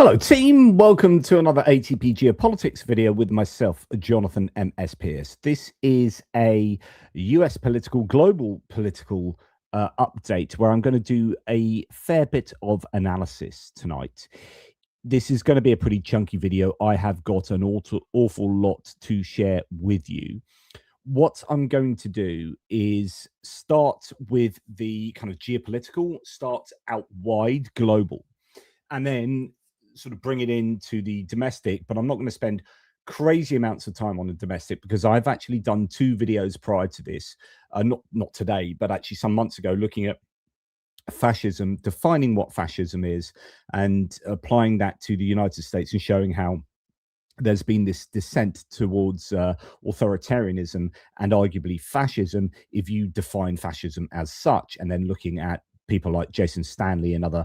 Hello team, welcome to another ATP Geopolitics video with myself, Jonathan MS Pearce. This is a US global political update where I'm going to do a fair bit of analysis tonight. This is going to be a pretty chunky video. I have got an awful lot to share with you. What I'm going to do is start with the kind of geopolitical, start out wide, global, and then sort of bring it into the domestic, but I'm not going to spend crazy amounts of time on the domestic because I've actually done two videos prior to this, not today, but actually some months ago, looking at fascism, defining what fascism is, and applying that to the United States and showing how there's been this descent towards authoritarianism and arguably fascism if you define fascism as such, and then looking at people like Jason Stanley and other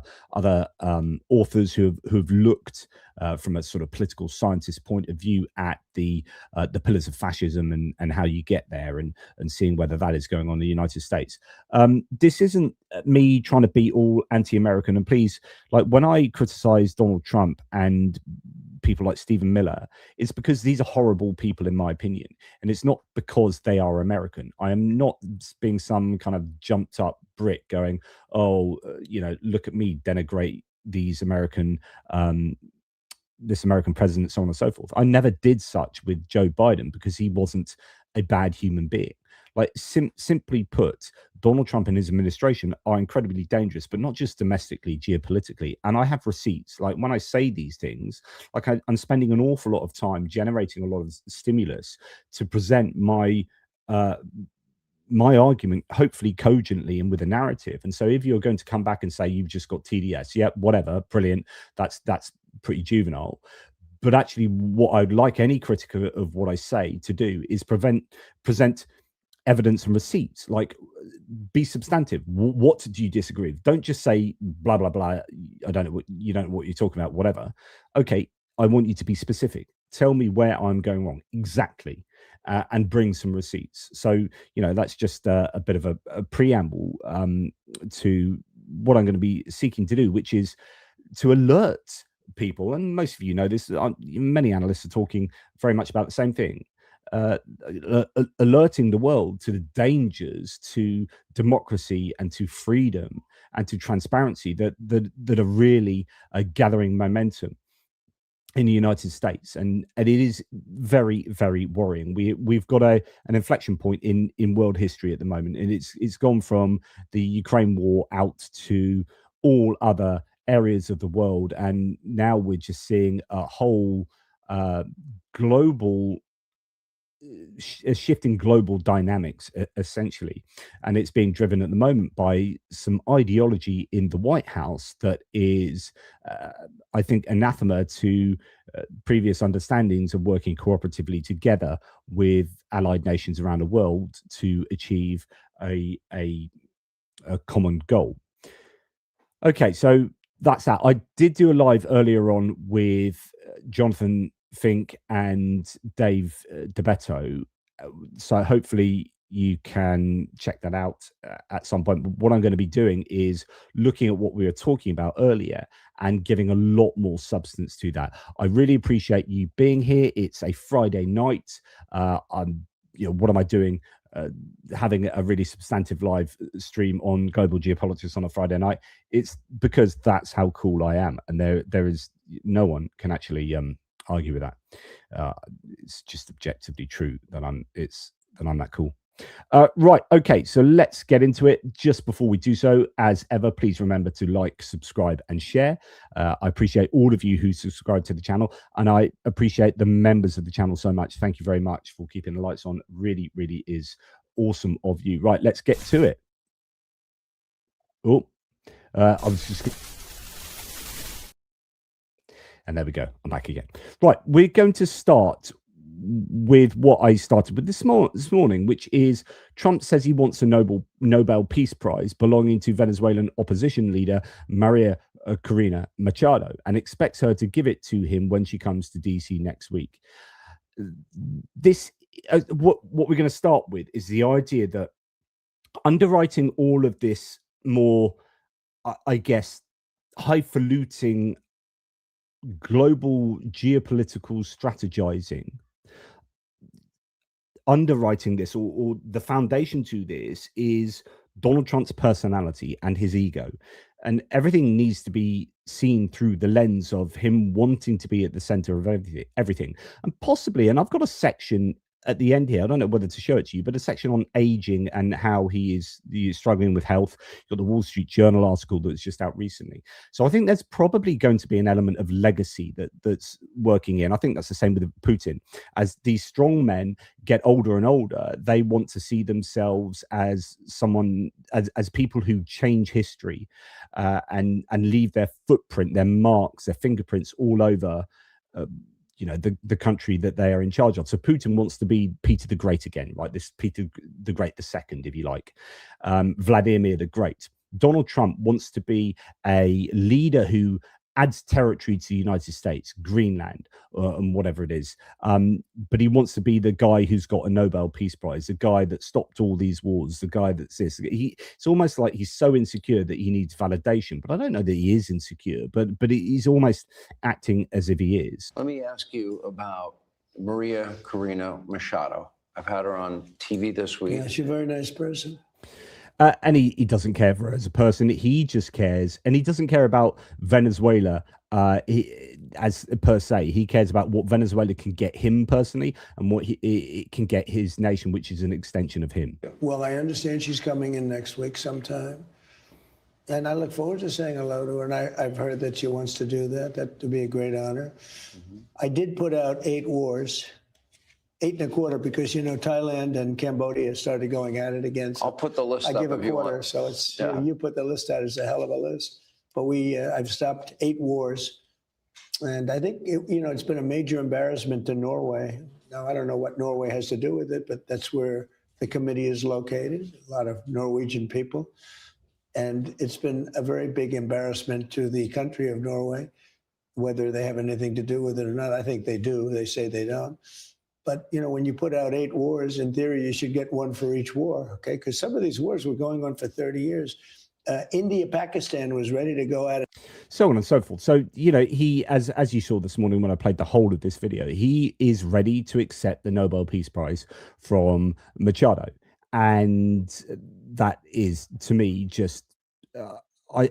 authors who've looked from a sort of political scientist point of view at the pillars of fascism and how you get there, and seeing whether that is going on in the United States. This isn't me trying to be all anti-American, and please, like, when I criticize Donald Trump and people like Stephen Miller, it's because these are horrible people in my opinion, and it's not because they are American. I am not being some kind of jumped up Brit going, oh, look at me, denigrate these this American president, so on and so forth. I never did such with Joe Biden because he wasn't a bad human being. Like, simply put, Donald Trump and his administration are incredibly dangerous, but not just domestically, geopolitically. And I have receipts. Like, when I say these things, like, I'm spending an awful lot of time generating a lot of stimulus to present my argument, hopefully cogently and with a narrative. And so if you're going to come back and say you've just got TDS, yeah, whatever, brilliant, that's pretty juvenile. But actually, what I'd like any critic of what I say to do is present evidence and receipts. Like, be substantive. What do you disagree with? Don't just say blah blah blah. I don't know what you don't know what you're talking about. Whatever. Okay, I want you to be specific. Tell me where I'm going wrong exactly, and bring some receipts. So that's just a bit of a preamble to what I'm going to be seeking to do, which is to alert people. And most of you know this. Many analysts are talking very much about the same thing. Alerting the world to the dangers to democracy and to freedom and to transparency that are really gathering momentum in the United States, and it is very, very worrying. We've got an inflection point in world history at the moment, and it's gone from the Ukraine war out to all other areas of the world, and now we're just seeing a whole global shifting global dynamics, essentially. And it's being driven at the moment by some ideology in the White House that is, I think, anathema to previous understandings of working cooperatively together with allied nations around the world to achieve a common goal. Okay, so that's that. I did do a live earlier on with Jonathan Fink and Dave DeBetto, so hopefully you can check that out at some point. But what I'm going to be doing is looking at what we were talking about earlier and giving a lot more substance to that. I really appreciate you being here. It's a Friday night. What am I doing? Having a really substantive live stream on global geopolitics on a Friday night. It's because that's how cool I am, and there is no one can actually argue with that. It's just objectively true that I'm that cool. Right, okay, so let's get into it. Just before we do so, as ever, please remember to like, subscribe, and share. I appreciate all of you who subscribe to the channel, and I appreciate the members of the channel so much. Thank you very much for keeping the lights on. Really, really is awesome of you. Right, let's get to it. Oh, I was just... And there we go. I'm back again. Right, we're going to start with what I started with this morning, which is Trump says he wants a Nobel Peace Prize belonging to Venezuelan opposition leader Maria Corina Machado, and expects her to give it to him when she comes to DC next week. This what we're going to start with is the idea that underwriting all of this more, I guess, highfalutin global geopolitical strategizing, underwriting this, or the foundation to this, is Donald Trump's personality and his ego. And everything needs to be seen through the lens of him wanting to be at the center of everything. And possibly, and I've got a section at the end here, I don't know whether to show it to you, but a section on aging and how he is struggling with health. You've got the Wall Street Journal article that was just out recently. So I think there's probably going to be an element of legacy that's working in. I think that's the same with Putin. As these strong men get older and older, they want to see themselves as someone, as people who change history and leave their footprint, their marks, their fingerprints all over the country that they are in charge of. So Putin wants to be Peter the Great again, right? This Peter the Great the Second, if you like, Vladimir the Great. Donald Trump wants to be a leader who adds territory to the United States, Greenland, and whatever it is. But he wants to be the guy who's got a Nobel Peace Prize, the guy that stopped all these wars, the guy that's this. It's almost like he's so insecure that he needs validation. But I don't know that he is insecure, but he's almost acting as if he is. Let me ask you about Maria Corina Machado. I've had her on TV this week. Yeah, she's a very nice person. And he doesn't care for her as a person. He just cares, and he doesn't care about Venezuela as per se. He cares about what Venezuela can get him personally, and what it can get his nation, which is an extension of him. Well, I understand she's coming in next week sometime, and I look forward to saying hello to her. And I've heard that she wants to do that. That would be a great honor. Mm-hmm. I did put out 8 wars. 8 1/4, because Thailand and Cambodia started going at it again. So I'll put the list up. I give a quarter, so it's you put the list out. It's a hell of a list. But I've stopped 8 wars, and I think it's been a major embarrassment to Norway. Now I don't know what Norway has to do with it, but that's where the committee is located. A lot of Norwegian people, and it's been a very big embarrassment to the country of Norway. Whether they have anything to do with it or not, I think they do. They say they don't. But, when you put out 8 wars, in theory, you should get 1 for each war, okay? Because some of these wars were going on for 30 years. India, Pakistan was ready to go at it. So on and so forth. So, he, as you saw this morning when I played the whole of this video, he is ready to accept the Nobel Peace Prize from Machado. And that is, to me, just, I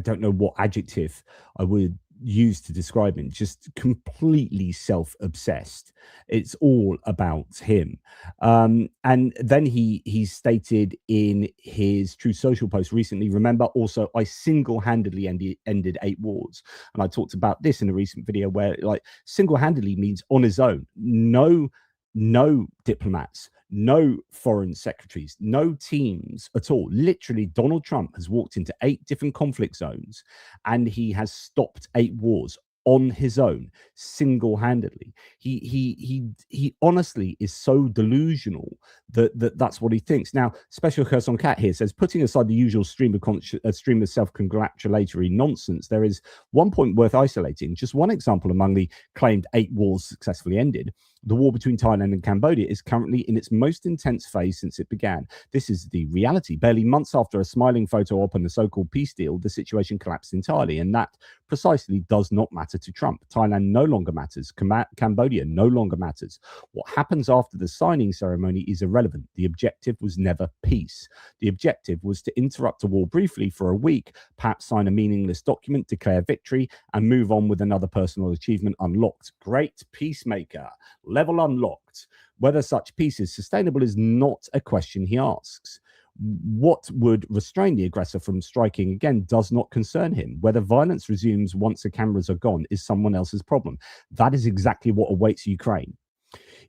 don't know what adjective I would use to describe him. Just completely self-obsessed. It's all about him. And then he stated in his True Social post recently, remember, also, I single-handedly ended 8 wars. And I talked about this in a recent video where, like, single-handedly means on his own. No diplomats, no foreign secretaries, no teams at all. Literally, Donald Trump has walked into 8 different conflict zones, and he has stopped 8 wars on his own, single-handedly. He honestly is so delusional that's what he thinks. Now, Special Curse on Cat here says, putting aside the usual stream of self-congratulatory nonsense, there is one point worth isolating. Just one example among the claimed 8 wars successfully ended. The war between Thailand and Cambodia is currently in its most intense phase since it began. This is the reality. Barely months after a smiling photo op on the so-called peace deal, the situation collapsed entirely, and that precisely does not matter to Trump. Thailand no longer matters. Cambodia no longer matters. What happens after the signing ceremony is irrelevant. The objective was never peace. The objective was to interrupt a war briefly for a week, perhaps sign a meaningless document, declare victory, and move on with another personal achievement unlocked. Great peacemaker. Level unlocked. Whether such peace is sustainable is not a question he asks. What would restrain the aggressor from striking again does not concern him. Whether violence resumes once the cameras are gone is someone else's problem. That is exactly what awaits Ukraine.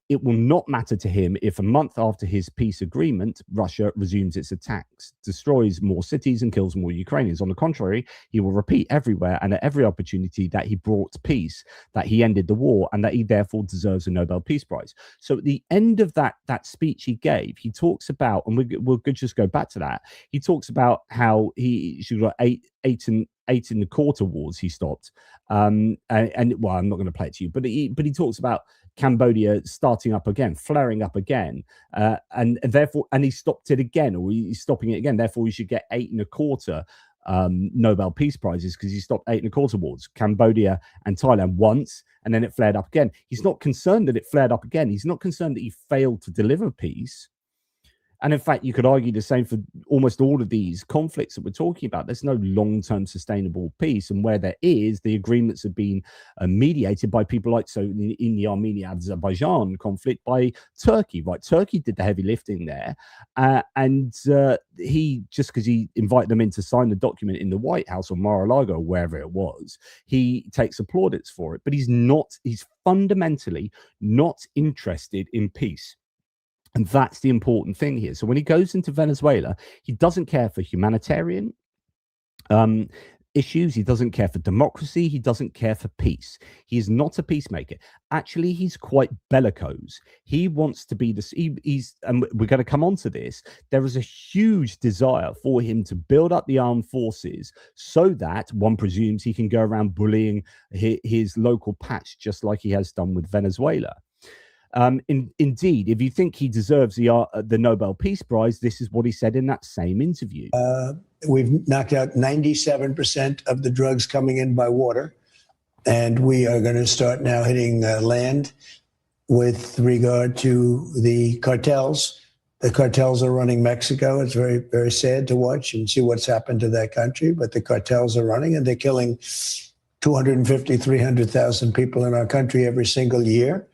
It will not matter to him if a month after his peace agreement, Russia resumes its attacks, destroys more cities and kills more Ukrainians. On the contrary, he will repeat everywhere and at every opportunity that he brought peace, that he ended the war, and that he therefore deserves a Nobel Peace Prize. So at the end of that speech he gave, he talks about, and we'll just go back to that, he talks about how he should got 8 and 1/4 wars he stopped. And well, I'm not going to play it to you, but he talks about Cambodia starting up again, flaring up again, and therefore, and he stopped it again, or he's stopping it again. Therefore, we should get 8 1/4 Nobel Peace Prizes because he stopped 8.25 wars, Cambodia and Thailand once, and then it flared up again. He's not concerned that it flared up again. He's not concerned that he failed to deliver peace. And in fact, you could argue the same for almost all of these conflicts that we're talking about. There's no long-term sustainable peace. And where there is, the agreements have been mediated by people like, so in the Armenia-Azerbaijan conflict, by Turkey, right? Turkey did the heavy lifting there. And he, just because he invited them in to sign the document in the White House or Mar-a-Lago or wherever it was, he takes plaudits for it. But he's fundamentally not interested in peace. And that's the important thing here. So when he goes into Venezuela, he doesn't care for humanitarian issues. He doesn't care for democracy. He doesn't care for peace. He is not a peacemaker. Actually, he's quite bellicose. He wants to be this. And we're going to come on to this. There is a huge desire for him to build up the armed forces so that one presumes he can go around bullying his local patch, just like he has done with Venezuela. Indeed, if you think he deserves the Nobel Peace Prize, this is what he said in that same interview. We've knocked out 97% of the drugs coming in by water, and we are going to start now hitting land with regard to the cartels. The cartels are running Mexico. It's very, very sad to watch and see what's happened to that country, but the cartels are running, and they're killing 250, 300,000 people in our country every single year.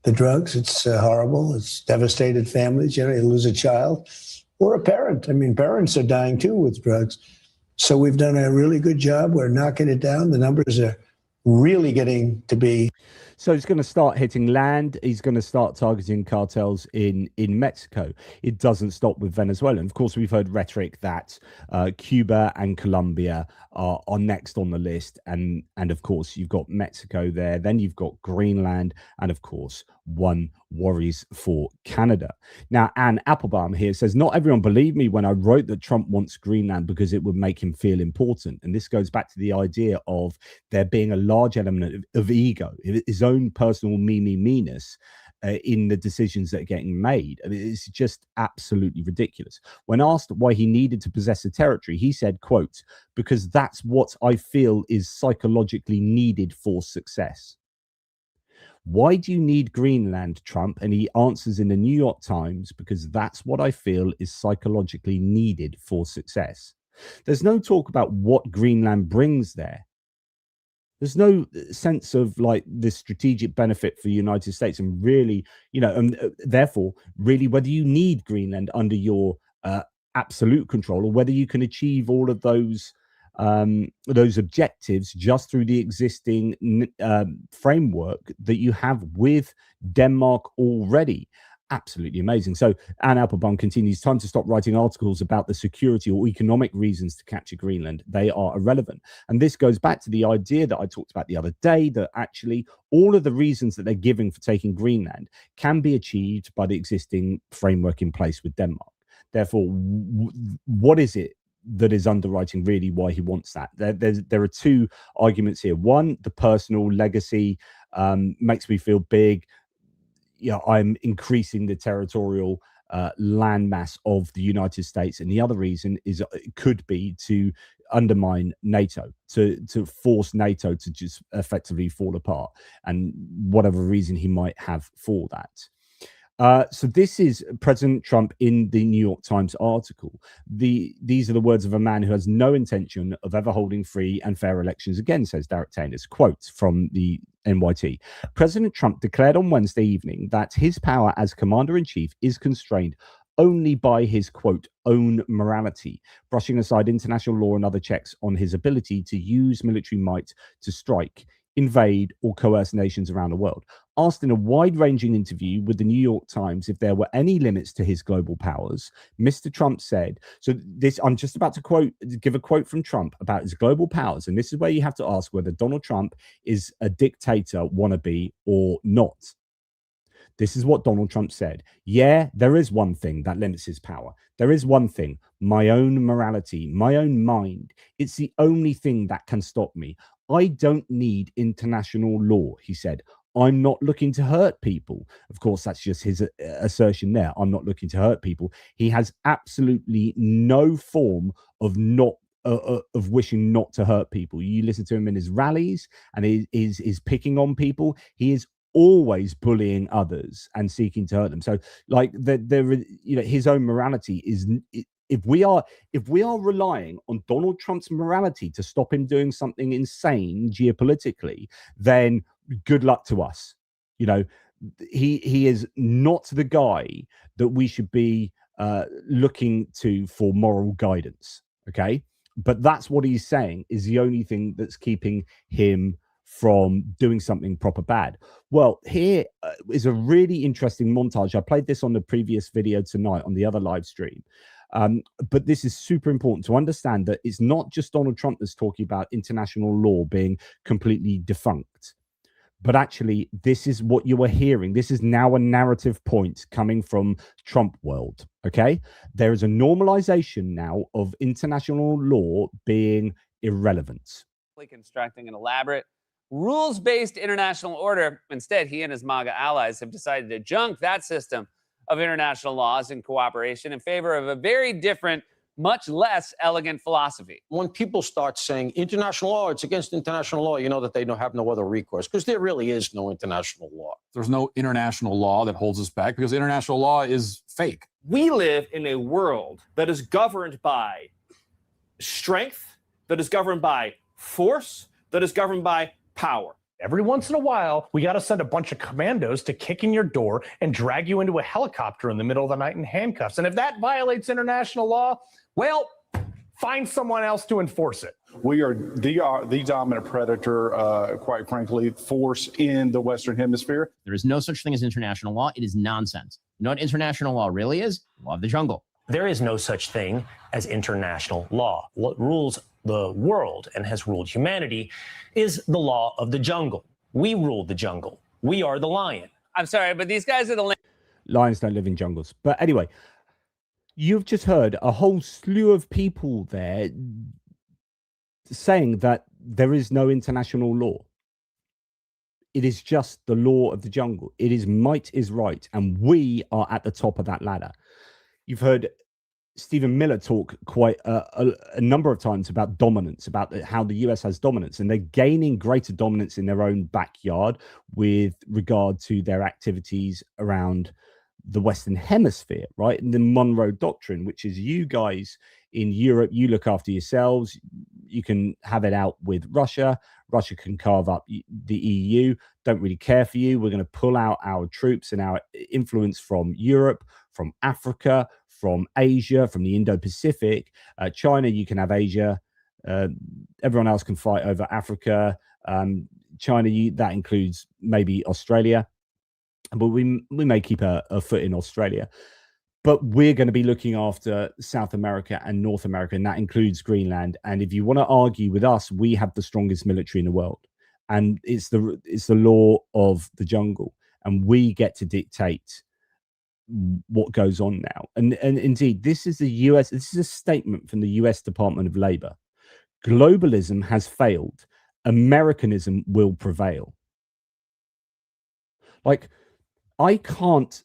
The drugs, it's horrible. It's devastated families. You know, you lose a child or a parent. I mean, parents are dying too with drugs. So we've done a really good job. We're knocking it down. The numbers are really getting to be. So he's going to start hitting land. He's going to start targeting cartels in Mexico. It doesn't stop with Venezuela. And of course, we've heard rhetoric that Cuba and Colombia are next on the list. And of course, you've got Mexico there. Then you've got Greenland. And of course, one worries for Canada. Now, Anne Applebaum here says, not everyone believed me when I wrote that Trump wants Greenland because it would make him feel important. And this goes back to the idea of there being a large element of ego, his own personal me-ness in the decisions that are getting made. I mean, it's just absolutely ridiculous. When asked why he needed to possess a territory, he said, quote, because that's what I feel is psychologically needed for success. Why do you need Greenland, Trump? And he answers in the New York Times, because that's what I feel is psychologically needed for success. There's no talk about what Greenland brings there. There's no sense of like the strategic benefit for the United States and really, you know, and therefore really whether you need Greenland under your absolute control or whether you can achieve all of those objectives just through the existing framework that you have with Denmark already. Absolutely amazing. So Anne Applebaum continues, time to stop writing articles about the security or economic reasons to capture Greenland. They are irrelevant. And this goes back to the idea that I talked about the other day, that actually all of the reasons that they're giving for taking Greenland can be achieved by the existing framework in place with Denmark. Therefore, what is it that is underwriting really why he wants that? There are two arguments here. One, the personal legacy makes me feel big. I'm increasing the territorial landmass of the United States. And the other reason is it could be to undermine NATO, to force NATO to just effectively fall apart, and whatever reason he might have for that. So this is President Trump in the New York Times article. These are the words of a man who has no intention of ever holding free and fair elections again, says Derek Taylor's quote from the NYT. President Trump declared on Wednesday evening that his power as commander-in-chief is constrained only by his, quote, own morality, brushing aside international law and other checks on his ability to use military might to strike, invade, or coerce nations around the world. Asked in a wide-ranging interview with the New York Times if there were any limits to his global powers, Mr. Trump said, so this, I'm just about to give a quote from Trump about his global powers, and this is where you have to ask whether Donald Trump is a dictator wannabe or not. This is what Donald Trump said. Yeah, there is one thing that limits his power. There is one thing, my own morality, my own mind. It's the only thing that can stop me. I don't need international law, he said. I'm not looking to hurt people. Of course, that's just his assertion there. I'm not looking to hurt people. He has absolutely no form of not of wishing not to hurt people. You listen to him in his rallies, and he is picking on people. He is always bullying others and seeking to hurt them. So, like, his own morality is. If we are relying on Donald Trump's morality to stop him doing something insane geopolitically, then good luck to us. He is not the guy that we should be looking to for moral guidance. Okay, but that's what he's saying is the only thing that's keeping him from doing something proper bad. Well, here is a really interesting montage. I played this on the previous video tonight on the other live stream. But this is super important to understand that it's not just Donald Trump that's talking about international law being completely defunct, but actually this is what you are hearing. This is now a narrative point coming from Trump world. Okay, there is a normalization now of international law being irrelevant. Constructing an elaborate rules-based international order. Instead, he and his MAGA allies have decided to junk that system of international laws and cooperation in favor of a very different, much less elegant philosophy. When people start saying international law, it's against international law, you know that they don't have no other recourse, because there really is no international law. There's no international law that holds us back because international law is fake. We live in a world that is governed by strength, that is governed by force, that is governed by power. Every once in a while, we got to send a bunch of commandos to kick in your door and drag you into a helicopter in the middle of the night in handcuffs. And if that violates international law, well, find someone else to enforce it. We are the dominant predator, quite frankly, force in the Western Hemisphere. There is no such thing as international law. It is nonsense. You know what international law really is? Law of the jungle. There is no such thing as international law. What rules the world and has ruled humanity is the law of the jungle. We rule the jungle. We are the lion. I'm sorry, but these guys are the lions don't live in jungles. But anyway, you've just heard a whole slew of people there saying that there is no international law. It is just the law of the jungle. It is might is right, and we are at the top of that ladder. You've heard Stephen Miller talk quite a number of times about dominance, about how the US has dominance, and they're gaining greater dominance in their own backyard with regard to their activities around the Western Hemisphere, right? And the Monroe Doctrine, which is you guys in Europe, you look after yourselves. You can have it out with Russia. Russia can carve up the EU. Don't really care for you. We're going to pull out our troops and our influence from Europe, from Africa, from Asia, from the Indo-Pacific. China, you can have Asia. Everyone else can fight over Africa. China, that includes maybe Australia. But we may keep a foot in Australia. But we're going to be looking after South America and North America, and that includes Greenland. And if you want to argue with us, we have the strongest military in the world. And it's the law of the jungle. And we get to dictate what goes on now. And indeed, this is a statement from the US Department of Labor. Globalism has failed. Americanism will prevail. Like, I can't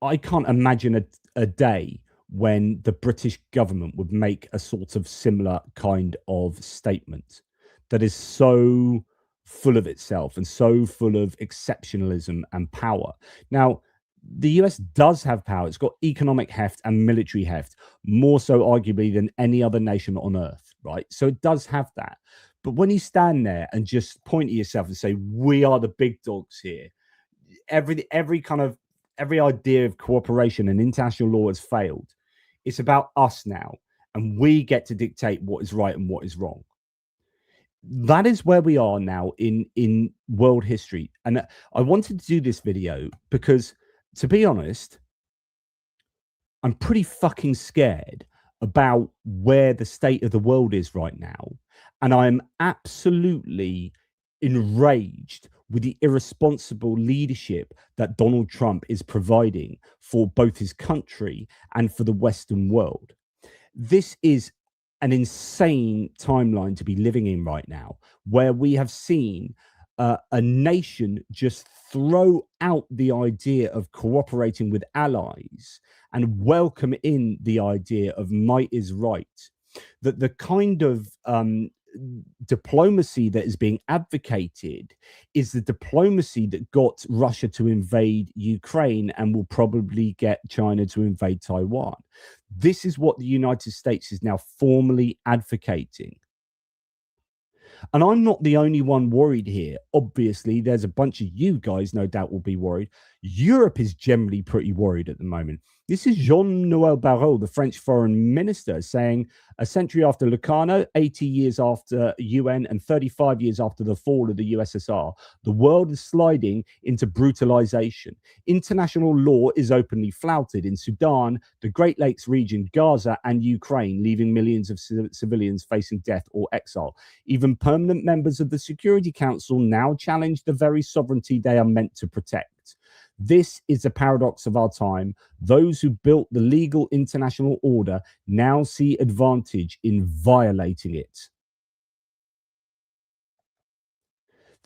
imagine a day when the British government would make a sort of similar kind of statement that is so full of itself and so full of exceptionalism and power. Now, the US does have power. It's got economic heft and military heft, more so arguably than any other nation on earth, right? So it does have that. But when you stand there and just point at yourself and say, we are the big dogs here, every idea of cooperation and international law has failed. It's about us now, and we get to dictate what is right and what is wrong. That is where we are now in world history. And I wanted to do this video because, to be honest, I'm pretty fucking scared about where the state of the world is right now. And I'm absolutely enraged with the irresponsible leadership that Donald Trump is providing for both his country and for the Western world. This is an insane timeline to be living in right now, where we have seen a nation just throw out the idea of cooperating with allies and welcome in the idea of might is right. that the kind of diplomacy that is being advocated is the diplomacy that got Russia to invade Ukraine and will probably get China to invade Taiwan. This is what the United States is now formally advocating. And I'm not the only one worried here. Obviously, there's a bunch of you guys no doubt will be worried. Europe is generally pretty worried at the moment. This is Jean-Noël Barrot, the French foreign minister, saying a century after Locarno, 80 years after UN, and 35 years after the fall of the USSR, the world is sliding into brutalisation. International law is openly flouted in Sudan, the Great Lakes region, Gaza, and Ukraine, leaving millions of civilians facing death or exile. Even permanent members of the Security Council now challenge the very sovereignty they are meant to protect. This is the paradox of our time. Those who built the legal international order now see advantage in violating it.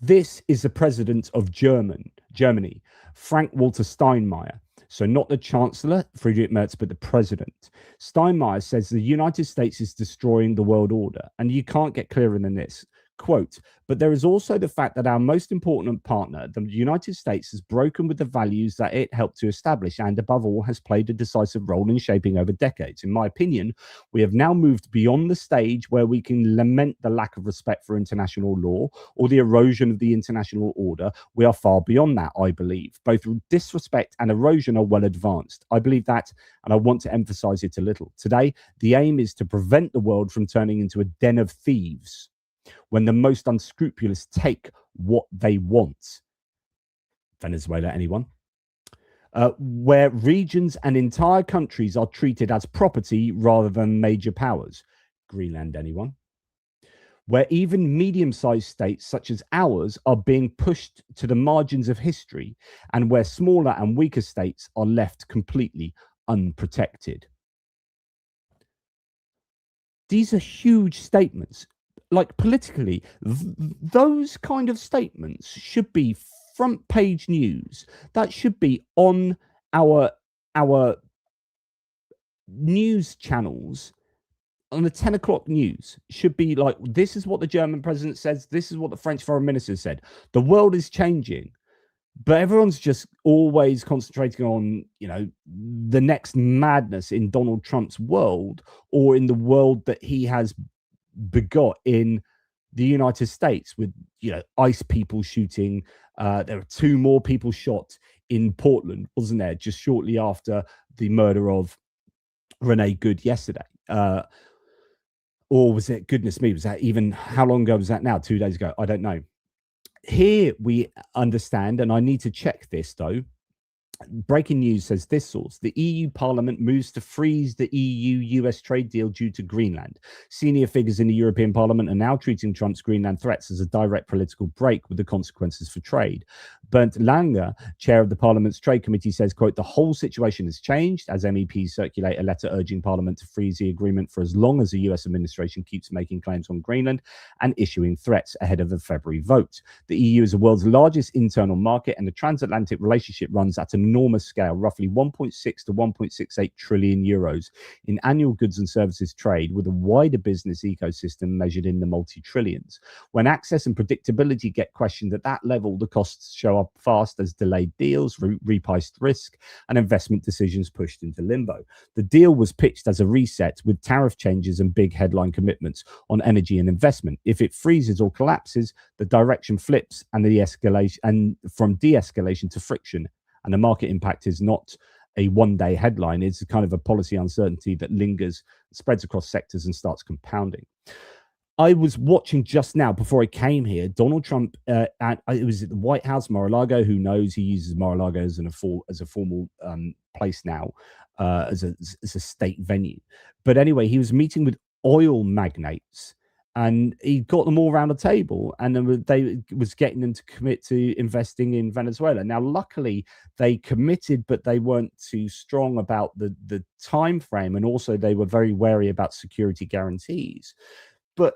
This is the president of Germany, Frank-Walter Steinmeier. So not the Chancellor, Friedrich Merz, but the president. Steinmeier says the United States is destroying the world order. And you can't get clearer than this. Quote, but there is also the fact that our most important partner, the United States, has broken with the values that it helped to establish and, above all, has played a decisive role in shaping over decades. In my opinion, we have now moved beyond the stage where we can lament the lack of respect for international law or the erosion of the international order. We are far beyond that, I believe. Both disrespect and erosion are well advanced. I believe that, and I want to emphasize it a little. Today, the aim is to prevent the world from turning into a den of thieves, when the most unscrupulous take what they want. Venezuela, anyone? Where regions and entire countries are treated as property rather than major powers. Greenland, anyone? Where even medium-sized states such as ours are being pushed to the margins of history, and where smaller and weaker states are left completely unprotected. These are huge statements. Like politically, those kind of statements should be front page news. That should be on our news channels, on the 10 o'clock news. Should be like, this is what the German president says. This is what the French foreign minister said. The world is changing, but everyone's just always concentrating on, you know, the next madness in Donald Trump's world, or in the world that he has begot in the United States with, you know, ICE people shooting. There were 2 more people shot in Portland, wasn't there, just shortly after the murder of Renee Good yesterday. Or was it, goodness me, was that even, how long ago was that now? 2 days ago? I don't know. Here we understand, and I need to check this though. Breaking news says this source: the EU Parliament moves to freeze the EU-US trade deal due to Greenland. Senior figures in the European Parliament are now treating Trump's Greenland threats as a direct political break with the consequences for trade. Bernd Lange, chair of the Parliament's Trade Committee, says, quote, the whole situation has changed as MEPs circulate a letter urging Parliament to freeze the agreement for as long as the US administration keeps making claims on Greenland and issuing threats ahead of the February vote. The EU is the world's largest internal market, and the transatlantic relationship runs at an enormous scale, roughly 1.6 to 1.68 trillion euros in annual goods and services trade, with a wider business ecosystem measured in the multi-trillions. When access and predictability get questioned at that level, the costs show up fast as delayed deals, repriced risk, and investment decisions pushed into limbo. The deal was pitched as a reset with tariff changes and big headline commitments on energy and investment. If it freezes or collapses, the direction flips and the escalation, and from de-escalation to friction. And the market impact is not a one-day headline. It's kind of a policy uncertainty that lingers, spreads across sectors, and starts compounding. I was watching just now before I came here, Donald Trump, it was at the White House, Mar-a-Lago. Who knows? He uses Mar-a-Lago as a formal place now, as a state venue. But anyway, he was meeting with oil magnates, and he got them all around the table, and then they was getting them to commit to investing in Venezuela. Now, luckily, they committed, but they weren't too strong about the time frame, and also they were very wary about security guarantees. But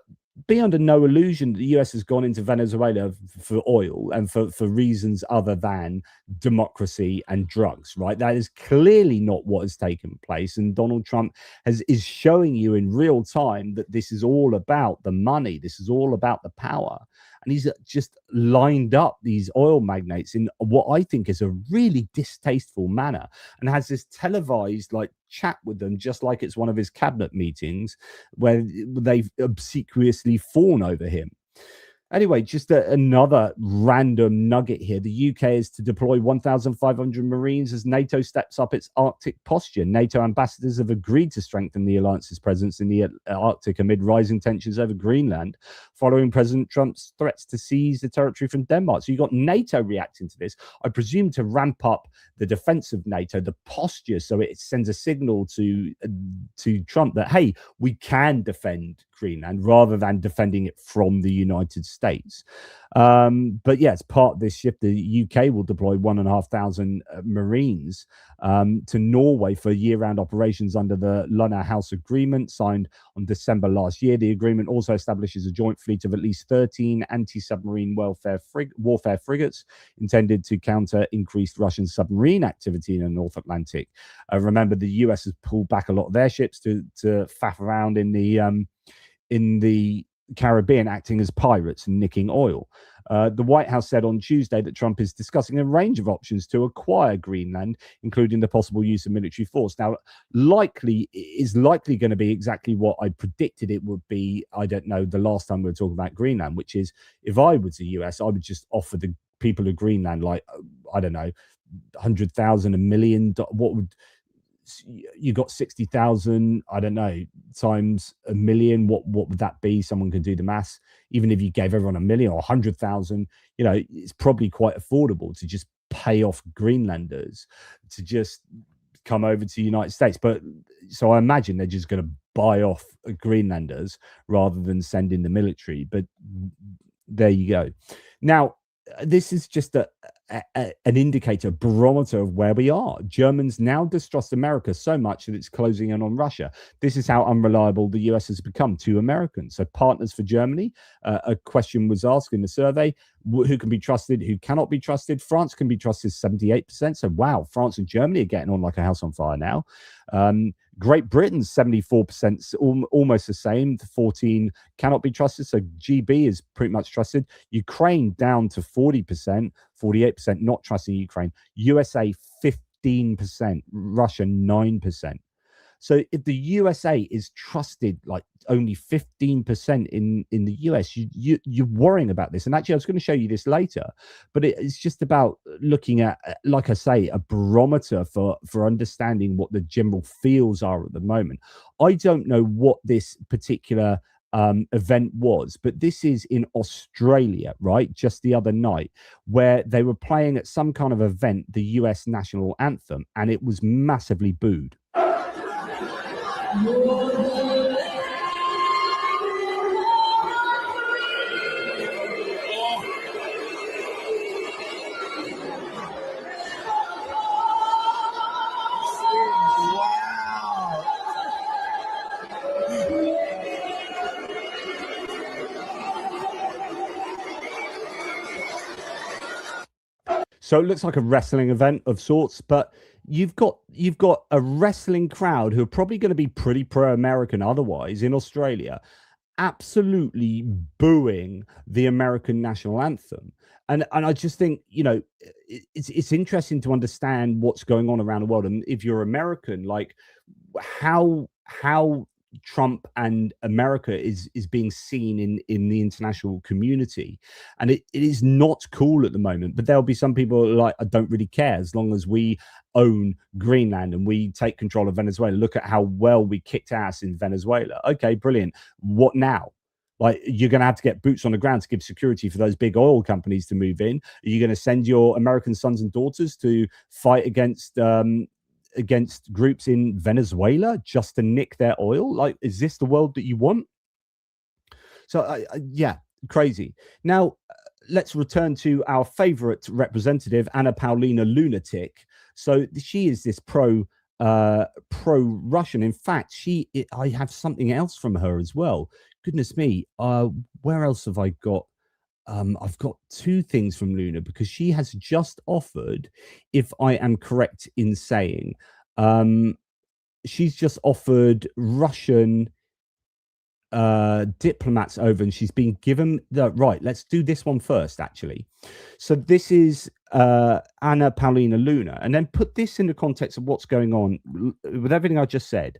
be under no illusion that the US has gone into Venezuela for oil and for reasons other than democracy and drugs, right? That is clearly not what has taken place. And Donald Trump is showing you in real time that this is all about the money. This is all about the power. And he's just lined up these oil magnates in what I think is a really distasteful manner, and has this televised like chat with them, just like it's one of his cabinet meetings where they've obsequiously fawn over him. Anyway, just another random nugget here. The UK is to deploy 1,500 Marines as NATO steps up its Arctic posture. NATO ambassadors have agreed to strengthen the alliance's presence in the Arctic amid rising tensions over Greenland, following President Trump's threats to seize the territory from Denmark. So you've got NATO reacting to this, I presume, to ramp up the defense of NATO, the posture, so it sends a signal to Trump that, hey, we can defend Greenland rather than defending it from the United States. But yeah, as part of this shift, the UK will deploy 1,500 Marines to Norway for year-round operations under the Lunner House Agreement signed on December last year. The agreement also establishes a joint fleet of at least 13 anti-submarine warfare frigates intended to counter increased Russian submarine activity in the North Atlantic. Remember, the US has pulled back a lot of their ships to faff around in the Caribbean, acting as pirates and nicking oil. The White House said on Tuesday that Trump is discussing a range of options to acquire Greenland, including the possible use of military force. Now, likely going to be exactly what I predicted it would be. I don't know, the last time we were talking about Greenland, which is, if I was the US, I would just offer the people of Greenland, like, I don't know, 100,000, $1 million. What would you got 60,000, I don't know, times $1 million, what would that be? Someone can do the maths. Even if you gave everyone $1 million or 100,000, you know, it's probably quite affordable to just pay off Greenlanders to just come over to the United States. But so I imagine they're just going to buy off Greenlanders rather than send in the military. But there you go. Now, this is just an indicator, barometer of where we are. Germans now distrust America so much that it's closing in on Russia. This is how unreliable the US has become to Americans. So partners for Germany, a question was asked in the survey, who can be trusted, who cannot be trusted. France can be trusted 78%. So wow, France and Germany are getting on like a house on fire now. Great Britain, 74%, almost the same. 14 cannot be trusted. So GB is pretty much trusted. Ukraine down to 40%, 48% not trusting Ukraine. USA 15%, Russia 9%. So if the USA is trusted like only 15% in the US, you're worrying about this. And actually, I was going to show you this later, but it's just about looking at, like I say, a barometer for understanding what the general feels are at the moment. I don't know what this particular event was, but this is in Australia, right? Just the other night, where they were playing at some kind of event the US national anthem, and it was massively booed. So it looks like a wrestling event of sorts, but you've got a wrestling crowd who are probably going to be pretty pro-American otherwise in Australia, absolutely booing the American national anthem. And I just think, you know, it's interesting to understand what's going on around the world. And if you're American, like how Trump and America is being seen in the international community, and it is not cool at the moment. But there'll be some people like, I don't really care as long as we own Greenland and we take control of Venezuela. Look at how well we kicked ass in Venezuela. Okay, brilliant. What now? Like, you're going to have to get boots on the ground to give security for those big oil companies to move in. Are you going to send your American sons and daughters to fight against groups in Venezuela just to nick their oil? Like, is this the world that you want? So yeah, crazy. Now let's return to our favorite representative, Anna Paulina Lunatic. So she is this pro-Russian. In fact, I have something else from her as well. goodness me, where else have I got? I've got two things from Luna, because she has just offered, if I am correct in saying, she's just offered Russian diplomats over, and she's been given the right. Let's do this one first, actually. So this is Anna Paulina Luna, and then put this in the context of what's going on with everything I just said.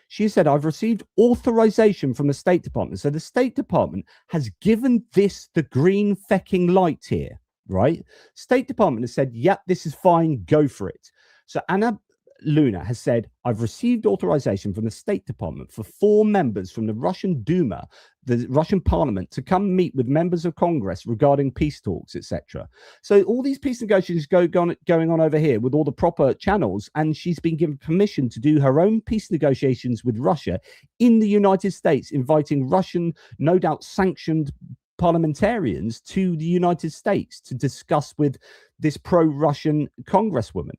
She said, I've received authorization from the State Department. So the State Department has given this the green fecking light here, right? State Department has said, yep, this is fine, go for it. So Anna Luna has said, I've received authorization from the State Department for 4 members from the Russian Duma, the Russian parliament, to come meet with members of Congress regarding peace talks, etc. So all these peace negotiations going on over here with all the proper channels, and she's been given permission to do her own peace negotiations with Russia in the United States, inviting Russian, no doubt sanctioned parliamentarians to the United States to discuss with this pro-Russian congresswoman.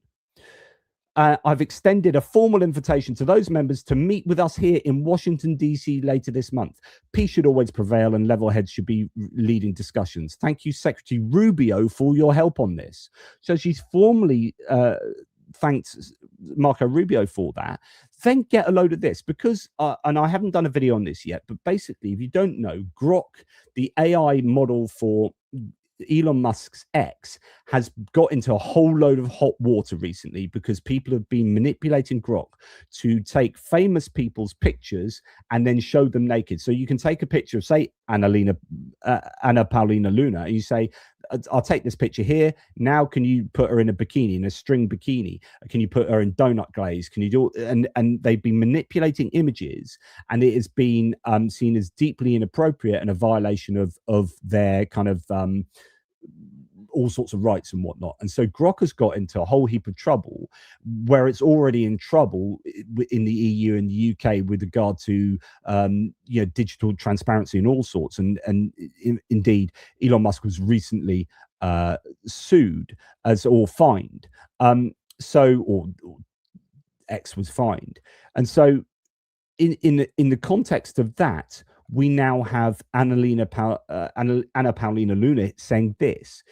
I've extended a formal invitation to those members to meet with us here in Washington, D.C. later this month. Peace should always prevail and level heads should be leading discussions. Thank you, Secretary Rubio, for your help on this. So she's formally thanked Marco Rubio for that. Then get a load of this, because, and I haven't done a video on this yet, but basically, if you don't know, Grok, the AI model for Elon Musk's X, has got into a whole load of hot water recently because people have been manipulating Grok to take famous people's pictures and then show them naked. So you can take a picture of, say, Anna Paulina Luna, and you say, I'll take this picture here. Now, can you put her in a bikini, in a string bikini? Can you put her in donut glaze? Can you do? And they've been manipulating images, and it has been seen as deeply inappropriate and a violation of their kind of all sorts of rights and whatnot. And so Grok has got into a whole heap of trouble, where it's already in trouble in the EU and the UK with regard to you know, digital transparency and all sorts. And indeed, Elon Musk was recently sued or fined. Or X was fined. And so in the context of that, we now have Anna Paulina Luna saying this: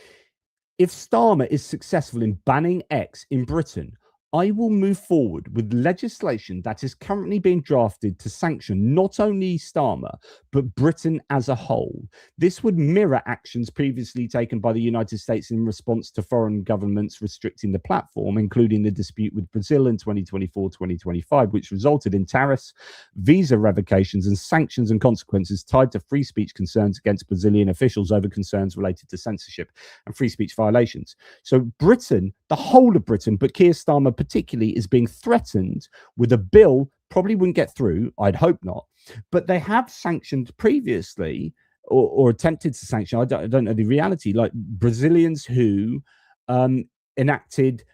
if Starmer is successful in banning X in Britain, I will move forward with legislation that is currently being drafted to sanction not only Starmer, but Britain as a whole. This would mirror actions previously taken by the United States in response to foreign governments restricting the platform, including the dispute with Brazil in 2024-2025, which resulted in tariffs, visa revocations, and sanctions and consequences tied to free speech concerns against Brazilian officials over concerns related to censorship and free speech violations. So Britain, the whole of Britain, but Keir Starmer particularly, is being threatened with a bill, probably wouldn't get through, I'd hope not, but they have sanctioned previously or attempted to sanction, I don't know the reality, like Brazilians who enacted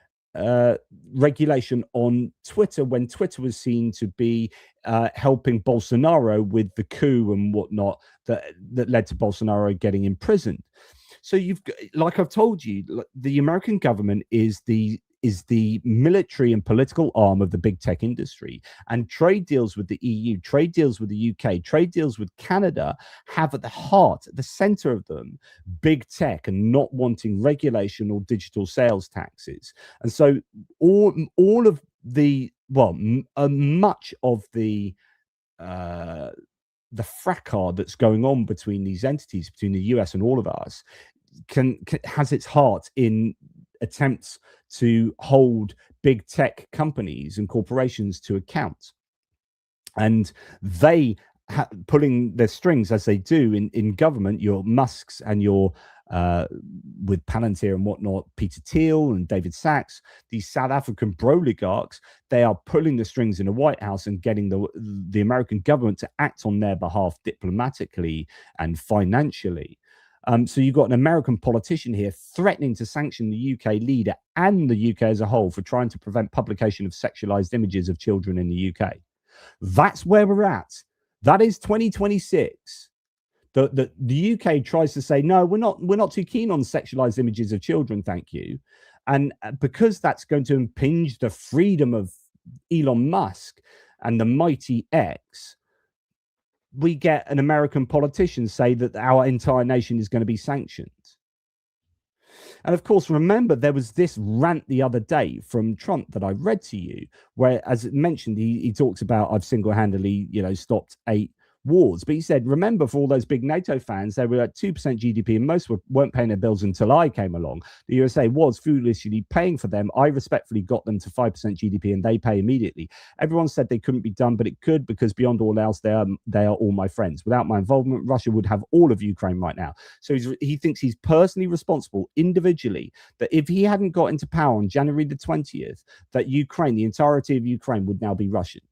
regulation on Twitter when Twitter was seen to be helping Bolsonaro with the coup and whatnot that led to Bolsonaro getting imprisoned. So you've, like I've told you, the American government is the military and political arm of the big tech industry, and trade deals with the EU, trade deals with the UK, trade deals with Canada have at the heart, at the center of them, big tech and not wanting regulation or digital sales taxes. And so all of the, well, much of the fracas that's going on between these entities, between the US and all of us, has its heart in attempts to hold big tech companies and corporations to account. And they pulling their strings, as they do in government, your Musks and your with Palantir and whatnot, Peter Thiel and David Sachs, these South African oligarchs, they are pulling the strings in the White House and getting the American government to act on their behalf diplomatically and financially. So you've got an American politician here threatening to sanction the UK leader and the UK as a whole for trying to prevent publication of sexualized images of children in the UK. That's where we're at. That is 2026. The UK tries to say, no, we're not too keen on sexualized images of children, thank you. And because that's going to impinge the freedom of Elon Musk and the mighty X, we get an American politician say that our entire nation is going to be sanctioned. And of course, remember, there was this rant the other day from Trump that I read to you, where, as mentioned, he talks about, I've single-handedly, stopped 8 wars. But he said, remember, for all those big NATO fans, they were at 2% GDP and most weren't paying their bills until I came along. The USA was foolishly paying for them. I respectfully got them to 5% GDP and they pay immediately. Everyone said they couldn't be done, but it could, because beyond all else, they are all my friends. Without my involvement, Russia would have all of Ukraine right now. So he thinks he's personally responsible individually, that if he hadn't got into power on January the 20th, that Ukraine, the entirety of Ukraine, would now be Russian.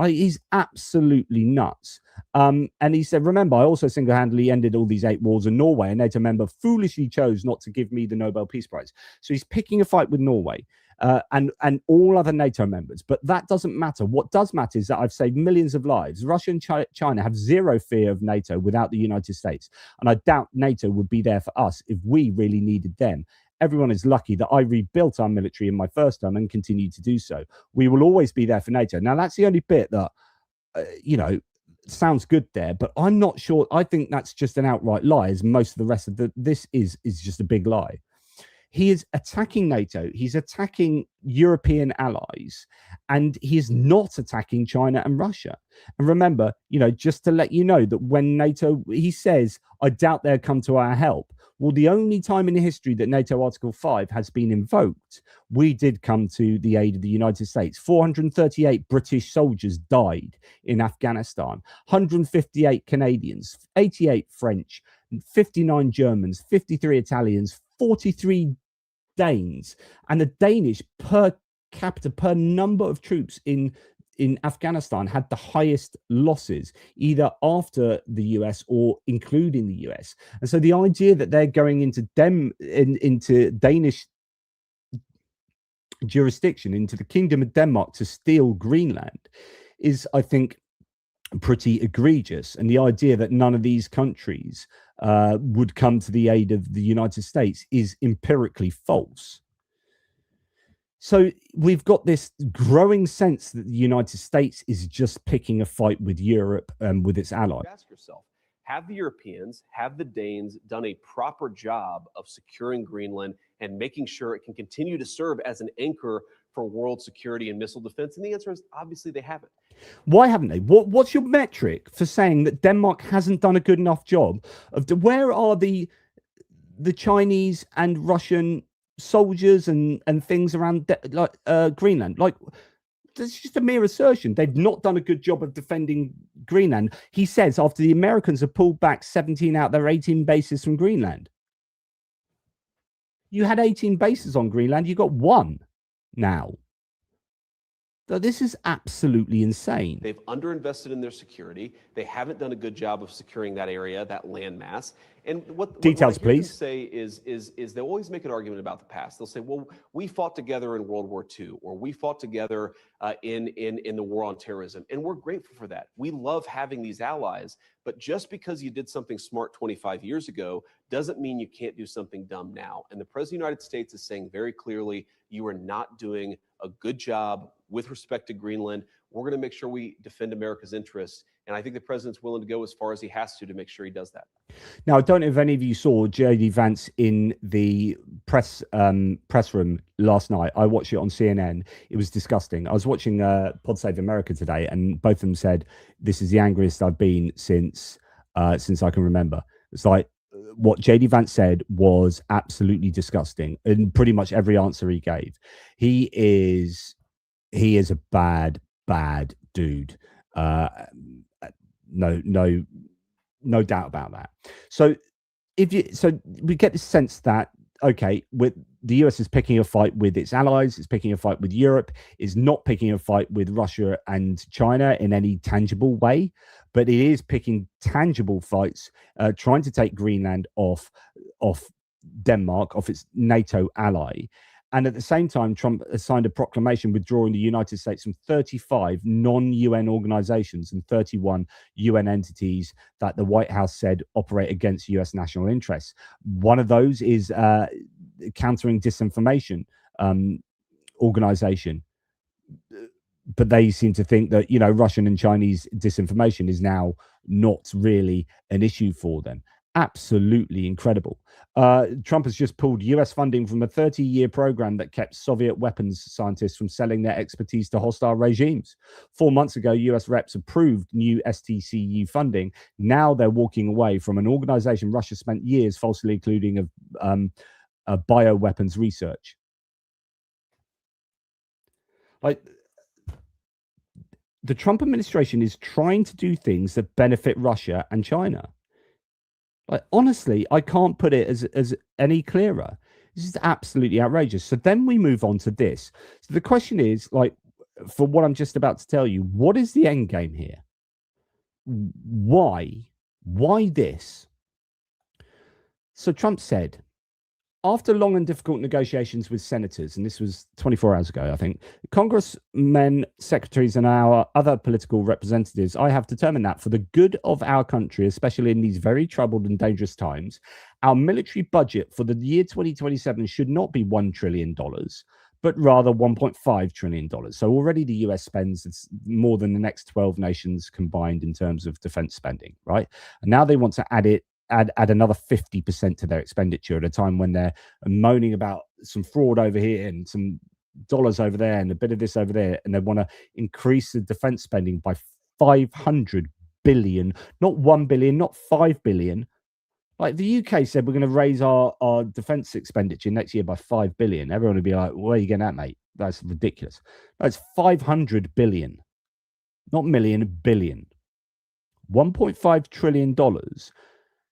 He's absolutely nuts. And he said, remember, I also single-handedly ended all these 8 wars in Norway. A NATO member foolishly chose not to give me the Nobel Peace Prize. So he's picking a fight with Norway and all other NATO members. But that doesn't matter. What does matter is that I've saved millions of lives. Russia and China have zero fear of NATO without the United States. And I doubt NATO would be there for us if we really needed them. Everyone is lucky that I rebuilt our military in my first term and continue to do so. We will always be there for NATO. Now, that's the only bit that, sounds good there, but I'm not sure. I think that's just an outright lie, as most of the rest of this is just a big lie. He is attacking NATO. He's attacking European allies, and he is not attacking China and Russia. And remember, just to let you know that when NATO, he says, I doubt they'll come to our help. Well, the only time in history that NATO Article 5 has been invoked, we did come to the aid of the United States. 438 British soldiers died in Afghanistan, 158 Canadians, 88 French, 59 Germans, 53 Italians, 43 Danes, and the Danish per capita, per number of troops in Afghanistan, had the highest losses, either after the US or including the US. And so the idea that they're going into Danish jurisdiction, into the Kingdom of Denmark, to steal Greenland is, I think, pretty egregious. And the idea that none of these countries would come to the aid of the United States is empirically false. So we've got this growing sense that the United States is just picking a fight with Europe and with its allies. Ask yourself, have the Europeans, have the Danes done a proper job of securing Greenland and making sure it can continue to serve as an anchor for world security and missile defense? And the answer is obviously they haven't. Why haven't they? What's your metric for saying that Denmark hasn't done a good enough job of where are the Chinese and Russian soldiers and things around Greenland? Like, it's just a mere assertion. They've not done a good job of defending Greenland. He says after the Americans have pulled back 17 out their 18 bases from Greenland. You had 18 bases on Greenland. You got 1 now. So this is absolutely insane. They've underinvested in their security. They haven't done a good job of securing that area, that landmass. And what Details, what I hear them please. say is they'll always make an argument about the past. They'll say, well, we fought together in World War II, or we fought together in the war on terrorism. And we're grateful for that. We love having these allies. But just because you did something smart 25 years ago doesn't mean you can't do something dumb now. And the President of the United States is saying very clearly, you are not doing a good job with respect to Greenland. We're going to make sure we defend America's interests. And I think the president's willing to go as far as he has to make sure he does that. Now, I don't know if any of you saw J.D. Vance in the press room last night. I watched it on CNN. It was disgusting. I was watching Pod Save America today, and both of them said, this is the angriest I've been since I can remember. It's like, what J.D. Vance said was absolutely disgusting in pretty much every answer he gave. He is a bad dude. No doubt about that. So we get the sense that, okay, with the US is picking a fight with its allies, it's picking a fight with Europe, is not picking a fight with Russia and China in any tangible way, but it is picking tangible fights, trying to take Greenland off Denmark, off its NATO ally. And at the same time, Trump has signed a proclamation withdrawing the United States from 35 non-UN organizations and 31 UN entities that the White House said operate against US national interests. One of those is countering disinformation organization. but they seem to think that, you know, Russian and Chinese disinformation is now not really an issue for them. Absolutely incredible. Trump has just pulled US funding from a 30-year program that kept Soviet weapons scientists from selling their expertise to hostile regimes. 4 months ago, US reps approved new STCU funding. Now they're walking away from an organization Russia spent years falsely including of bioweapons research. Like, the Trump administration is trying to do things that benefit Russia and China. Like, honestly, I can't put it as any clearer. This is absolutely outrageous. So then we move on to this. So the question is, like, for what I'm just about to tell you, what is the end game here? Why this? So Trump said, after long and difficult negotiations with senators, and this was 24 hours ago, I think, congressmen, secretaries, and our other political representatives, I have determined that for the good of our country, especially in these very troubled and dangerous times, our military budget for the year 2027 should not be $1 trillion, but rather $1.5 trillion. So already the US spends more than the next 12 nations combined in terms of defense spending, right? And now they want to add another 50% to their expenditure at a time when they're moaning about some fraud over here and some dollars over there and a bit of this over there, and they want to increase the defense spending by 500 billion, not 1 billion, not 5 billion. Like, the UK said we're going to raise our defense expenditure next year by 5 billion. Everyone would be like, where are you getting at, mate? That's ridiculous. That's 500 billion, not million, billion. $1.5 trillion.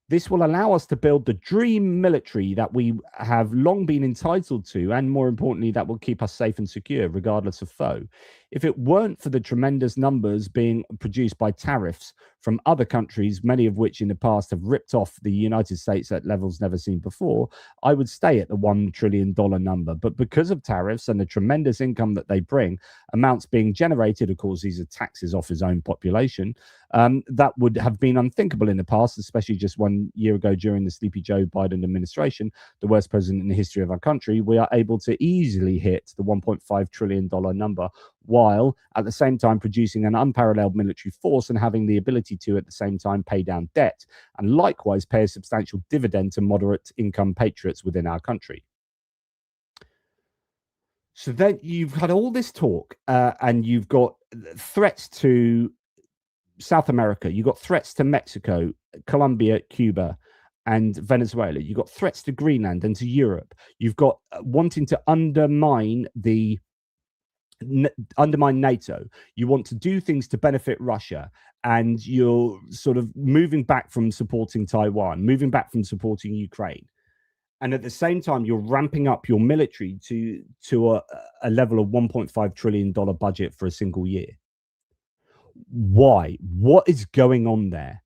This will allow us to build the dream military that we have long been entitled to, and more importantly, that will keep us safe and secure, regardless of foe. If it weren't for the tremendous numbers being produced by tariffs from other countries, many of which in the past have ripped off the United States at levels never seen before, I would stay at the $1 trillion number. But because of tariffs and the tremendous income that they bring, amounts being generated, of course, these are taxes off his own population, that would have been unthinkable in the past, especially just 1 year ago during the sleepy Joe Biden administration, the worst president in the history of our country. We are able to easily hit the $1.5 trillion number, while at the same time producing an unparalleled military force and having the ability to, at the same time, pay down debt and likewise pay a substantial dividend to moderate income patriots within our country. So then you've had all this talk and you've got threats to South America, you've got threats to Mexico, Colombia, Cuba, and Venezuela. You've got threats to Greenland and to Europe. You've got wanting to undermine NATO. You want to do things to benefit Russia, and you're sort of moving back from supporting Taiwan, moving back from supporting Ukraine. And at the same time, you're ramping up your military to a level of $1.5 trillion budget for a single year. Why? What is going on there?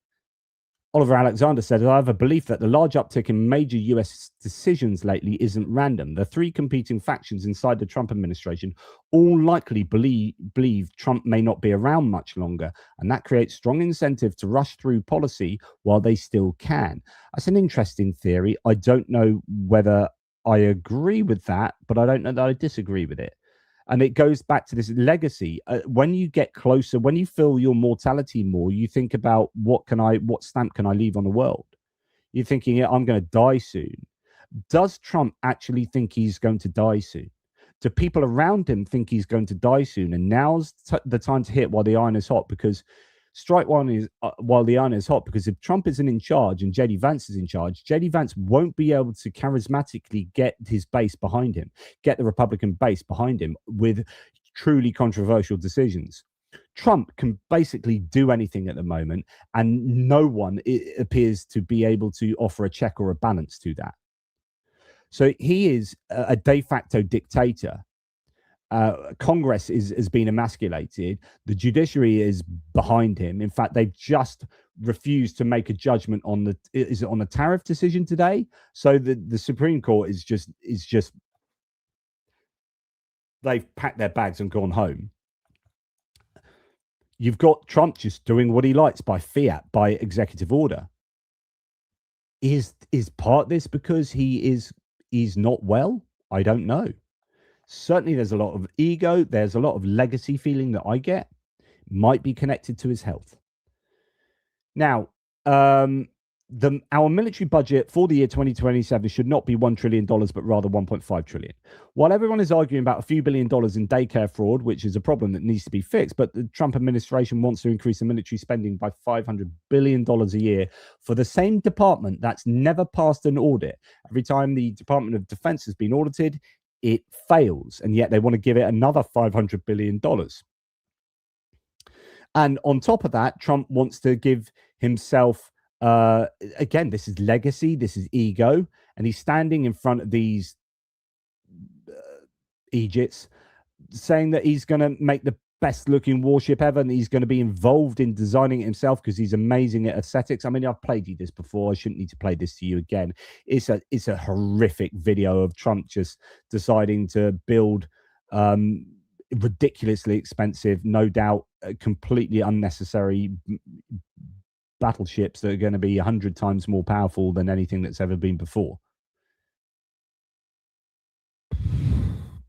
Oliver Alexander said, I have a belief that the large uptick in major US decisions lately isn't random. The three competing factions inside the Trump administration all likely believe Trump may not be around much longer, and that creates strong incentive to rush through policy while they still can. That's an interesting theory. I don't know whether I agree with that, but I don't know that I disagree with it. And it goes back to this legacy. When you get closer, when you feel your mortality more, you think about what stamp can I leave on the world? You're thinking, yeah, I'm going to die soon. Does Trump actually think he's going to die soon? Do people around him think he's going to die soon? And now's the time to hit while the iron is hot, because strike one is while the iron is hot, because if Trump isn't in charge and JD Vance is in charge, JD Vance won't be able to charismatically get his base behind him, get the Republican base behind him with truly controversial decisions. Trump can basically do anything at the moment, and no one appears to be able to offer a check or a balance to that. So he is a de facto dictator. Congress has been emasculated. The judiciary is behind him. In fact, they've just refused to make a judgment on the tariff decision today. So the Supreme Court is just they've packed their bags and gone home. You've got Trump just doing what he likes by fiat, by executive order. Is part of this because he's not well? I don't know. Certainly, there's a lot of ego. There's a lot of legacy feeling that I get. Might be connected to his health. Now, our military budget for the year 2027 should not be $1 trillion, but rather $1.5 trillion. While everyone is arguing about a few $1 billion in daycare fraud, which is a problem that needs to be fixed, but the Trump administration wants to increase the military spending by $500 billion a year for the same department that's never passed an audit. Every time the Department of Defense has been audited, it fails, and yet they want to give it another $500 billion. And on top of that, Trump wants to give himself, again, this is legacy, this is ego, and he's standing in front of these Egypts saying that he's going to make the best looking warship ever, and he's going to be involved in designing it himself because he's amazing at aesthetics. I mean, I've played you this before. I shouldn't need to play this to you again. It's a horrific video of Trump just deciding to build ridiculously expensive, no doubt completely unnecessary battleships that are going to be 100 times more powerful than anything that's ever been before.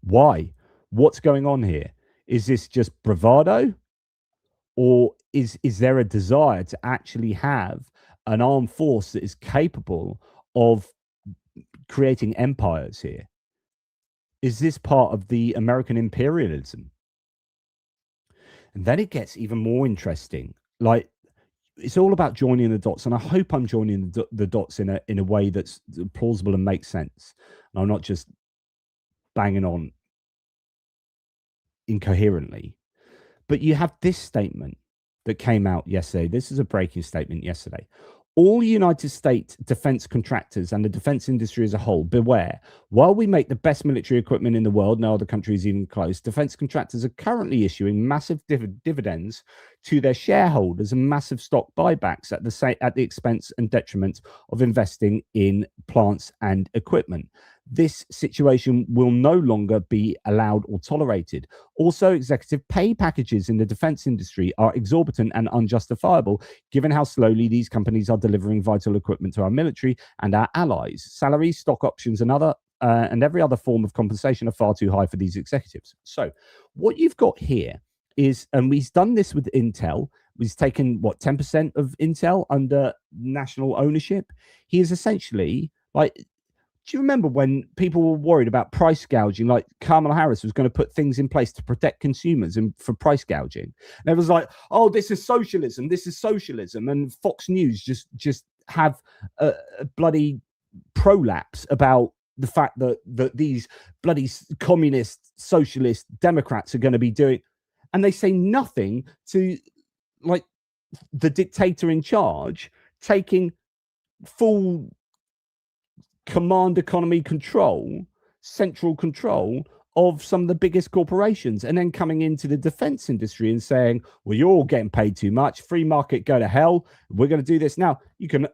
Why? What's going on here? Is this just bravado, or is there a desire to actually have an armed force that is capable of creating empires here? Is this part of the American imperialism? And then it gets even more interesting. Like, it's all about joining the dots, and I hope I'm joining the dots in a way that's plausible and makes sense. And I'm not just banging on incoherently. But you have this statement that came out yesterday. This is a breaking statement yesterday. All United States defense contractors and the defense industry as a whole, beware. While we make the best military equipment in the world, no other country is even close, defense contractors are currently issuing massive dividends to their shareholders and massive stock buybacks at the expense and detriment of investing in plants and equipment. This situation will no longer be allowed or tolerated. Also, executive pay packages in the defense industry are exorbitant and unjustifiable, given how slowly these companies are delivering vital equipment to our military and our allies. Salaries, stock options, and every other form of compensation are far too high for these executives. So what you've got here is, and we've done this with Intel, he's taken, 10% of Intel under national ownership. He is essentially like, do you remember when people were worried about price gouging, like Kamala Harris was going to put things in place to protect consumers and for price gouging? And it was like, oh, this is socialism. This is socialism. And Fox News just have a bloody prolapse about the fact that these bloody communist, socialist Democrats are going to be doing. And they say nothing to, like, the dictator in charge taking full command economy control, central control of some of the biggest corporations, and then coming into the defense industry and saying, well, you're all getting paid too much, free market, go to hell, we're going to do this. Now,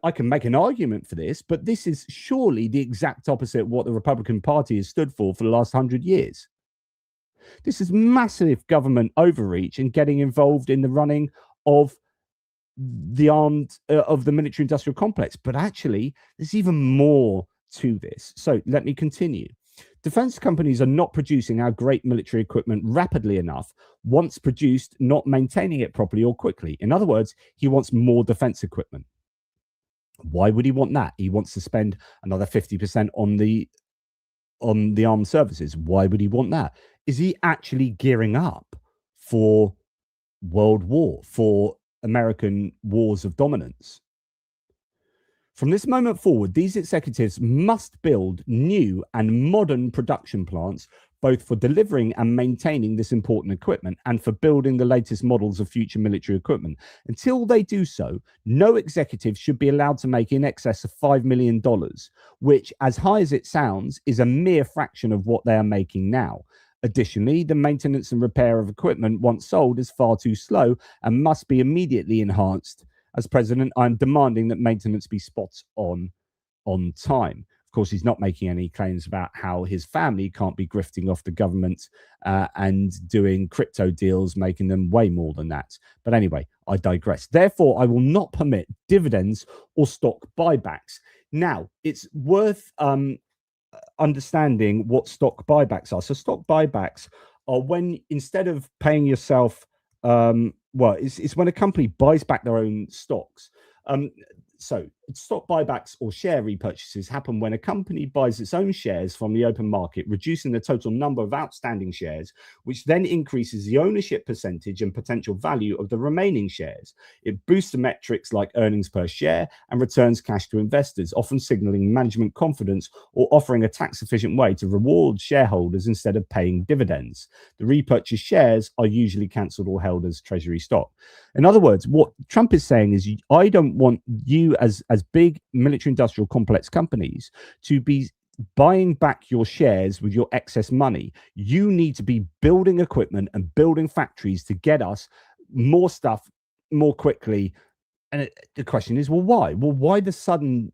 I can make an argument for this, but this is surely the exact opposite of what the Republican Party has stood for the last 100 years. This is massive government overreach and getting involved in the running of the of the military industrial complex. But actually, there's even more to this. So let me continue. Defense companies are not producing our great military equipment rapidly enough. Once produced, not maintaining it properly or quickly. In other words, he wants more defense equipment. Why would he want that? He wants to spend another 50% on the armed services. Why would he want that? Is he actually gearing up for World War, for American wars of dominance? From this moment forward, these executives must build new and modern production plants, both for delivering and maintaining this important equipment and for building the latest models of future military equipment. Until they do so, no executive should be allowed to make in excess of $5 million, which, as high as it sounds, is a mere fraction of what they are making now. Additionally, the maintenance and repair of equipment once sold is far too slow and must be immediately enhanced. As president, I'm demanding that maintenance be spot on time. Of course, he's not making any claims about how his family can't be grifting off the government and doing crypto deals, making them way more than that. But anyway, I digress. Therefore, I will not permit dividends or stock buybacks. Now, it's worth understanding what stock buybacks are. So stock buybacks are when, instead of paying yourself, well, it's when a company buys back their own stocks. So stock buybacks or share repurchases happen when a company buys its own shares from the open market, reducing the total number of outstanding shares, which then increases the ownership percentage and potential value of the remaining shares. It boosts the metrics like earnings per share and returns cash to investors, often signaling management confidence or offering a tax-efficient way to reward shareholders instead of paying dividends. The repurchased shares are usually cancelled or held as treasury stock. In other words, what Trump is saying is, I don't want you as big military industrial complex companies to be buying back your shares with your excess money. You need to be building equipment and building factories to get us more stuff more quickly. And the question is, well, why? Well, why the sudden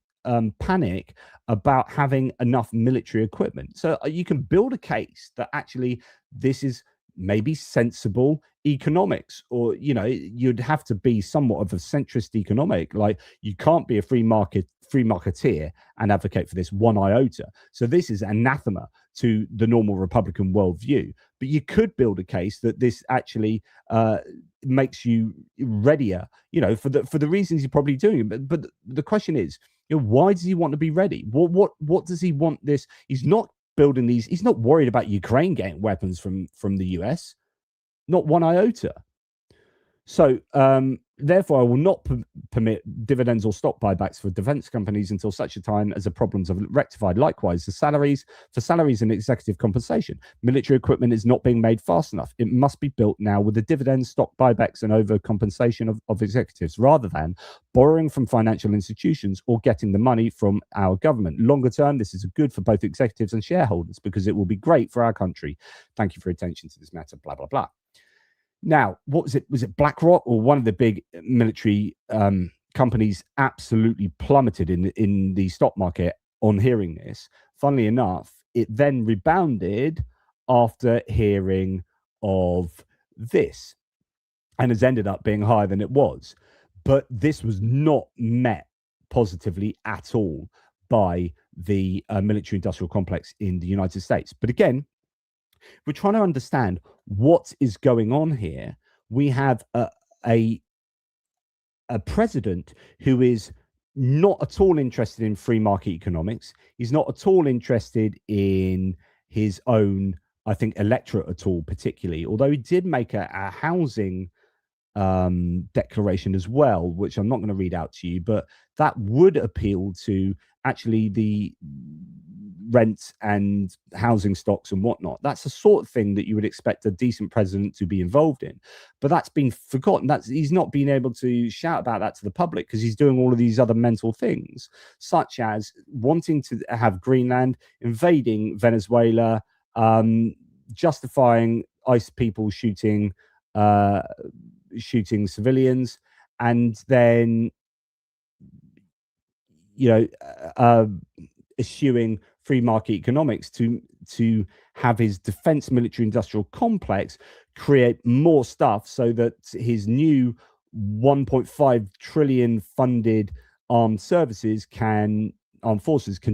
panic about having enough military equipment? So you can build a case that actually this is maybe sensible economics, or you'd have to be somewhat of a centrist economic, like you can't be a free marketeer and advocate for this one iota. So this is anathema to the normal Republican worldview. But you could build a case that this actually makes you readier, for the reasons you're probably doing. But the question is, why does he want to be ready? What does he want this? He's not building these. He's not worried about Ukraine getting weapons from the US, not one iota. So therefore, I will not permit dividends or stock buybacks for defense companies until such a time as the problems are rectified. Likewise, for salaries and executive compensation, military equipment is not being made fast enough. It must be built now with the dividends, stock buybacks, and overcompensation of executives, rather than borrowing from financial institutions or getting the money from our government. Longer term, this is good for both executives and shareholders because it will be great for our country. Thank you for your attention to this matter, blah, blah, blah. Now, what was it? Was it BlackRock or one of the big military companies absolutely plummeted in the stock market on hearing this? Funnily enough, it then rebounded after hearing of this and has ended up being higher than it was. But this was not met positively at all by the military industrial complex in the United States. But again, we're trying to understand what is going on here. We have a president who is not at all interested in free market economics. He's not at all interested in his own, I think, electorate at all, particularly, although he did make a housing declaration as well, which I'm not going to read out to you, but that would appeal to actually the rent and housing stocks and whatnot. That's the sort of thing that you would expect a decent president to be involved in, but that's been forgotten. He's not been able to shout about that to the public because he's doing all of these other mental things, such as wanting to have Greenland, invading Venezuela, justifying ICE people shooting civilians, and then eschewing free market economics to have his defense military industrial complex create more stuff so that his new 1.5 trillion funded armed forces can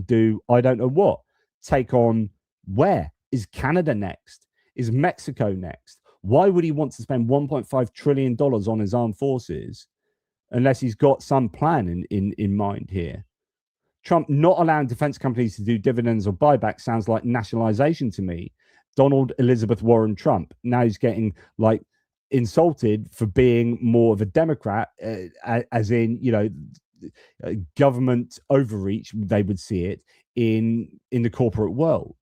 do I don't know what. Take on, where is Canada next? Is Mexico next? Why would he want to spend $1.5 trillion on his armed forces unless he's got some plan in mind here? Trump not allowing defense companies to do dividends or buybacks sounds like nationalization to me. Donald Elizabeth Warren Trump. Now he's getting insulted for being more of a Democrat, as in, government overreach, they would see it in the corporate world.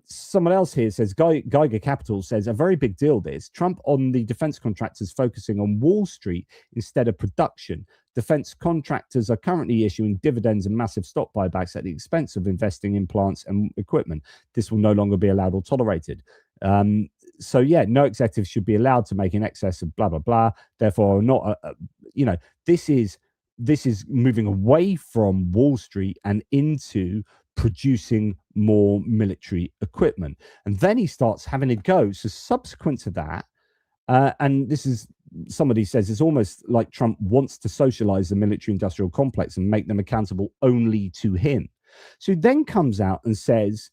Someone else here says, Geiger Capital says, a very big deal this. Trump on the defense contractors focusing on Wall Street instead of production. Defense contractors are currently issuing dividends and massive stock buybacks at the expense of investing in plants and equipment. This will no longer be allowed or tolerated. So yeah, no executives should be allowed to make in excess of blah, blah, blah. Therefore, not, this is moving away from Wall Street and into producing more military equipment. And then he starts having a go. So subsequent to that, and this is, somebody says it's almost like Trump wants to socialize the military industrial complex and make them accountable only to him. So he then comes out and says,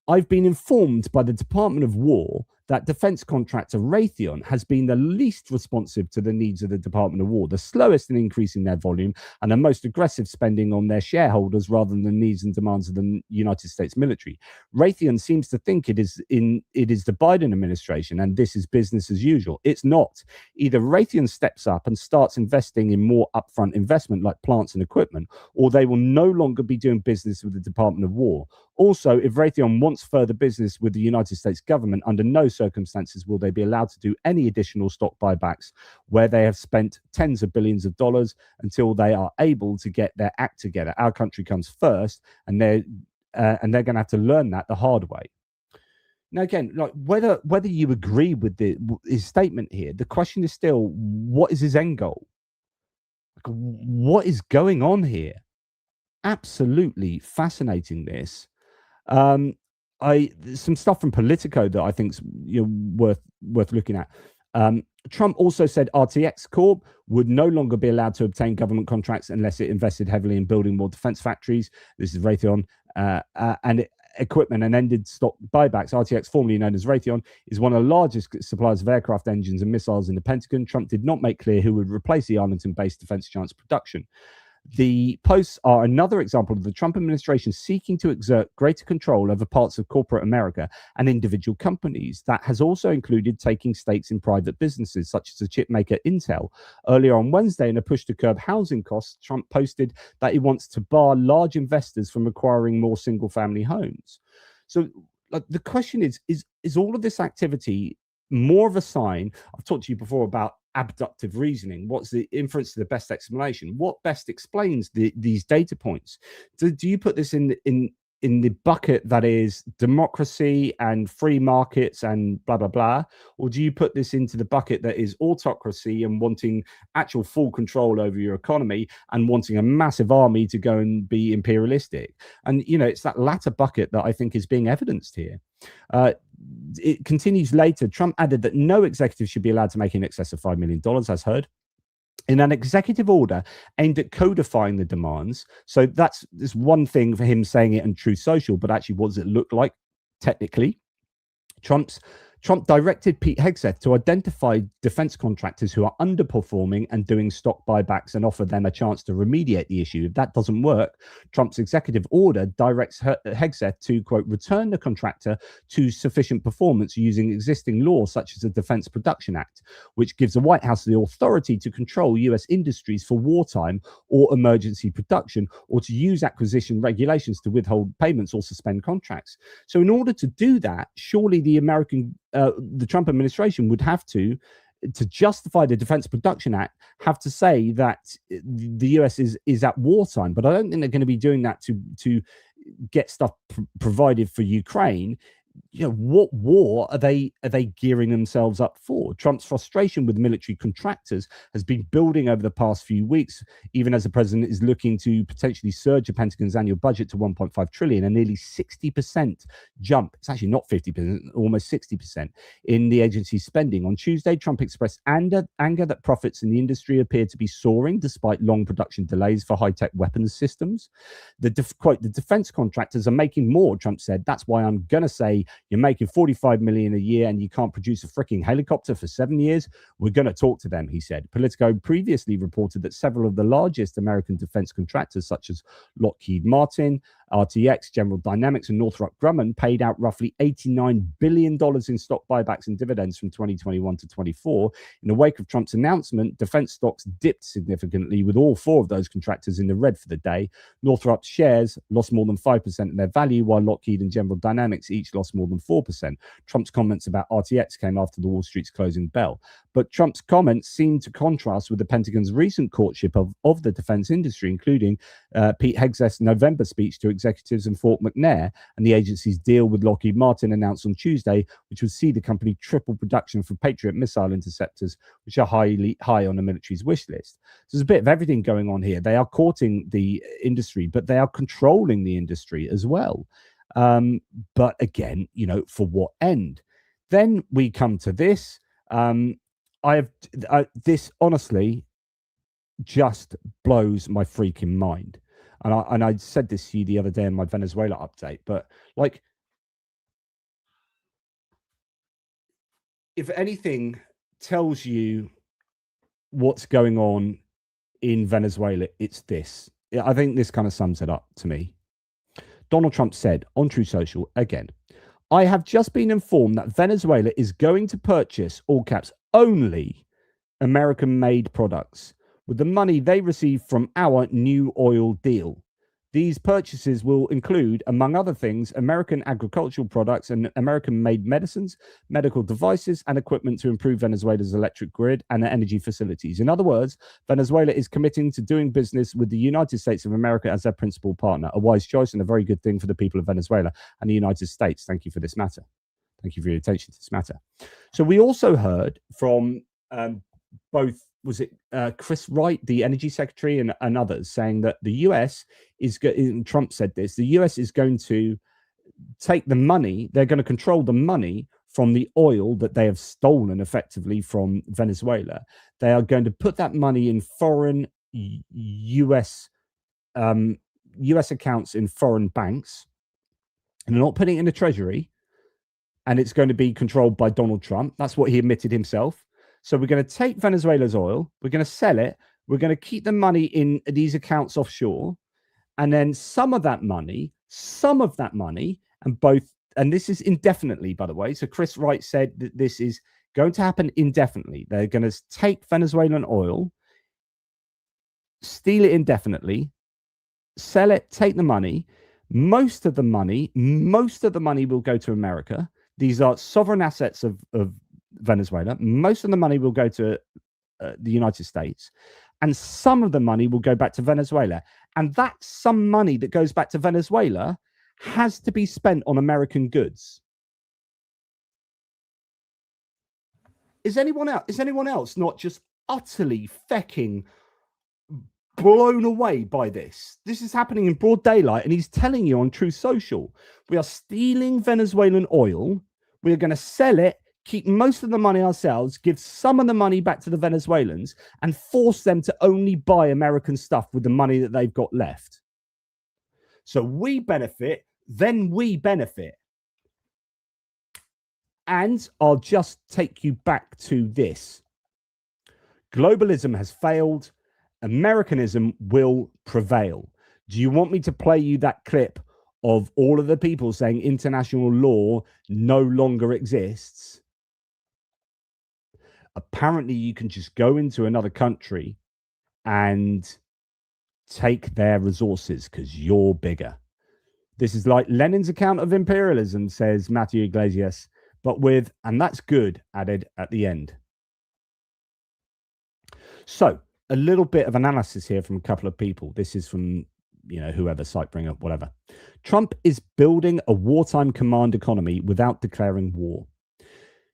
I've been informed by the Department of War that defense contractor Raytheon has been the least responsive to the needs of the Department of War, the slowest in increasing their volume, and the most aggressive spending on their shareholders rather than the needs and demands of the United States military. Raytheon seems to think it is the Biden administration, and this is business as usual. It's not. Either Raytheon steps up and starts investing in more upfront investment like plants and equipment, or they will no longer be doing business with the Department of War. Also, if Raytheon wants further business with the United States government, under no circumstances will they be allowed to do any additional stock buybacks where they have spent tens of billions of dollars until they are able to get their act together. Our country comes first, and they're going to have to learn that the hard way. Now, again, like whether you agree with his statement here, the question is still, what is his end goal? Like, what is going on here? Absolutely fascinating, this. Some stuff from Politico that I think's worth looking at. Trump also said RTX Corp would no longer be allowed to obtain government contracts unless it invested heavily in building more defense factories. This is Raytheon and equipment and ended stock buybacks. RTX, formerly known as Raytheon, is one of the largest suppliers of aircraft engines and missiles in the Pentagon. Trump did not make clear who would replace the Arlington-based defense giant's production. The posts are another example of the Trump administration seeking to exert greater control over parts of corporate America and individual companies. That has also included taking stakes in private businesses, such as the chip maker Intel. Earlier on Wednesday, in a push to curb housing costs, Trump posted that he wants to bar large investors from acquiring more single-family homes. So the question is all of this activity more of a sign? I've talked to you before about abductive reasoning. What's the inference to the best explanation? What best explains these data points? Do you put this in the bucket that is democracy and free markets and blah blah blah, or do you put this into the bucket that is autocracy and wanting actual full control over your economy and wanting a massive army to go and be imperialistic? And it's that latter bucket that I think is being evidenced here. It continues later. Trump added that no executive should be allowed to make in excess of $5 million, as heard, in an executive order aimed at codifying the demands. So that's one thing for him saying it on Truth Social, but actually, what does it look like technically? Trump directed Pete Hegseth to identify defense contractors who are underperforming and doing stock buybacks and offer them a chance to remediate the issue. If that doesn't work, Trump's executive order directs Hegseth to, quote, return the contractor to sufficient performance using existing laws such as the Defense Production Act, which gives the White House the authority to control U.S. industries for wartime or emergency production, or to use acquisition regulations to withhold payments or suspend contracts. So in order to do that, surely the Trump administration would have to justify the Defense Production Act, have to say that the US is at wartime. But I don't think they're going to be doing that to get stuff provided for Ukraine. What war are they gearing themselves up for? Trump's frustration with military contractors has been building over the past few weeks, even as the president is looking to potentially surge the Pentagon's annual budget to $1.5 trillion, a nearly 60% jump. It's actually not 50%, almost 60% in the agency's spending. On Tuesday, Trump expressed anger that profits in the industry appear to be soaring despite long production delays for high-tech weapons systems. Quote, the defense contractors are making more, Trump said. That's why I'm going to say, you're making $45 million a year and you can't produce a freaking helicopter for 7 years. We're going to talk to them, he said. Politico previously reported that several of the largest American defense contractors, such as Lockheed Martin, RTX, General Dynamics, and Northrop Grumman, paid out roughly $89 billion in stock buybacks and dividends from 2021 to 24. In the wake of Trump's announcement, defense stocks dipped significantly, with all four of those contractors in the red for the day. Northrop's shares lost more than 5% of their value, while Lockheed and General Dynamics each lost more than 4%. Trump's comments about RTX came after the Wall Street's closing bell. But Trump's comments seem to contrast with the Pentagon's recent courtship of the defense industry, including Pete Hegseth's November speech to executives in Fort McNair and the agency's deal with Lockheed Martin announced on Tuesday, which would see the company triple production for Patriot missile interceptors, which are high on the military's wish list. So there's a bit of everything going on here. They are courting the industry, but they are controlling the industry as well. But again, for what end? Then we come to this. This honestly just blows my freaking mind. and I said this to you the other day in my Venezuela update, but like, if anything tells you what's going on in Venezuela, it's this. I think this kind of sums it up to me. Donald Trump said on True Social again, I have just been informed that Venezuela is going to purchase, all caps, only American-made products with the money they receive from our new oil deal. These purchases will include, among other things, American agricultural products and American-made medicines, medical devices, and equipment to improve Venezuela's electric grid and energy facilities. In other words, Venezuela is committing to doing business with the United States of America as their principal partner, a wise choice and a very good thing for the people of Venezuela and the United States. Thank you for this matter. Thank you for your attention to this matter. So we also heard from both, was it Chris Wright, the energy secretary, and others saying that the US is, Trump said this, the US is going to take the money, they're going to control the money from the oil that they have stolen effectively from Venezuela. They are going to put that money in foreign US accounts in foreign banks, and they're not putting it in the treasury, and it's going to be controlled by Donald Trump. That's what he admitted himself. So we're going to take Venezuela's oil, we're going to sell it, we're going to keep the money in these accounts offshore, and then some of that money, and this is indefinitely, by the way. So Chris Wright said that this is going to happen indefinitely. They're going to take Venezuelan oil, steal it indefinitely, sell it, take the money. Most of the money will go to America. These are sovereign assets of Venezuela. Most of the money will go to the United States, and some of the money will go back to Venezuela. And that some money that goes back to Venezuela has to be spent on American goods. Is anyone else not just utterly fecking blown away by this? This is happening in broad daylight, and he's telling you on True Social, we are stealing Venezuelan oil, we're going to sell it, keep most of the money ourselves, give some of the money back to the Venezuelans, and force them to only buy American stuff with the money that they've got left. So we benefit, then we benefit. And I'll just take you back to this. Globalism has failed. Americanism will prevail. Do you want me to play you that clip of all of the people saying international law no longer exists? Apparently, you can just go into another country and take their resources because you're bigger. This is like Lenin's account of imperialism, says Matthew Iglesias, but with, and that's good, added at the end. So, a little bit of analysis here from a couple of people. This is from, whoever, Sitebringer, whatever. Trump is building a wartime command economy without declaring war.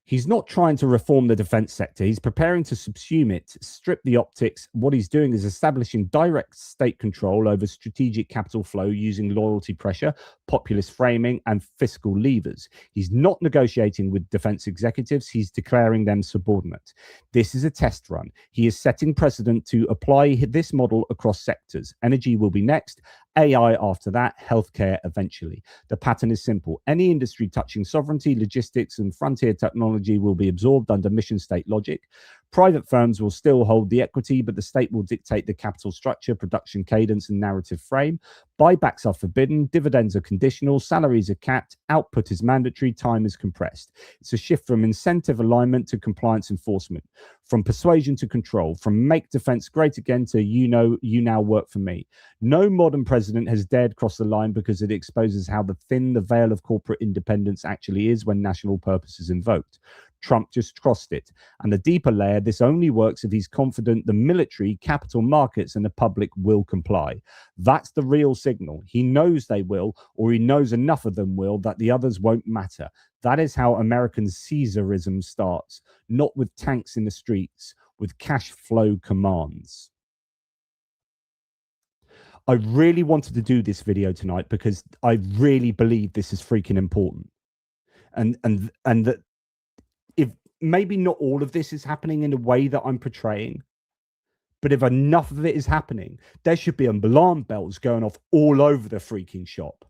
He's not trying to reform the defense sector. He's preparing to subsume it, strip the optics. What he's doing is establishing direct state control over strategic capital flow using loyalty pressure, populist framing, and fiscal levers. He's not negotiating with defense executives. He's declaring them subordinate. This is a test run. He is setting precedent to apply this model across sectors. Energy will be next. AI after that, healthcare eventually. The pattern is simple. Any industry touching sovereignty, logistics, and frontier technology will be absorbed under mission state logic. Private firms will still hold the equity, but the state will dictate the capital structure, production cadence, and narrative frame. Buybacks are forbidden, dividends are conditional, salaries are capped, output is mandatory, time is compressed. It's a shift from incentive alignment to compliance enforcement, from persuasion to control, from make defense great again to you now work for me. No modern president has dared cross the line because it exposes how thin the veil of corporate independence actually is when national purpose is invoked. Trump just crossed it. And the deeper layer, this only works if he's confident the military, capital markets, and the public will comply. That's the real signal. He knows they will, or he knows enough of them will, that the others won't matter. That is how American Caesarism starts, not with tanks in the streets, with cash flow commands. I really wanted to do this video tonight because I really believe this is freaking important. And that if maybe not all of this is happening in the way that I'm portraying, But if enough of it is happening, there should be alarm bells going off all over the freaking shop.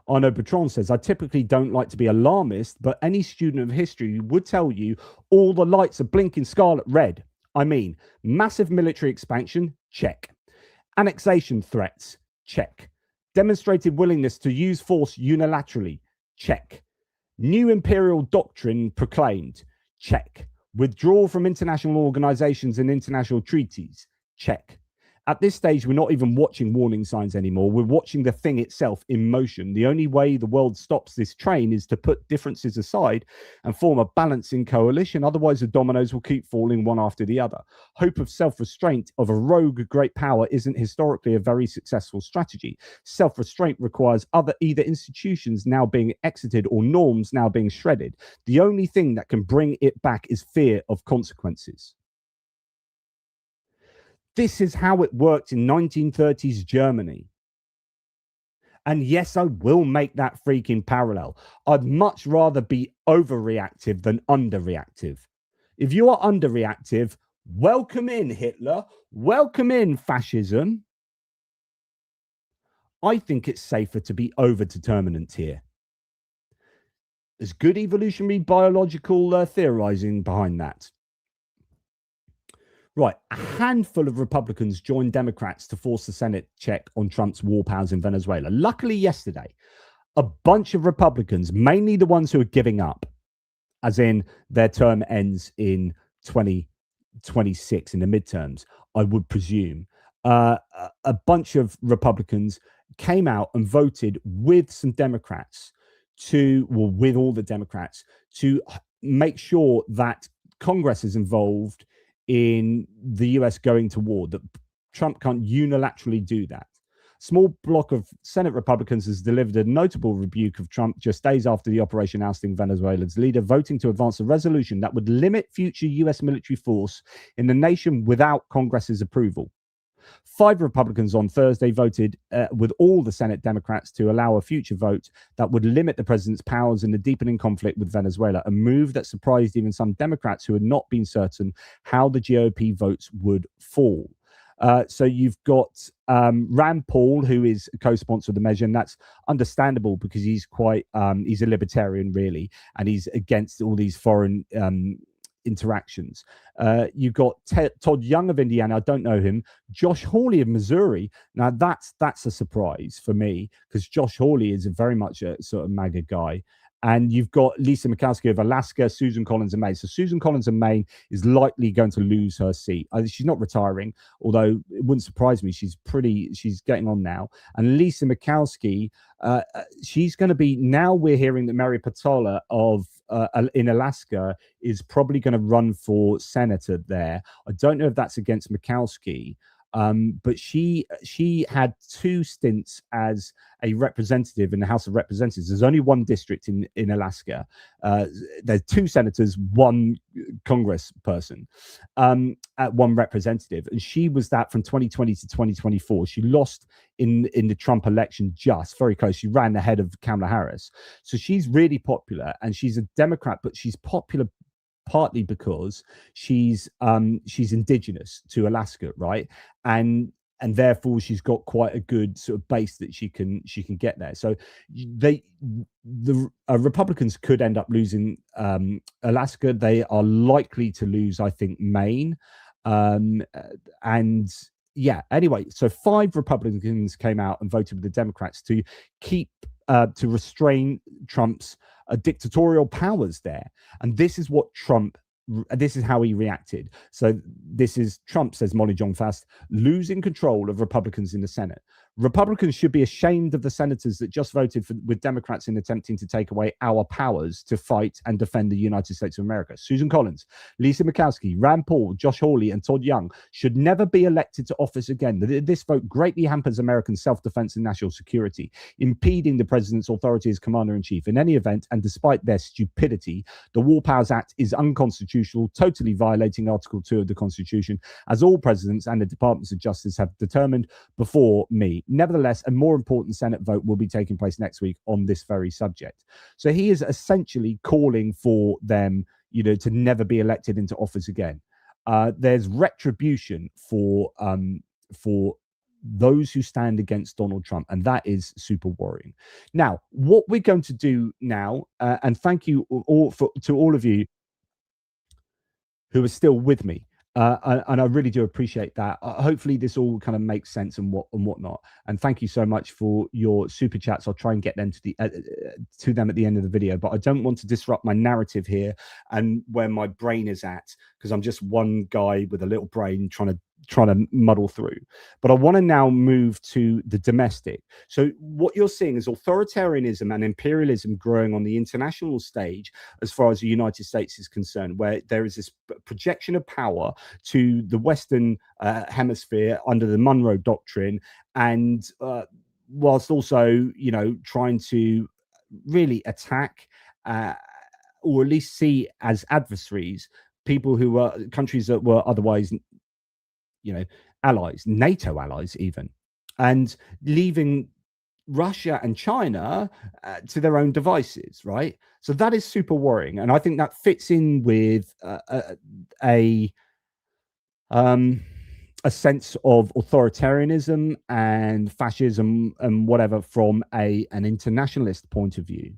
Arnaud Bertrand says, I typically don't like to be alarmist, but any student of history would tell you all the lights are blinking scarlet red. I mean, massive military expansion, check. Annexation threats, check. Demonstrated willingness to use force unilaterally, check. New imperial doctrine proclaimed, check. Withdrawal from international organizations and international treaties, check. At this stage, we're not even watching warning signs anymore. We're watching the thing itself in motion. The only way the world stops this train is to put differences aside and form a balancing coalition. Otherwise, the dominoes will keep falling one after the other. Hope of self-restraint of a rogue great power isn't historically a very successful strategy. Self-restraint requires either institutions now being exited or norms now being shredded. The only thing that can bring it back is fear of consequences. This is how it worked in 1930s Germany. And yes, I will make that freaking parallel. I'd much rather be overreactive than underreactive. If you are underreactive, welcome in Hitler, welcome in fascism. I think it's safer to be over-determinant here. There's good evolutionary biological theorizing behind that. Right, a handful of Republicans joined Democrats to force the Senate check on Trump's war powers in Venezuela. Luckily, yesterday, a bunch of Republicans, mainly the ones who are giving up, as in their term ends in 2026 in the midterms, I would presume, a bunch of Republicans came out and voted with some Democrats with all the Democrats to make sure that Congress is involved in the US going to war, that Trump can't unilaterally do that. Small block of Senate Republicans has delivered a notable rebuke of Trump just days after the operation ousting Venezuela's leader, voting to advance a resolution that would limit future US military force in the nation without Congress's approval. 5 Republicans on Thursday voted with all the Senate Democrats to allow a future vote that would limit the president's powers in the deepening conflict with Venezuela, a move that surprised even some Democrats who had not been certain how the GOP votes would fall. So you've got Rand Paul, who is a co-sponsor of the measure, and that's understandable because he's he's a libertarian, really, and he's against all these foreign interactions. You've got Todd Young of Indiana. I don't know him. Josh Hawley of Missouri. Now that's a surprise for me because Josh Hawley is very much a sort of MAGA guy. And you've got Lisa Murkowski of Alaska, Susan Collins of Maine. So Susan Collins of Maine is likely going to lose her seat. She's not retiring, although it wouldn't surprise me. She's getting on now. And Lisa Murkowski, she's going to be, now we're hearing that Mary Patola in Alaska is probably going to run for senator there. I don't know if that's against Murkowski. But she had 2 stints as a representative in the House of Representatives. There's only 1 district in Alaska. There's 2 senators, 1 Congress person, 1 representative, and she was that from 2020 to 2024. She lost in the Trump election, just very close. She ran ahead of Kamala Harris, so she's really popular, and she's a Democrat, but she's popular partly because she's indigenous to Alaska, right? And therefore she's got quite a good sort of base that she can get there. So the Republicans could end up losing Alaska. They are likely to lose, I think, Maine. And yeah, anyway, so 5 Republicans came out and voted with the Democrats to to restrain Trump's dictatorial powers there. And this is how he reacted. So this is Trump, says Molly Jong-Fast, losing control of Republicans in the Senate. Republicans should be ashamed of the senators that just voted with Democrats in attempting to take away our powers to fight and defend the United States of America. Susan Collins, Lisa Murkowski, Rand Paul, Josh Hawley, and Todd Young should never be elected to office again. This vote greatly hampers American self-defense and national security, impeding the president's authority as commander-in-chief. In any event, and despite their stupidity, the War Powers Act is unconstitutional, totally violating Article 2 of the Constitution, as all presidents and the Departments of Justice have determined before me. Nevertheless, a more important Senate vote will be taking place next week on this very subject. So he is essentially calling for them, to never be elected into office again. there's retribution for those who stand against Donald Trump, and that is super worrying. Now, what we're going to do now, and thank you to all of you who are still with me, and I really do appreciate that. Hopefully, this all kind of makes sense and whatnot. And thank you so much for your super chats. I'll try and get them to them at the end of the video, but I don't want to disrupt my narrative here and where my brain is at, because I'm just one guy with a little brain trying to muddle through. But I want to now move to the domestic. So what you're seeing is authoritarianism and imperialism growing on the international stage as far as the United States is concerned, where there is this projection of power to the Western hemisphere under the Monroe Doctrine, and whilst also, you know, trying to really attack or at least see as adversaries people who were countries that were otherwise, you know, allies, NATO allies even, and leaving Russia and China to their own devices, right? So that is super worrying, and I think that fits in with a sense of authoritarianism and fascism and whatever from an internationalist point of view.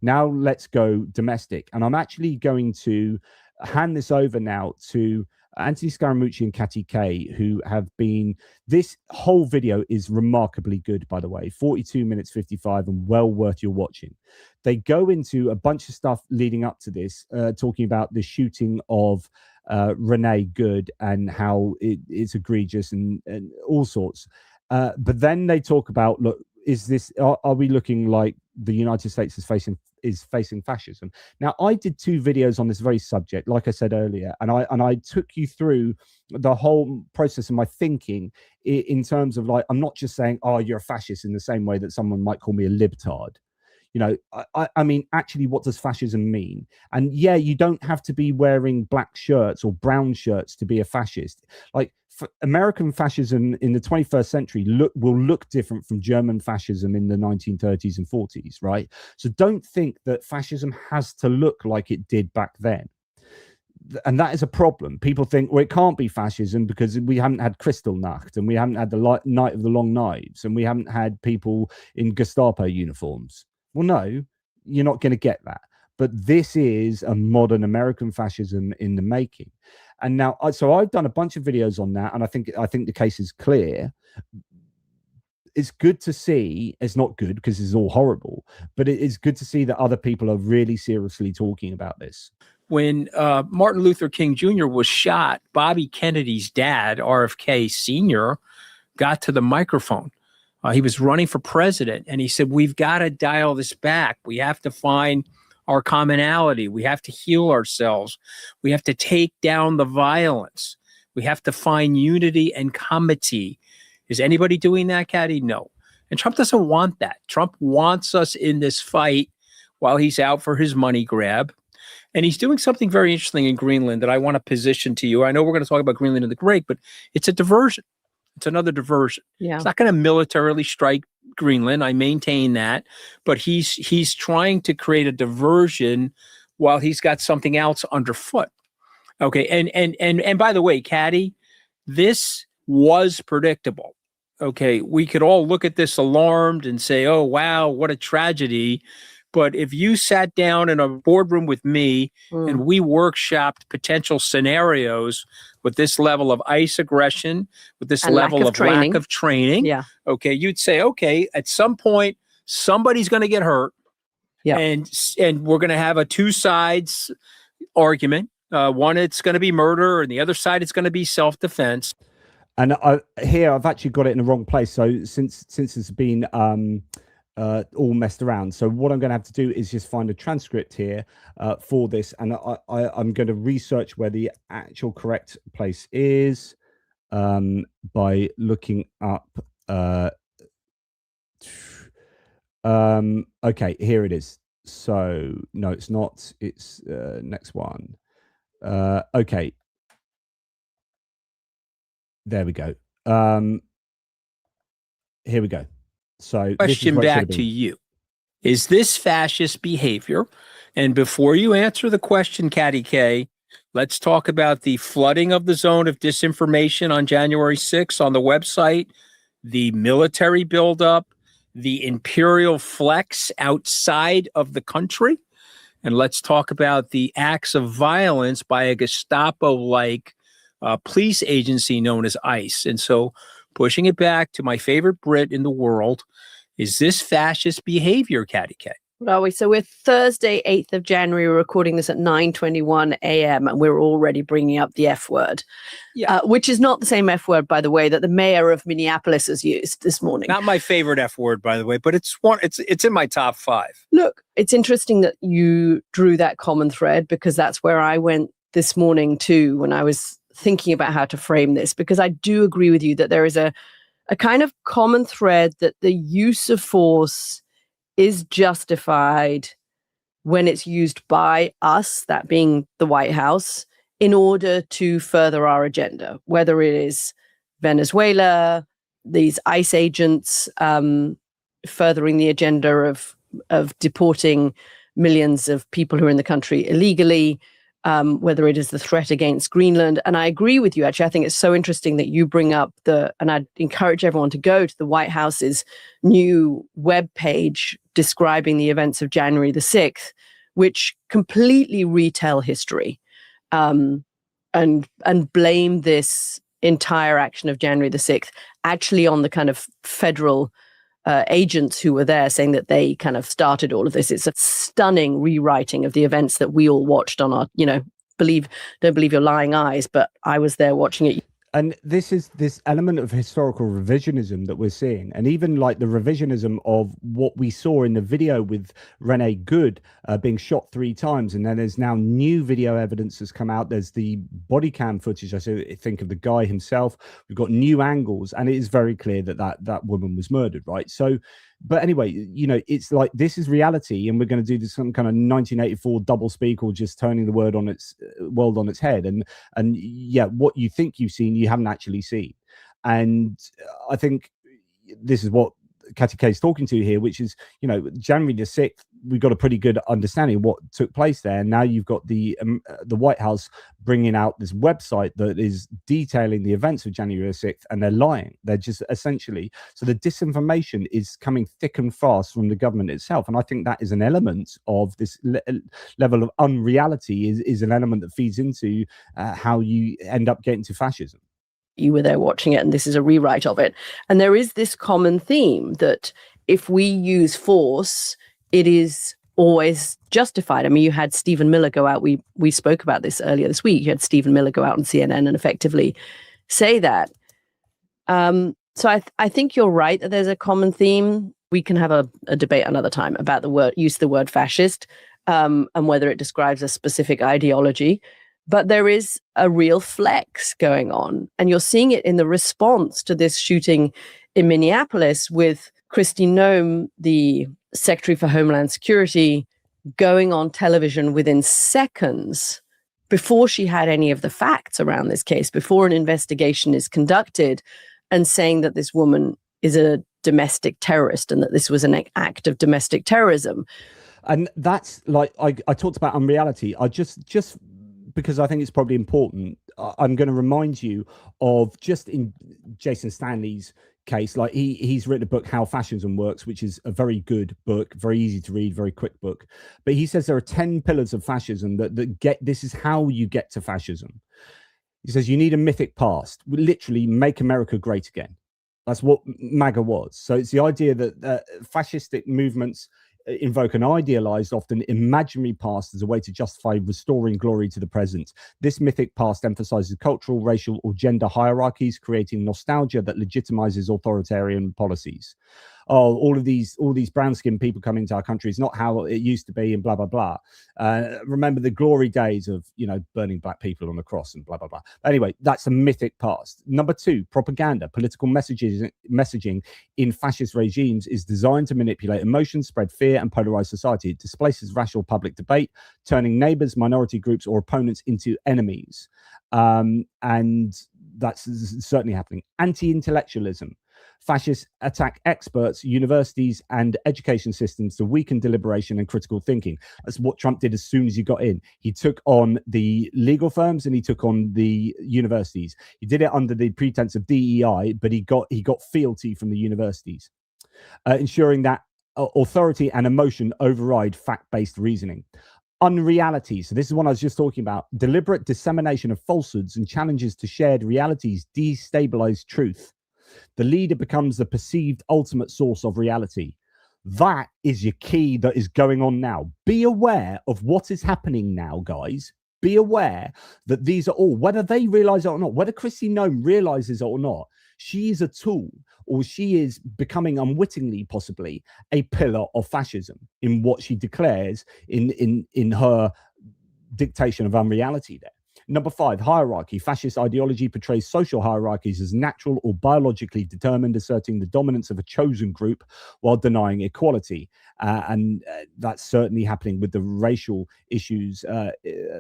Now let's go domestic, and I'm actually going to hand this over now to Anthony Scaramucci and Catty K, who have been, this whole video is remarkably good, by the way, 42 minutes 55 and well worth your watching. They go into a bunch of stuff leading up to this, talking about the shooting of Renee Good and how it's egregious and all sorts. But then they talk about, look, is this, are we looking like the United States is facing fascism? Now, I did 2 videos on this very subject, like I said earlier, and I took you through the whole process of my thinking in terms of, like, I'm not just saying, oh, you're a fascist in the same way that someone might call me a libtard. You know, I mean, actually, what does fascism mean? And yeah, you don't have to be wearing black shirts or brown shirts to be a fascist. Like, American fascism in the 21st century will look different from German fascism in the 1930s and 40s, right? So don't think that fascism has to look like it did back then. And that is a problem. People think, well, it can't be fascism because we haven't had Kristallnacht, and we haven't had the Night of the Long Knives, and we haven't had people in Gestapo uniforms. Well, no, you're not going to get that. But this is a modern American fascism in the making. And now, so I've done a bunch of videos on that, and I think the case is clear. It's good to see. It's not good because it's all horrible, but it is good to see that other people are really seriously talking about this. When Martin Luther King Jr. was shot, Bobby Kennedy's dad, RFK Sr., got to the microphone. He was running for president, and he said, we've got to dial this back. We have to find our commonality. We have to heal ourselves. We have to take down the violence. We have to find unity and comity. Is anybody doing that, Caddy? No. And Trump doesn't want that. Trump wants us in this fight while he's out for his money grab. And he's doing something very interesting in Greenland that I want to position to you. I know we're going to talk about Greenland in the break, but it's a diversion. It's another diversion. Yeah. It's not going to militarily strike Greenland. I maintain that. But he's trying to create a diversion while he's got something else underfoot. Okay. And by the way, Caddy, this was predictable. Okay. We could all look at this alarmed and say, oh, wow, what a tragedy. But if you sat down in a boardroom with me and we workshopped potential scenarios with this level of ICE aggression, with this level of lack of training, okay, you'd say, okay, at some point, somebody's going to get hurt. Yeah. And we're going to have a 2 sides argument. One, it's going to be murder, and the other side, it's going to be self-defense. And here, I've actually got it in the wrong place. So since it's been all messed around. So what I'm going to have to do is just find a transcript here for this, and I'm going to research where the actual correct place is by looking up. Okay, here it is. So no, it's not. It's next one. Okay, there we go. Here we go. So question back to you. Is this fascist behavior? And before you answer the question, Caddy K, Let's talk about the flooding of the zone of disinformation on January 6th on the website, the military buildup, the imperial flex outside of the country. And let's talk about the acts of violence by a Gestapo-like police agency known as ICE. And so pushing it back to my favorite Brit in the world, is this fascist behavior, Catty K? What are we? So we're Thursday, 8th of January. We're recording this at 9:21 a.m. and we're already bringing up the F word, which is not the same F word, by the way, that the mayor of Minneapolis has used this morning. Not my favorite F word, by the way, but it's in my top 5. Look, it's interesting that you drew that common thread, because that's where I went this morning too when I was thinking about how to frame this, because I do agree with you that there is a kind of common thread that the use of force is justified when it's used by us, that being the White House, in order to further our agenda, whether it is Venezuela, these ICE agents furthering the agenda of deporting millions of people who are in the country illegally, whether it is the threat against Greenland. And I agree with you, actually. I think it's so interesting that you bring up and I'd encourage everyone to go to the White House's new webpage describing the events of January the 6th, which completely retell history and blame this entire action of January the 6th actually on the kind of federal agents who were there, saying that they kind of started all of this. It's a stunning rewriting of the events that we all watched on our, don't believe your lying eyes, but I was there watching it. And this is this element of historical revisionism that we're seeing, and even like the revisionism of what we saw in the video with Rene Good being shot 3 times, and then there's now new video evidence that's come out. There's the body cam footage, I think, of the guy himself. We've got new angles, and it is very clear that woman was murdered, right? So, but anyway, it's like this is reality, and we're going to do some kind of 1984 double speak, or just turning the world on its head. And yeah, what you think you've seen, you haven't actually seen. And I think this is what Catty K is talking to here, which is, January the 6th, we got a pretty good understanding of what took place there. Now you've got the White House bringing out this website that is detailing the events of January the 6th, and they're lying. They're just essentially, so the disinformation is coming thick and fast from the government itself. And I think that is an element of this level of unreality is an element that feeds into how you end up getting to fascism. You were there watching it, and this is a rewrite of it. And there is this common theme that if we use force, it is always justified. I mean, you had Stephen Miller go out. We spoke about this earlier this week. You had Stephen Miller go out on CNN and effectively say that. So I think you're right that there's a common theme. We can have a debate another time about the word fascist and whether it describes a specific ideology. But there is a real flex going on. And you're seeing it in the response to this shooting in Minneapolis with Kristi Noem, the Secretary for Homeland Security, going on television within seconds before she had any of the facts around this case, before an investigation is conducted, and saying that this woman is a domestic terrorist and that this was an act of domestic terrorism. And that's like, I talked about unreality. I just because I think it's probably important, I'm going to remind you of just in Jason Stanley's case, like he's written a book, How Fascism Works, which is a very good book, very easy to read, very quick book. But he says there are 10 pillars of fascism this is how you get to fascism. He says you need a mythic past, literally make America great again. That's what MAGA was. So it's the idea that fascistic movements invoke an idealized, often imaginary past as a way to justify restoring glory to the present. This mythic past emphasizes cultural, racial, or gender hierarchies, creating nostalgia that legitimizes authoritarian policies. Oh, all these brown-skinned people come into our country. It's not how it used to be, and blah, blah, blah. Remember the glory days of, burning black people on the cross and blah, blah, blah. Anyway, that's a mythic past. Number 2, propaganda. Political messaging in fascist regimes is designed to manipulate emotions, spread fear, and polarize society. It displaces rational public debate, turning neighbors, minority groups, or opponents into enemies. And that's certainly happening. Anti-intellectualism. Fascists attack experts, universities, and education systems to weaken deliberation and critical thinking. That's what Trump did as soon as he got in. He took on the legal firms and he took on the universities. He did it under the pretense of DEI, but he got fealty from the universities, ensuring that authority and emotion override fact-based reasoning. Unreality. So this is what I was just talking about. Deliberate dissemination of falsehoods and challenges to shared realities destabilize truth. The leader becomes the perceived ultimate source of reality. That is your key that is going on now. Be aware of what is happening now, guys. Be aware that these are all, whether they realize it or not, whether Kristi Noem realizes it or not, she is a tool, or she is becoming unwittingly, possibly, a pillar of fascism in what she declares in her dictation of unreality there. Number 5, hierarchy. Fascist ideology portrays social hierarchies as natural or biologically determined, asserting the dominance of a chosen group while denying equality. And that's certainly happening with the racial issues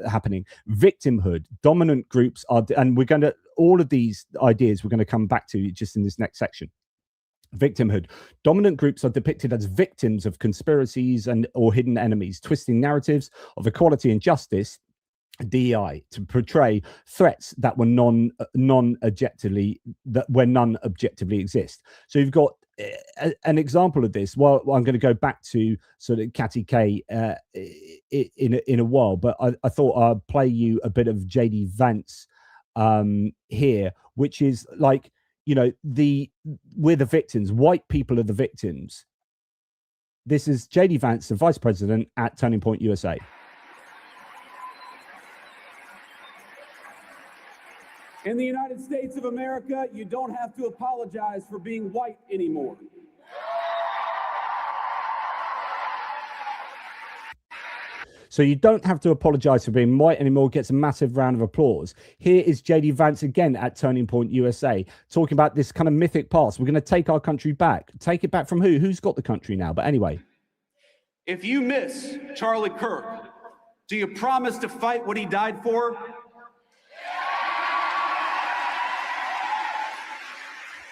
happening. Victimhood. Dominant groups are, and we're going to, all of these ideas we're going to come back to just in this next section. Victimhood. Dominant groups are depicted as victims of conspiracies and or hidden enemies, twisting narratives of equality and justice, DEI, to portray threats that were none objectively exist. So you've got an example of this. Well, I'm going to go back to sort of Catty K in a while, but I thought I'd play you a bit of JD Vance here, which is like, you know, we're the victims. White people are the victims. This is JD Vance, the vice president at Turning Point USA. In the United States of America, you don't have to apologize for being white anymore. So you don't have to apologize for being white anymore. Gets a massive round of applause. Here is JD Vance again at Turning Point USA, talking about this kind of mythic past. We're going to take our country back. Take it back from who? Who's got the country now? But anyway. If you miss Charlie Kirk, do you promise to fight what he died for?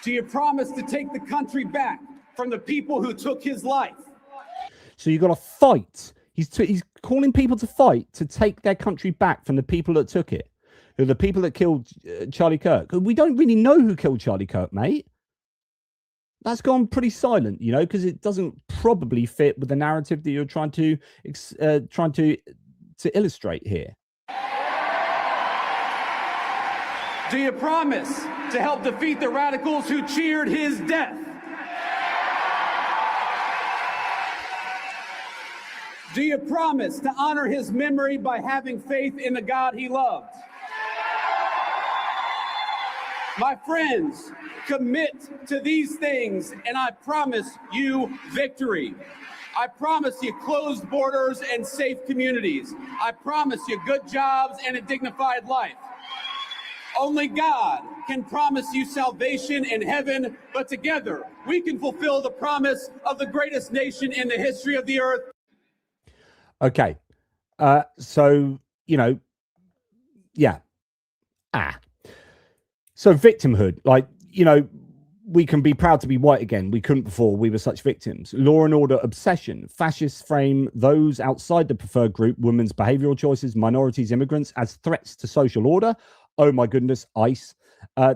Do you promise to take the country back from the people who took his life? So you got to fight. He's calling people to fight to take their country back from the people that took it. Who are the people that killed Charlie Kirk. We don't really know who killed Charlie Kirk, mate. That's gone pretty silent, you know, because it doesn't probably fit with the narrative that you're trying to illustrate here. Do you promise to help defeat the radicals who cheered his death? Do you promise to honor his memory by having faith in the God he loved? My friends, commit to these things, and I promise you victory. I promise you closed borders and safe communities. I promise you good jobs and a dignified life. Only God can promise you salvation in heaven, but together we can fulfill the promise of the greatest nation in the history of the earth. Okay. So, you know, yeah. So victimhood, like, you know, we can be proud to be white again. We couldn't before. We were such victims. Law and order obsession. Fascists frame those outside the preferred group, women's behavioral choices, minorities, immigrants, as threats to social order. Oh my goodness, ICE.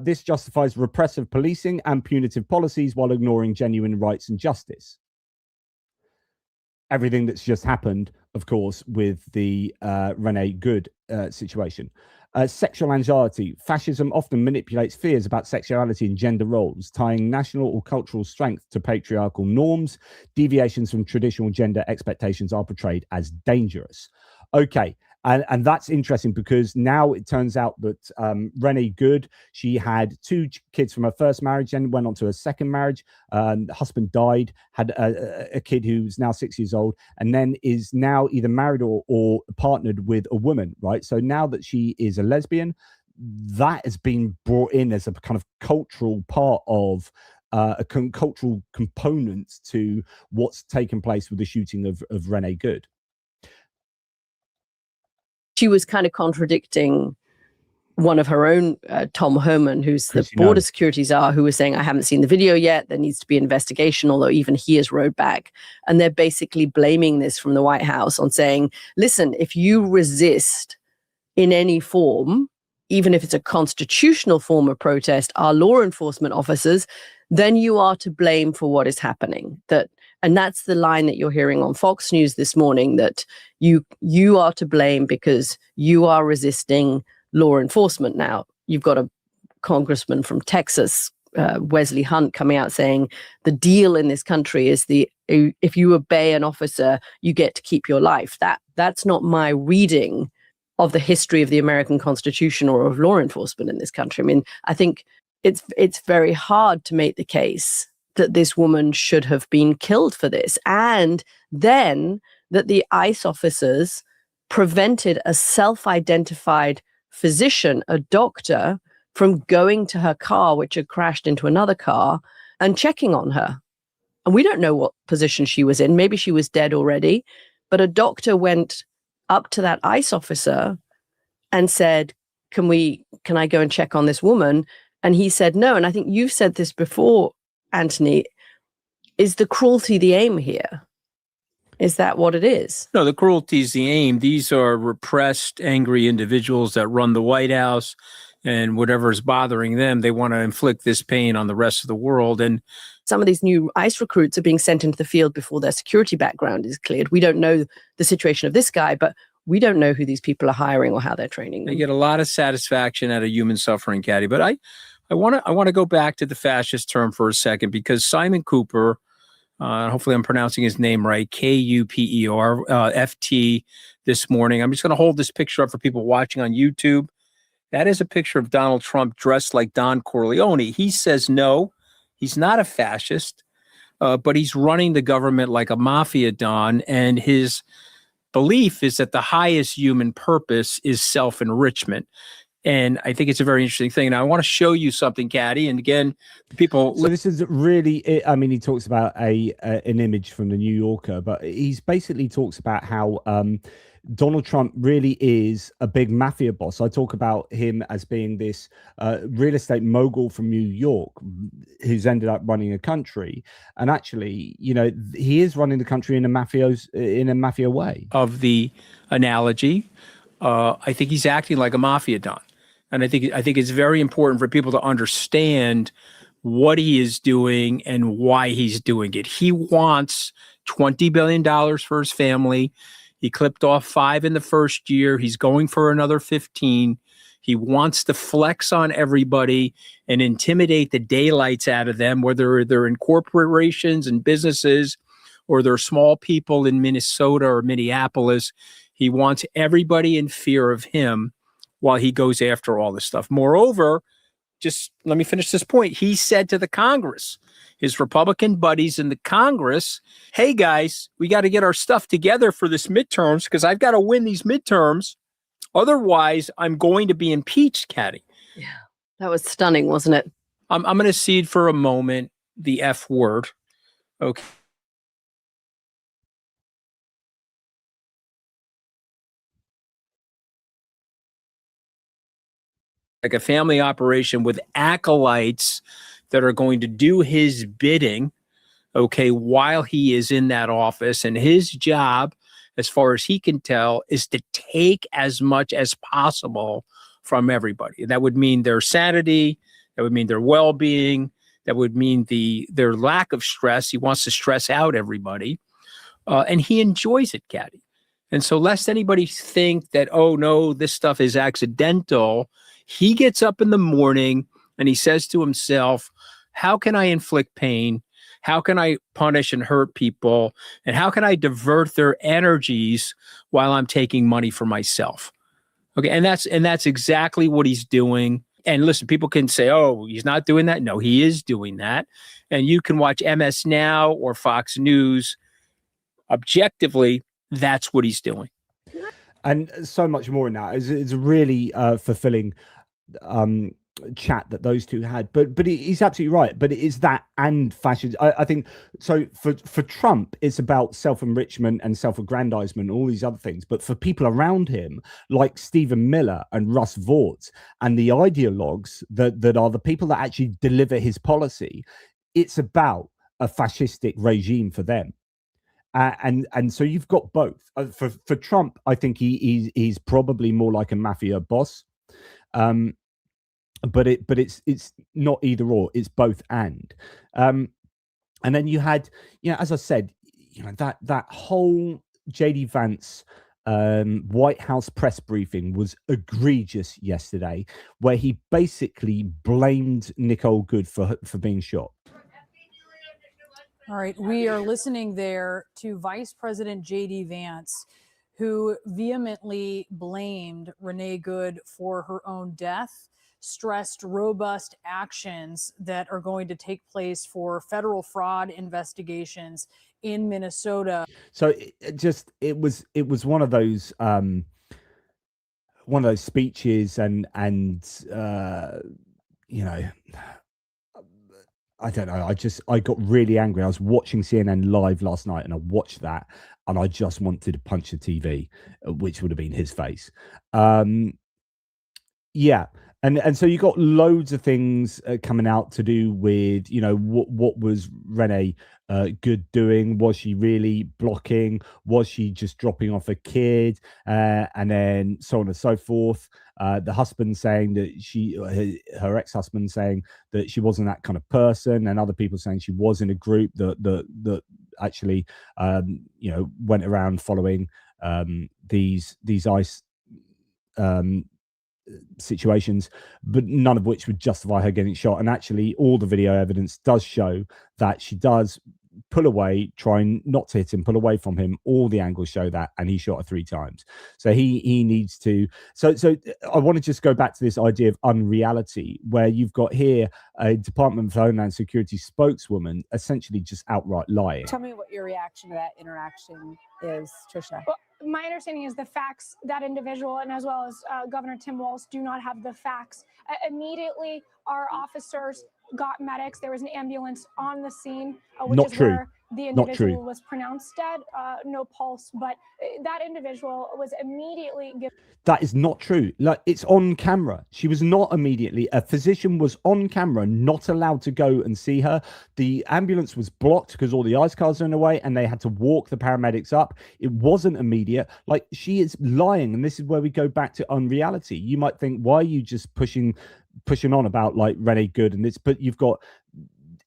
This justifies repressive policing and punitive policies while ignoring genuine rights and justice. Everything that's just happened, of course, with the Renee Good situation. Sexual anxiety. Fascism often manipulates fears about sexuality and gender roles, tying national or cultural strength to patriarchal norms. Deviations from traditional gender expectations are portrayed as dangerous. Okay. And that's interesting because now it turns out that Renee Good, she had 2 kids from her first marriage and went on to her second marriage. The husband died, had a kid who's now 6 years old, and then is now either married or partnered with a woman, right? So now that she is a lesbian, that has been brought in as a kind of cultural part of cultural component to what's taken place with the shooting of Renee Good. She was kind of contradicting one of her own, Tom Homan, who's the Chrissy border Nunn. security czar, who was saying, I haven't seen the video yet. There needs to be investigation, although even he has rowed back. And they're basically blaming this from the White House on saying, listen, if you resist in any form, even if it's a constitutional form of protest, our law enforcement officers, then you are to blame for what is happening. And that's the line that you're hearing on Fox News this morning, that you are to blame because you are resisting law enforcement. Now, you've got a congressman from Texas, Wesley Hunt, coming out saying the deal in this country is if you obey an officer, you get to keep your life. That's not my reading of the history of the American Constitution or of law enforcement in this country. I mean, I think it's very hard to make the case that this woman should have been killed for this, and then that the ICE officers prevented a self-identified physician, a doctor, from going to her car, which had crashed into another car, and checking on her. And we don't know what position she was in. Maybe she was dead already, but a doctor went up to that ICE officer and said, can I go and check on this woman? And he said no. And I think you've said this before, Anthony. Is the cruelty the aim here? Is that what it is? No, the cruelty is the aim. These are repressed, angry individuals that run the White House, and whatever is bothering them, they want to inflict this pain on the rest of the world. And some of these new ICE recruits are being sent into the field before their security background is cleared. We don't know the situation of this guy, but we don't know who these people are hiring or how they're training them. they get a lot of satisfaction out of human suffering, Caddy. But I want to go back to the fascist term for a second, because Simon Cooper, hopefully I'm pronouncing his name right, Kuper, FT, this morning. I'm just going to hold this picture up for people watching on YouTube. That is a picture of Donald Trump dressed like Don Corleone. He says no, he's not a fascist, but he's running the government like a mafia don, and his belief is that the highest human purpose is self-enrichment. And I think it's a very interesting thing. And I want to show you something, Caddy. And again, people. So this is really, I mean, he talks about an image from the New Yorker, but he's basically talks about how Donald Trump really is a big mafia boss. I talk about him as being this real estate mogul from New York who's ended up running a country. And actually, you know, he is running the country in a mafia way. Of the analogy, I think he's acting like a mafia don. And I think it's very important for people to understand what he is doing and why he's doing it. He wants $20 billion for his family. He clipped off 5 in the first year. He's going for another 15. He wants to flex on everybody and intimidate the daylights out of them, whether they're in corporations and businesses or they're small people in Minnesota or Minneapolis. He wants everybody in fear of him while he goes after all this stuff. Moreover, just let me finish this point. He said to the Congress, his Republican buddies in the Congress, hey guys, we got to get our stuff together for this midterms because I've got to win these midterms. Otherwise, I'm going to be impeached, Caddy. Yeah, that was stunning, wasn't it? I'm going to cede for a moment the F word. Okay. Like a family operation with acolytes that are going to do his bidding, okay, while he is in that office. And his job, as far as he can tell, is to take as much as possible from everybody. That would mean their sanity. That would mean their well-being. That would mean their lack of stress. He wants to stress out everybody. And he enjoys it, Caddy. And so lest anybody think that, oh, no, this stuff is accidental, he gets up in the morning and he says to himself, how can I inflict pain? How can I punish and hurt people? And how can I divert their energies while I'm taking money for myself? Okay, and that's exactly what he's doing. And listen, people can say, oh, he's not doing that. No, he is doing that. And you can watch MS Now or Fox News. Objectively, that's what he's doing. And so much more in that. It's a really fulfilling chat that those two had. But he's absolutely right. But it is that and fascism. I think so. For Trump, it's about self-enrichment and self-aggrandizement, all these other things. But for people around him, like Stephen Miller and Russ Vought and the ideologues that are the people that actually deliver his policy, it's about a fascistic regime for them. And so you've got both. For Trump, I think he's probably more like a mafia boss. But it's not either or, it's both and then you had, as I said, that whole JD Vance White House press briefing was egregious yesterday, where he basically blamed Nicole Good for being shot. All right, we are listening there to Vice President JD Vance, who vehemently blamed Renee Good for her own death, stressed robust actions that are going to take place for federal fraud investigations in Minnesota. So it was one of those speeches and I don't know. I got really angry. I was watching CNN live last night, and I watched that, and I just wanted to punch the TV, which would have been his face. Yeah. And so you got loads of things coming out to do with, what was Renee Good doing? Was she really blocking? Was she just dropping off a kid? And then so on and so forth. The husband saying that her ex-husband saying that she wasn't that kind of person, and other people saying she was in a group that actually, went around following these ICE situations, but none of which would justify her getting shot. And actually all the video evidence does show that she does pull away, trying not to hit him, pull away from him. All the angles show that, and he shot her 3 times. So he needs to. So I want to just go back to this idea of unreality, where you've got here a Department of Homeland Security spokeswoman essentially just outright lying. Tell me what your reaction to that interaction is, Trisha. Well, my understanding is the facts, that individual and as well as Governor Tim Walz do not have the facts. Immediately, our officers got medics. There was an ambulance on the scene, which Not is true. where the Not individual true. was pronounced dead, no pulse, but that individual was immediately given. That is not true. Like, it's on camera. She was not immediately. A physician was on camera, not allowed to go and see her. The ambulance was blocked because all the ICE cars are in the way, and they had to walk the paramedics up. It wasn't immediate. Like, she is lying, and this is where we go back to unreality. You might think, why are you just pushing on about like Renee Good and this? But you've got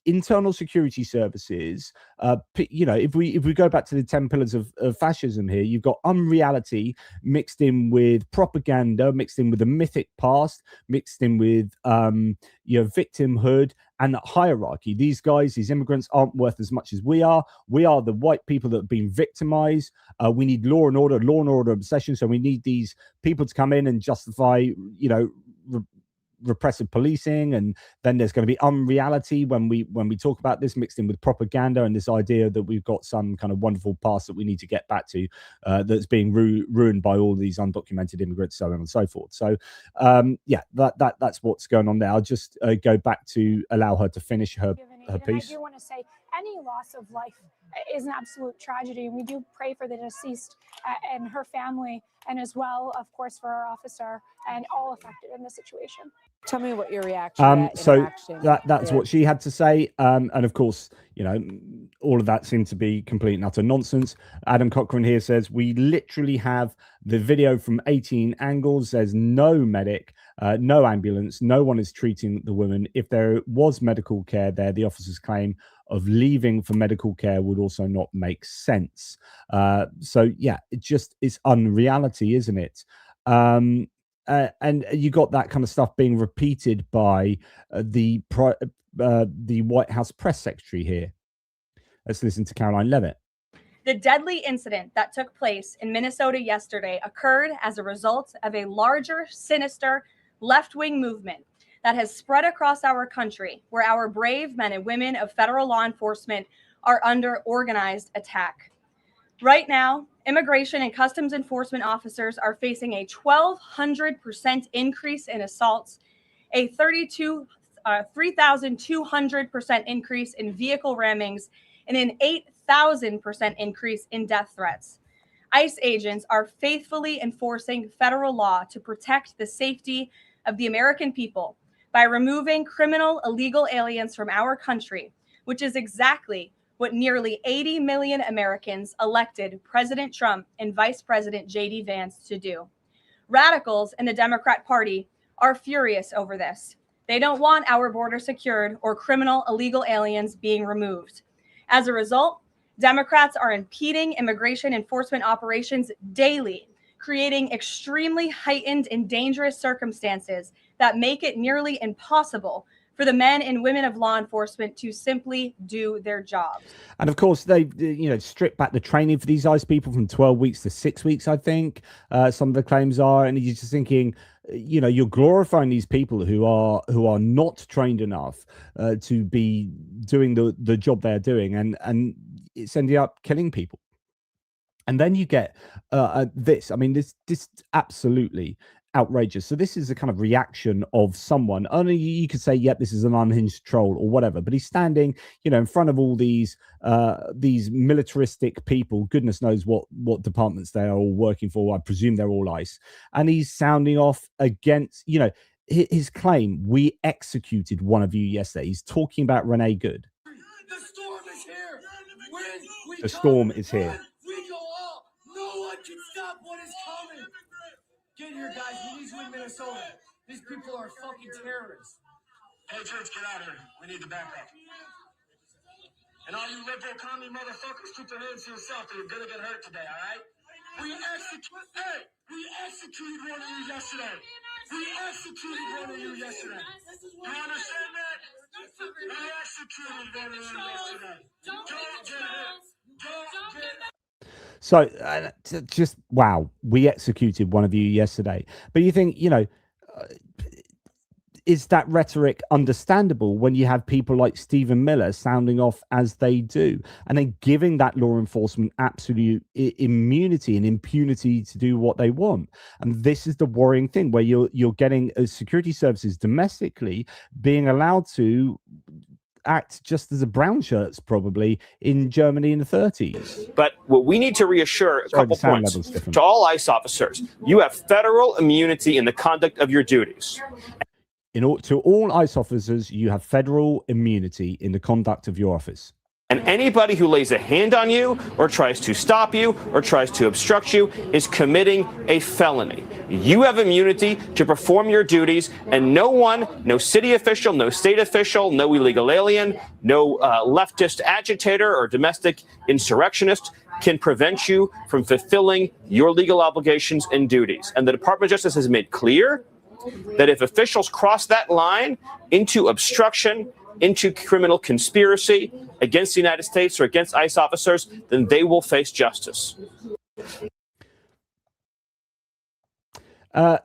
internal security services. If we go back to the 10 pillars of fascism here, you've got unreality mixed in with propaganda, mixed in with a mythic past, mixed in with victimhood and hierarchy. These guys, these immigrants, aren't worth as much as we are. We are the white people that have been victimized. We need law and order obsession. So we need these people to come in and justify, repressive policing, and then there's going to be unreality when we talk about this, mixed in with propaganda and this idea that we've got some kind of wonderful past that we need to get back to, that's being ruined by all these undocumented immigrants, so on and so forth. So that's what's going on there. I'll just go back to allow her to finish her piece. I do want to say any loss of life is an absolute tragedy, and we do pray for the deceased and her family, and as well, of course, for our officer and all affected in this situation. Tell me what your reaction to that So interaction that's is. what she had to say, and of course, all of that seemed to be complete and utter nonsense. Adam Cochran here says we literally have the video from 18 angles. There's no medic, no ambulance, no one is treating the woman. If there was medical care there, the officers claim of leaving for medical care would also not make sense. So yeah, it's unreality, isn't it? And you got that kind of stuff being repeated by the White House press secretary here. Let's listen to Caroline Levitt. The deadly incident that took place in Minnesota yesterday occurred as a result of a larger, sinister left-wing movement that has spread across our country, where our brave men and women of federal law enforcement are under organized attack. Right now, immigration and customs enforcement officers are facing a 1,200% increase in assaults a 3,200% increase in vehicle rammings, and an 8,000% increase in death threats. ICE agents are faithfully enforcing federal law to protect the safety of the American people by removing criminal illegal aliens from our country, which is exactly what nearly 80 million Americans elected President Trump and Vice President J.D. Vance to do. Radicals in the Democrat Party are furious over this. They don't want our border secured or criminal illegal aliens being removed. As a result, Democrats are impeding immigration enforcement operations daily, creating extremely heightened and dangerous circumstances that make it nearly impossible for the men and women of law enforcement to simply do their jobs. And of course, they stripped back the training for these ICE people from 12 weeks to 6 weeks, I think. Some of the claims are, and you're just thinking, you're glorifying these people who are not trained enough to be doing the job they're doing, and it's ended up killing people. And then you get this. I mean, this absolutely outrageous. So this is a kind of reaction of someone. Only you could say, yep, this is an unhinged troll or whatever. But he's standing, in front of all these militaristic people. Goodness knows what departments they are all working for. I presume they're all ICE. And he's sounding off against, his claim. We executed one of you yesterday. He's talking about Renee Good. The storm is here. The storm is here. We go all. No one can stop what is coming. Get here, guys. We need you in Minnesota. These people are fucking terrorists. Patriots, get out here. We need the backup. And all you liberal commie motherfuckers, keep your hands to yourself. You're gonna get hurt today, all right? We executed one of you yesterday. We executed one of you yesterday. You understand that? We executed one of you yesterday. Don't get hurt. Don't get hurt. So just wow, we executed one of you yesterday. But you think, is that rhetoric understandable when you have people like Stephen Miller sounding off as they do, and then giving that law enforcement absolute immunity and impunity to do what they want? And this is the worrying thing, where you're getting security services domestically being allowed to act just as a brown shirts probably in Germany in the 30s. But what we need to reassure a couple points to all ICE officers: you have federal immunity in the conduct of your duties. To all ICE officers, you have federal immunity in the conduct of your office. And anybody who lays a hand on you or tries to stop you or tries to obstruct you is committing a felony. You have immunity to perform your duties, and no one, no city official, no state official, no illegal alien, no leftist agitator or domestic insurrectionist can prevent you from fulfilling your legal obligations and duties. And the Department of Justice has made clear that if officials cross that line into obstruction, into criminal conspiracy against the United States or against ICE officers, then they will face justice.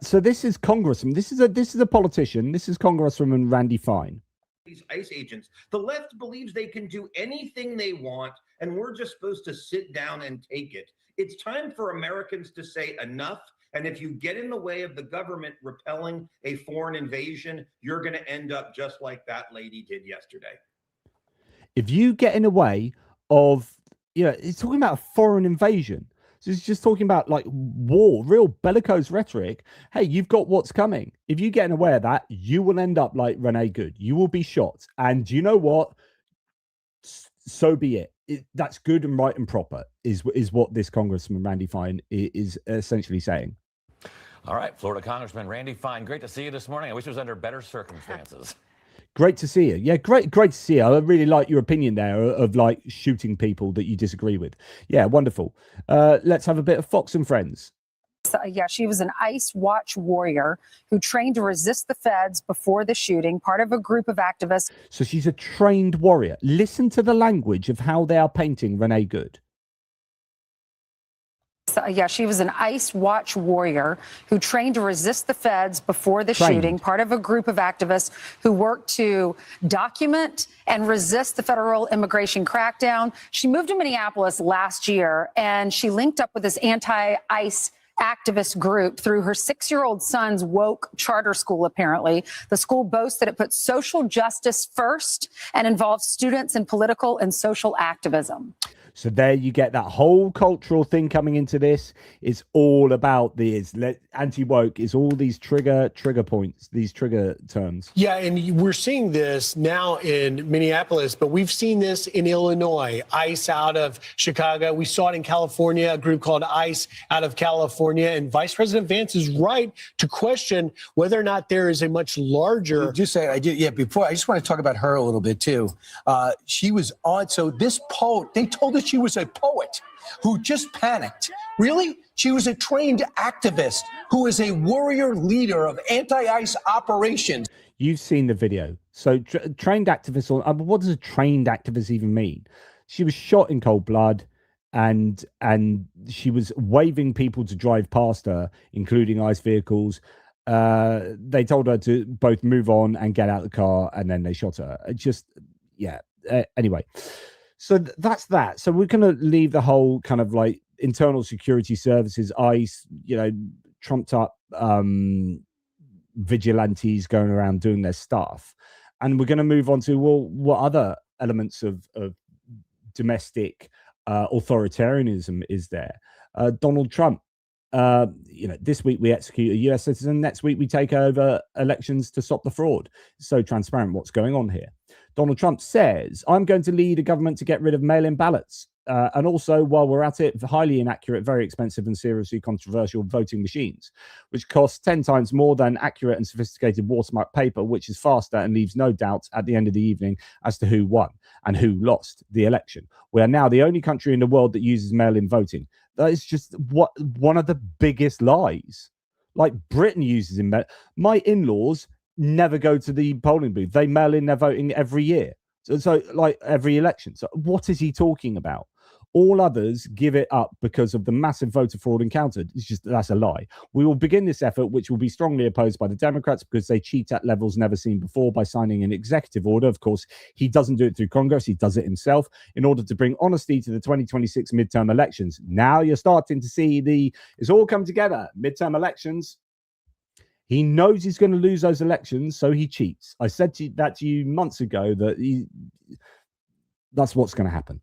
So this is Congressman. This is a politician. This is Congresswoman Randy Fine. These ICE agents. The left believes they can do anything they want, and we're just supposed to sit down and take it. It's time for Americans to say enough. And if you get in the way of the government repelling a foreign invasion, you're going to end up just like that lady did yesterday. If you get in the way of, it's talking about a foreign invasion. So it's just talking about like war, real bellicose rhetoric. Hey, you've got what's coming. If you get in the way of that, you will end up like Renee Good. You will be shot. And you know what? So be it. That's good and right and proper is what this Congressman Randy Fine is essentially saying. All right, Florida Congressman Randy Fine, great to see you this morning. I wish it was under better circumstances. Great to see you. Yeah, great to see you. I really like your opinion there of like shooting people that you disagree with. Yeah, wonderful. Let's have a bit of Fox and Friends. Yeah, she was an ICE watch warrior who trained to resist the feds before the shooting, part of a group of activists. So she's a trained warrior. Listen to the language of how they are painting Renee Good. Yeah, she was an ICE watch warrior who trained to resist the feds before the shooting, part of a group of activists who worked to document and resist the federal immigration crackdown. She moved to Minneapolis last year, and she linked up with this anti-ICE activist group through her 6-year-old son's woke charter school, apparently. The school boasts that it puts social justice first and involves students in political and social activism. So there you get that whole cultural thing coming into this. It's all about this anti-woke. Is all these trigger points, these trigger terms. Yeah, and we're seeing this now in Minneapolis, but we've seen this in Illinois, ICE out of Chicago. We saw it in California, a group called ICE out of California. And Vice President Vance is right to question whether or not there is a much larger. Before, I just want to talk about her a little bit too. She was on, so this poet, they told us she was a poet who just panicked. Really? She was a trained activist who is a warrior leader of anti-ICE operations. You've seen the video. So trained activist, what does a trained activist even mean? She was shot in cold blood and she was waving people to drive past her, including ICE vehicles. They told her to both move on and get out of the car, and then they shot her. Anyway. So that's that. So we're going to leave the whole kind of like internal security services, ICE, trumped up vigilantes going around doing their stuff. And we're going to move on to, well, what other elements of domestic authoritarianism is there? Donald Trump. This week we execute a US citizen. Next week we take over elections to stop the fraud. It's so transparent what's going on here. Donald Trump says, I'm going to lead a government to get rid of mail-in ballots. And also, while we're at it, highly inaccurate, very expensive and seriously controversial voting machines, which cost 10 times more than accurate and sophisticated watermark paper, which is faster and leaves no doubt at the end of the evening as to who won and who lost the election. We are now the only country in the world that uses mail-in voting. That is just one of the biggest lies. Like Britain uses in my in-laws never go to the polling booth. They mail in their voting every year. So like every election. So what is he talking about? All others give it up because of the massive voter fraud encountered. That's a lie. We will begin this effort, which will be strongly opposed by the Democrats because they cheat at levels never seen before by signing an executive order. Of course, he doesn't do it through Congress. He does it himself in order to bring honesty to the 2026 midterm elections. Now you're starting to see it's all come together. Midterm elections. He knows he's going to lose those elections, so he cheats. I said that to you months ago that that's what's going to happen.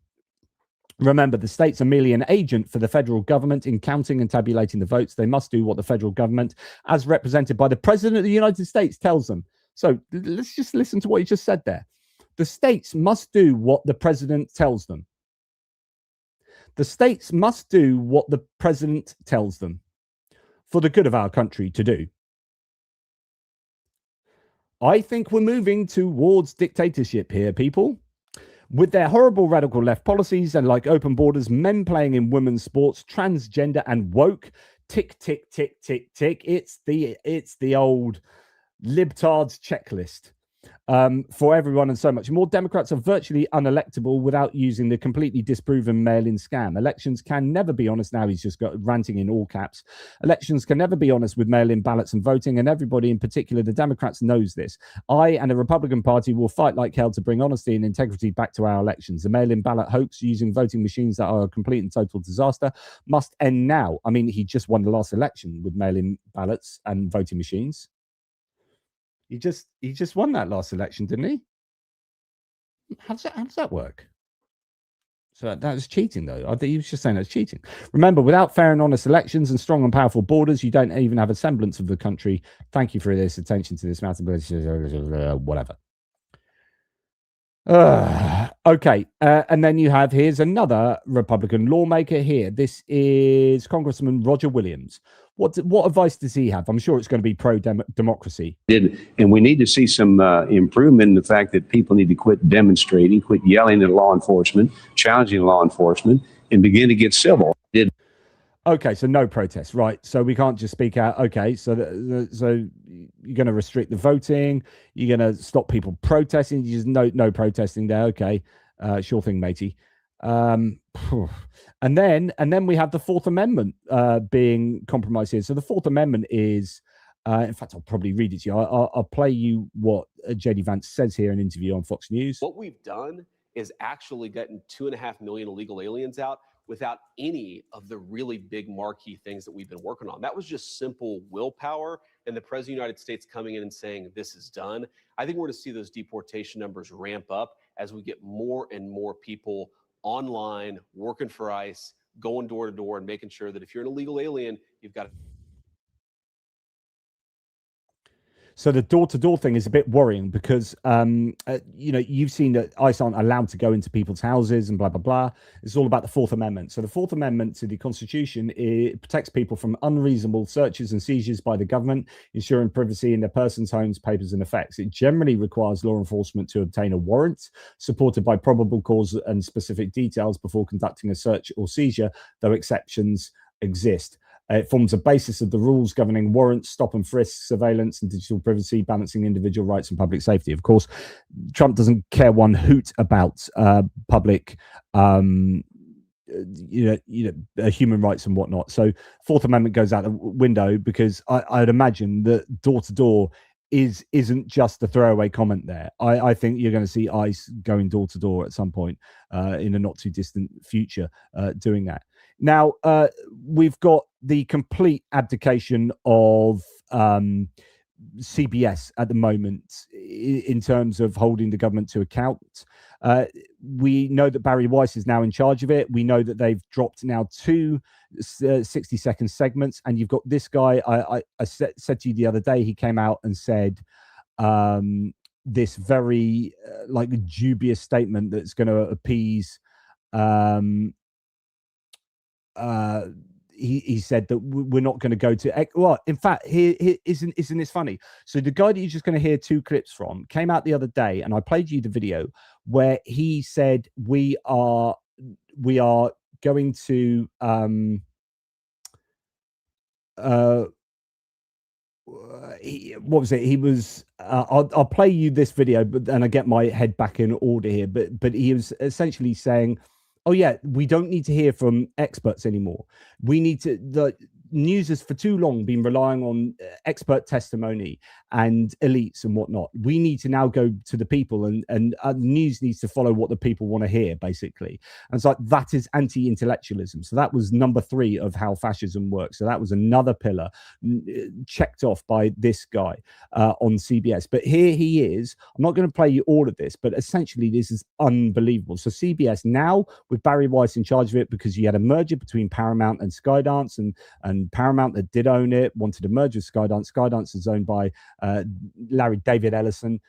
Remember, the states are merely an agent for the federal government in counting and tabulating the votes. They must do what the federal government, as represented by the President of the United States, tells them. So let's just listen to what he just said there. The states must do what the president tells them. The states must do what the president tells them for the good of our country to do. I think we're moving towards dictatorship here, people. With their horrible radical left policies and like open borders, men playing in women's sports, transgender and woke, tick, tick, tick, tick, tick. It's the old libtards checklist for everyone and so much more. Democrats are virtually unelectable without using the completely disproven mail-in scam. Elections can never be honest. Now he's just got ranting in all caps. Elections can never be honest with mail-in ballots and voting, and everybody, in particular the Democrats, knows this. I and the Republican Party will fight like hell to bring honesty and integrity back to our elections. The mail-in ballot hoax using voting machines that are a complete and total disaster must end now. I mean, he just won the last election with mail-in ballots and voting machines. He just won that last election, didn't he? How does that work? So that was cheating, though. I think he was just saying that's cheating. Remember, without fair and honest elections and strong and powerful borders, you don't even have a semblance of the country. Thank you for this attention to this matter, whatever. Okay, and then you have, here's another Republican lawmaker here. This is Congressman Roger Williams. What advice does he have? I'm sure it's going to be pro-democracy. And we need to see some improvement in the fact that people need to quit demonstrating, quit yelling at law enforcement, challenging law enforcement, and begin to get civil. Okay, so no protests, right? So we can't just speak out. Okay, so you're going to restrict the voting. You're going to stop people protesting. You just no protesting there. Okay, sure thing, matey. And then we have the Fourth Amendment being compromised here. So the Fourth Amendment is, in fact, I'll probably read it to you. I'll play you what J.D. Vance says here in an interview on Fox News. What we've done is actually gotten 2.5 million illegal aliens out. without any of the really big marquee things that we've been working on. That was just simple willpower and the President of the United States coming in and saying, this is done. I think we're going to see those deportation numbers ramp up as we get more and more people online, working for ICE, going door to door and making sure that if you're an illegal alien, you've got to. So the door-to-door thing is a bit worrying because, you know, you've seen that ICE aren't allowed to go into people's houses and blah, blah, blah. It's all about the Fourth Amendment. So the Fourth Amendment to the Constitution, it protects people from unreasonable searches and seizures by the government, ensuring privacy in their persons, homes, papers, and effects. It generally requires law enforcement to obtain a warrant supported by probable cause and specific details before conducting a search or seizure, though exceptions exist. It forms a basis of the rules governing warrants, stop and frisk, surveillance, and digital privacy, balancing individual rights and public safety. Of course, Trump doesn't care one hoot about public, human rights and whatnot. So, Fourth Amendment goes out the window because I'd imagine that door to door isn't just a throwaway comment there. I think you're going to see ICE going door to door at some point in a not too distant future doing that. Now, we've got the complete abdication of CBS at the moment in terms of holding the government to account. We know that Barry Weiss is now in charge of it. We know that they've dropped now 2 60-second segments. And you've got this guy, I said to you the other day, he came out and said this very dubious statement that's going to appease he said that we're not going to go to well, in fact, here isn't this funny? So the guy that you're just going to hear 2 clips from came out the other day, and I played you the video where he said we are going to what was it? He was I'll play you this video, but then I get my head back in order here. But he was essentially saying, oh yeah, we don't need to hear from experts anymore. We need to, the news has for too long been relying on expert testimony and elites and whatnot. We need to now go to the people, and news needs to follow what the people want to hear, basically. And so that is anti-intellectualism. So that was number 3 of how fascism works. So that was another pillar checked off by this guy on CBS. But here he is. I'm not going to play you all of this, but essentially this is unbelievable. So CBS now, with Barry Weiss in charge of it, because you had a merger between Paramount and Skydance, and Paramount, that did own it, wanted to merge with Skydance. Skydance is owned by Larry David Ellison,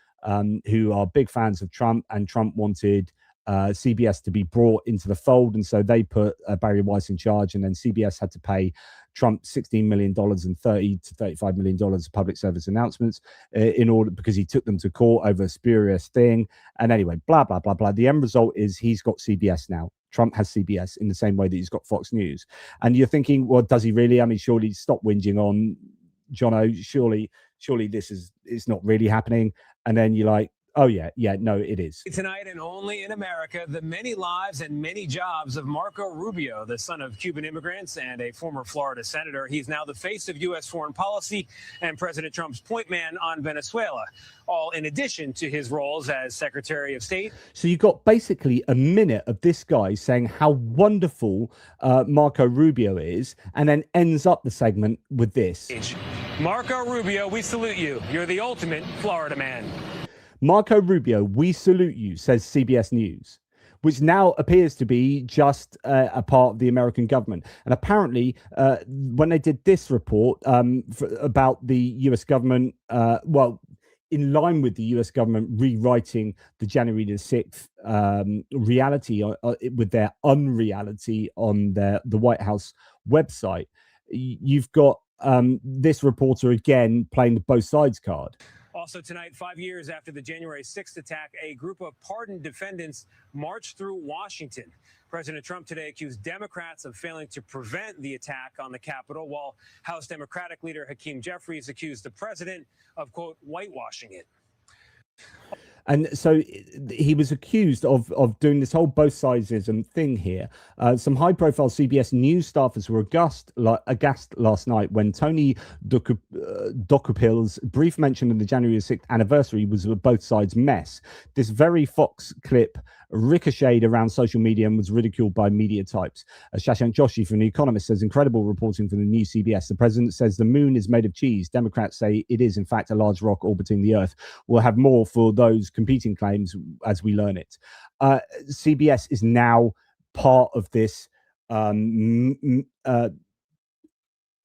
who are big fans of Trump, and Trump wanted CBS to be brought into the fold, and so they put Barry Weiss in charge, and then CBS had to pay Trump $16 million and $30 to $35 million of public service announcements in order, because he took them to court over a spurious thing. And anyway, blah, blah, blah, blah. The end result is he's got CBS now. Trump has CBS in the same way that he's got Fox News. And you're thinking, well, does he really? I mean, surely stop whinging on Jono. Surely this is not really happening. And then you're like, oh yeah, no, it is. Tonight, and only in America, the many lives and many jobs of Marco Rubio, the son of Cuban immigrants and a former Florida senator. He's now the face of U.S. foreign policy and President Trump's point man on Venezuela, all in addition to his roles as Secretary of State. So you got basically a minute of this guy saying how wonderful Marco Rubio is, and then ends up the segment with this. Marco Rubio, we salute you. You're the ultimate Florida man. Marco Rubio, we salute you, says CBS News, which now appears to be just a part of the American government. And apparently, when they did this report about the US government, in line with the US government rewriting the January the 6th reality with their unreality on the White House website, you've got this reporter again playing the both sides card. Also tonight, 5 years after the January 6th attack, a group of pardoned defendants marched through Washington. President Trump today accused Democrats of failing to prevent the attack on the Capitol, while House Democratic leader Hakeem Jeffries accused the president of, quote, whitewashing it. And so he was accused of doing this whole both sidesism thing here. Some high-profile CBS News staffers were aghast last night when Tony Dokupil's brief mention of the January 6th anniversary was a both sides mess. This very Fox clip ricocheted around social media and was ridiculed by media types. Shashank Joshi from The Economist says, incredible reporting from the new CBS. The president says the moon is made of cheese. Democrats say it is, in fact, a large rock orbiting the Earth. We'll have more for those competing claims as we learn it. CBS is now part of this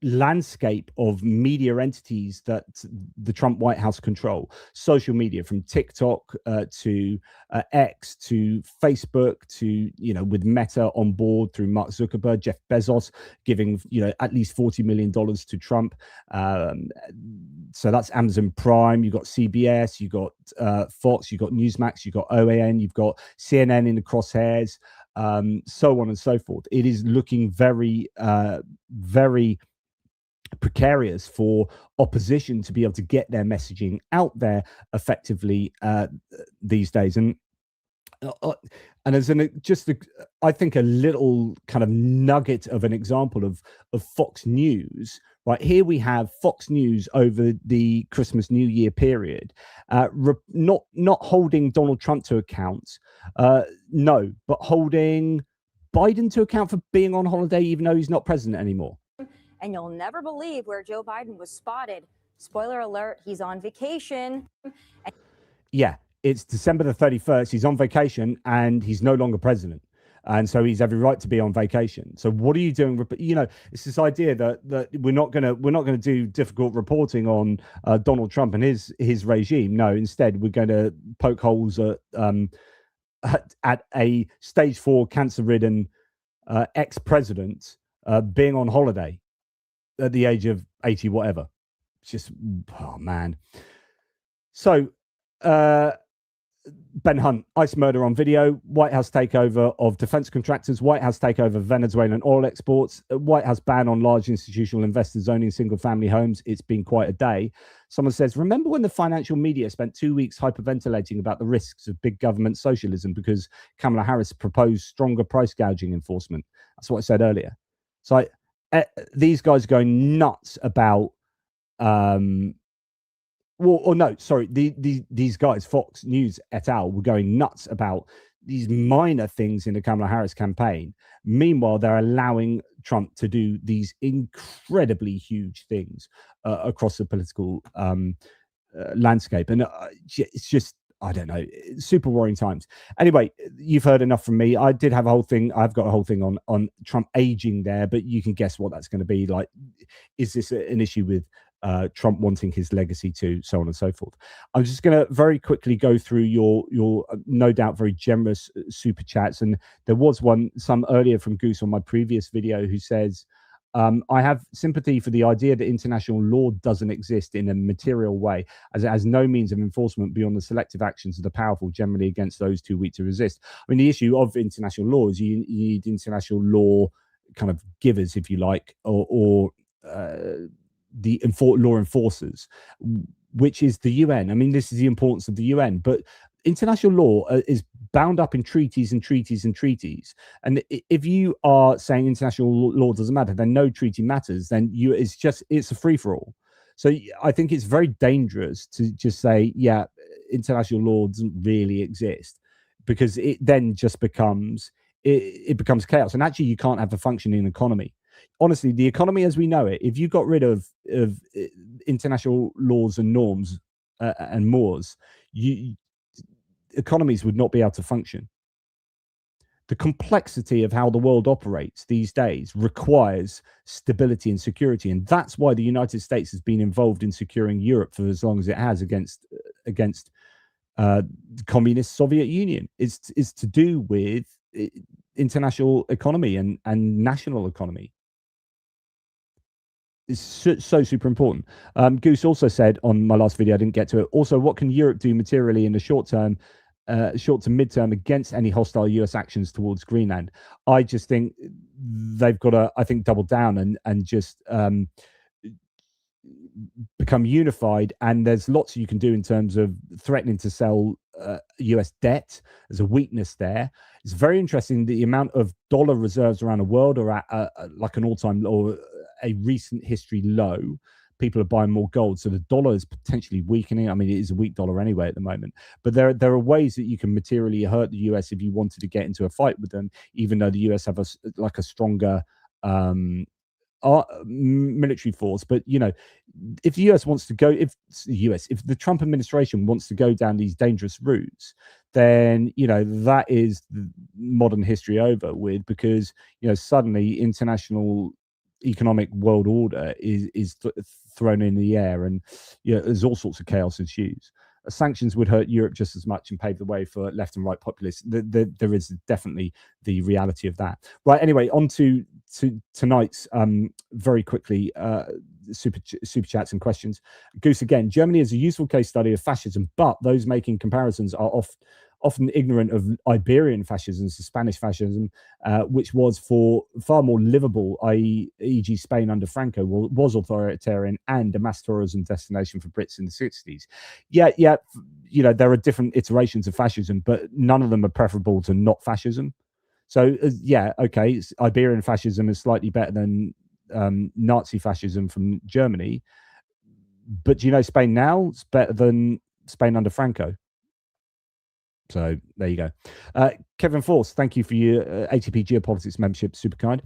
landscape of media entities that the Trump White House control. Social media, from TikTok to X to Facebook to, with Meta on board through Mark Zuckerberg, Jeff Bezos giving, at least $40 million to Trump. So that's Amazon Prime. You've got CBS, you've got Fox, you've got Newsmax, you've got OAN, you've got CNN in the crosshairs, so on and so forth. It is looking very, very precarious for opposition to be able to get their messaging out there effectively these days. And as I think a little kind of nugget of an example of Fox News, right here we have Fox News over the Christmas New Year period, not holding Donald Trump to account, no, but holding Biden to account for being on holiday, even though he's not president anymore. And you'll never believe where Joe Biden was spotted. Spoiler alert, he's on vacation. Yeah, it's December the 31st. He's on vacation and he's no longer president. And so he's every right to be on vacation. So what are you doing? It's this idea that we're not gonna do difficult reporting on Donald Trump and his regime. No, instead we're going to poke holes at a stage 4 cancer-ridden ex-president being on holiday at the age of 80, whatever. It's just, oh man. So Ben Hunt, ICE murder on video, White House takeover of defense contractors, White House takeover of Venezuelan oil exports, White House ban on large institutional investors owning single family homes. It's been quite a day. Someone says, remember when the financial media spent 2 weeks hyperventilating about the risks of big government socialism because Kamala Harris proposed stronger price gouging enforcement? That's what I said earlier. So these guys are going nuts about these guys, Fox News et al, were going nuts about these minor things in the Kamala Harris campaign. Meanwhile, they're allowing Trump to do these incredibly huge things across the political landscape. And it's just, I don't know, super worrying times. Anyway, you've heard enough from me. I did have a whole thing. I've got a whole thing on Trump aging there, but you can guess what that's going to be. Like, is this an issue with Trump wanting his legacy to, so on and so forth? I'm just going to very quickly go through your no doubt very generous super chats. And there was some earlier from Goose on my previous video who says, I have sympathy for the idea that international law doesn't exist in a material way, as it has no means of enforcement beyond the selective actions of the powerful, generally against those too weak to resist. I mean, the issue of international law is you need international law kind of givers, if you like, or the law enforcers, which is the UN. I mean, this is the importance of the UN, but international law is bound up in treaties and treaties and treaties. And if you are saying international law doesn't matter, then no treaty matters, then it's a free-for-all. So I think it's very dangerous to just say, yeah, international law doesn't really exist, because it then just becomes chaos. And actually, you can't have a functioning economy. Honestly, the economy as we know it, if you got rid of international laws and norms and mores, economies would not be able to function. The complexity of how the world operates these days requires stability and security, and that's why the United States has been involved in securing Europe for as long as it has against the communist Soviet Union. It's to do with international economy and national economy. It's so super important. Goose also said on my last video, I didn't get to it, also, what can Europe do materially in the short to midterm against any hostile US actions towards Greenland? I just think they've got to, double down and just become unified. And there's lots you can do in terms of threatening to sell US debt. There's a weakness there. It's very interesting. The amount of dollar reserves around the world are at like an all-time or a recent history low. people are buying more gold, so the dollar is potentially weakening. I mean, it is a weak dollar anyway at the moment, but there are ways that you can materially hurt the US if you wanted to get into a fight with them, even though the US have a stronger military force. But if the US wants to go, if the Trump administration wants to go down these dangerous routes, then that is modern history over with, because suddenly international economic world order is thrown in the air, and there's all sorts of chaos ensues. Sanctions would hurt Europe just as much and pave the way for left and right populists. There is definitely the reality of that. Right. Anyway, on to tonight's very quickly super chats and questions. Goose again. Germany is a useful case study of fascism, but those making comparisons are often ignorant of Iberian fascism, so Spanish fascism, which was far more livable, e.g. Spain under Franco was authoritarian and a mass tourism destination for Brits in the 60s. Yeah, there are different iterations of fascism, but none of them are preferable to not fascism. So okay, Iberian fascism is slightly better than Nazi fascism from Germany, but Spain now is better than Spain under Franco. So there you go. Kevin Force, thank you for your ATP Geopolitics membership. Super kind.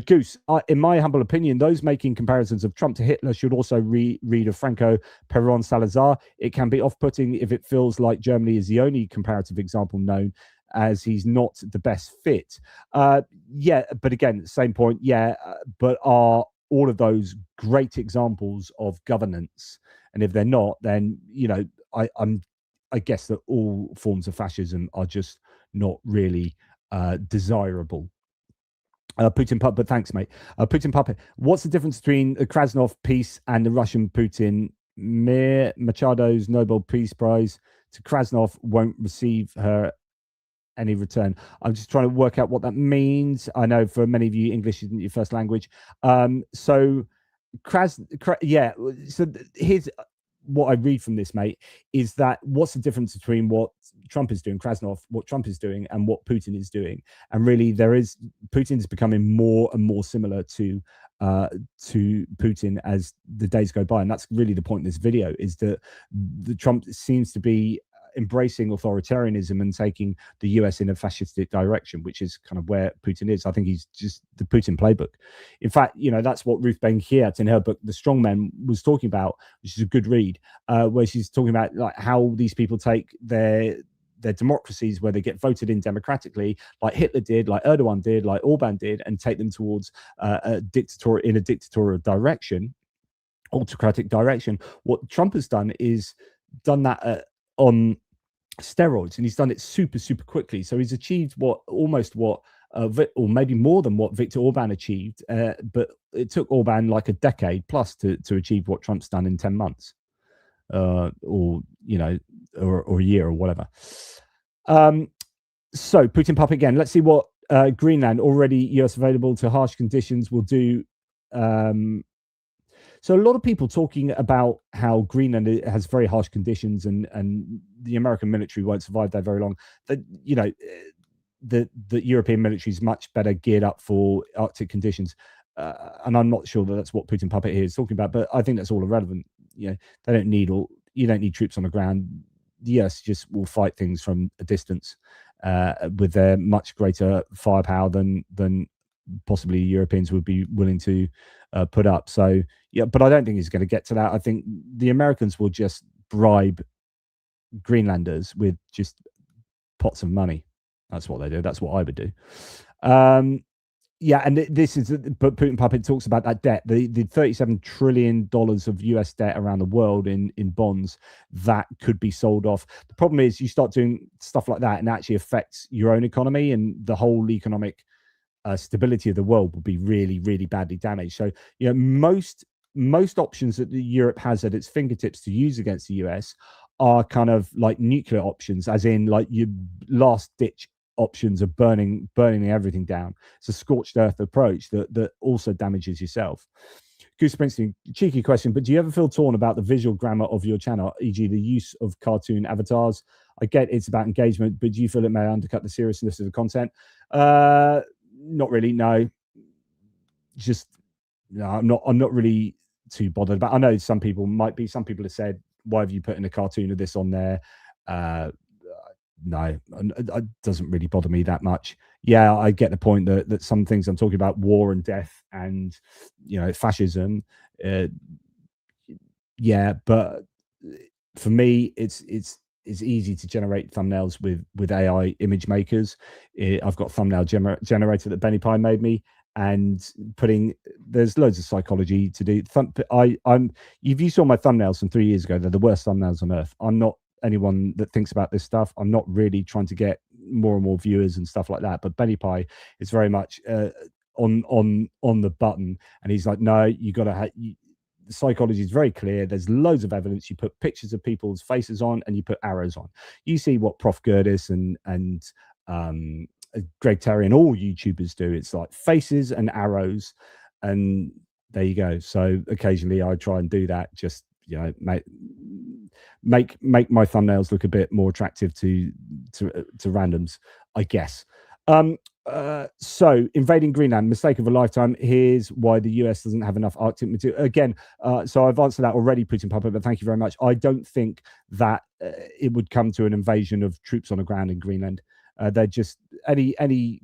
Goose, in my humble opinion, those making comparisons of Trump to Hitler should also read of Franco, Perón, Salazar. It can be off-putting if it feels like Germany is the only comparative example known, as he's not the best fit. Yeah, but again, same point. Yeah, but are all of those great examples of governance? And if they're not, then I guess that all forms of fascism are just not really desirable. Putin Puppet, but thanks, mate. Putin Puppet, what's the difference between the Krasnov peace and the Russian Putin? Mir Machado's Nobel Peace Prize to Krasnov won't receive her any return. I'm just trying to work out what that means. I know for many of you, English isn't your first language. So here's what I read from this, mate, is that what's the difference between what Trump is doing, Krasnov, what Trump is doing, and what Putin is doing? And really, Putin is becoming more and more similar to Putin as the days go by, and that's really the point of this video, is that the Trump seems to be embracing authoritarianism and taking the US in a fascistic direction, which is kind of where Putin is. I think he's just the Putin playbook. In fact, that's what Ruth Benkiat in her book The Strongmen was talking about, which is a good read, where she's talking about like how these people take their democracies where they get voted in democratically, like Hitler did, like Erdogan did, like Orban did, and take them towards a dictatorial direction, autocratic direction. What Trump has done is done that on steroids, and he's done it super quickly. So he's achieved or maybe more than what Viktor Orban achieved, but it took Orban like a decade plus to achieve what Trump's done in 10 months, or a year or whatever. So Putin Pup again. Let's see what Greenland, already US available to harsh conditions, will do. So a lot of people talking about how Greenland has very harsh conditions and the American military won't survive there very long. That the European military is much better geared up for Arctic conditions, and I'm not sure that that's what Putin Puppet here is talking about. But I think that's all irrelevant. You don't need troops on the ground. The US just will fight things from a distance with their much greater firepower than possibly Europeans would be willing to put up. So yeah, but I don't think it's going to get to that. I think the Americans will just bribe Greenlanders with just pots of money. That's what they do. That's what I would do. Yeah, and this is, but Putin Puppet talks about that debt, the $37 trillion of US debt around the world in bonds that could be sold off. The problem is you start doing stuff like that and it actually affects your own economy, and the whole economic stability of the world will be really, really badly damaged. So, most options that Europe has at its fingertips to use against the US are kind of like nuclear options, as in like your last ditch options of burning everything down. It's a scorched earth approach that also damages yourself. Goose Springsteen, cheeky question, but do you ever feel torn about the visual grammar of your channel, e.g. the use of cartoon avatars? I get it's about engagement, but do you feel it may undercut the seriousness of the content? Not really, no. Just no, I'm not really too bothered about. I know some people might be. Some people have said, "Why have you put in a cartoon of this on there?" No, it doesn't really bother me that much. Yeah, I get the point that some things I'm talking about, war and death, and fascism. Yeah, but for me, it's easy to generate thumbnails with AI image makers. I've got a thumbnail generator that Benny Pie made me, and there's loads of psychology to do. If you saw my thumbnails from 3 years ago, they're the worst thumbnails on earth. I'm not anyone that thinks about this stuff. I'm not really trying to get more and more viewers and stuff like that. But Benny Pie is very much on the button, and he's like, no, you got to the psychology is very clear. There's loads of evidence. You put pictures of people's faces on, and you put arrows on. You see what Prof. Gertis and Greg Terry and all YouTubers do. It's like faces and arrows, and there you go. So occasionally I try and do that. Just make my thumbnails look a bit more attractive to randoms, I guess. So invading Greenland, mistake of a lifetime. Here's why the US doesn't have enough Arctic material. Again, so I've answered that already, Putin Puppet, but thank you very much. I don't think that it would come to an invasion of troops on the ground in Greenland. They're just any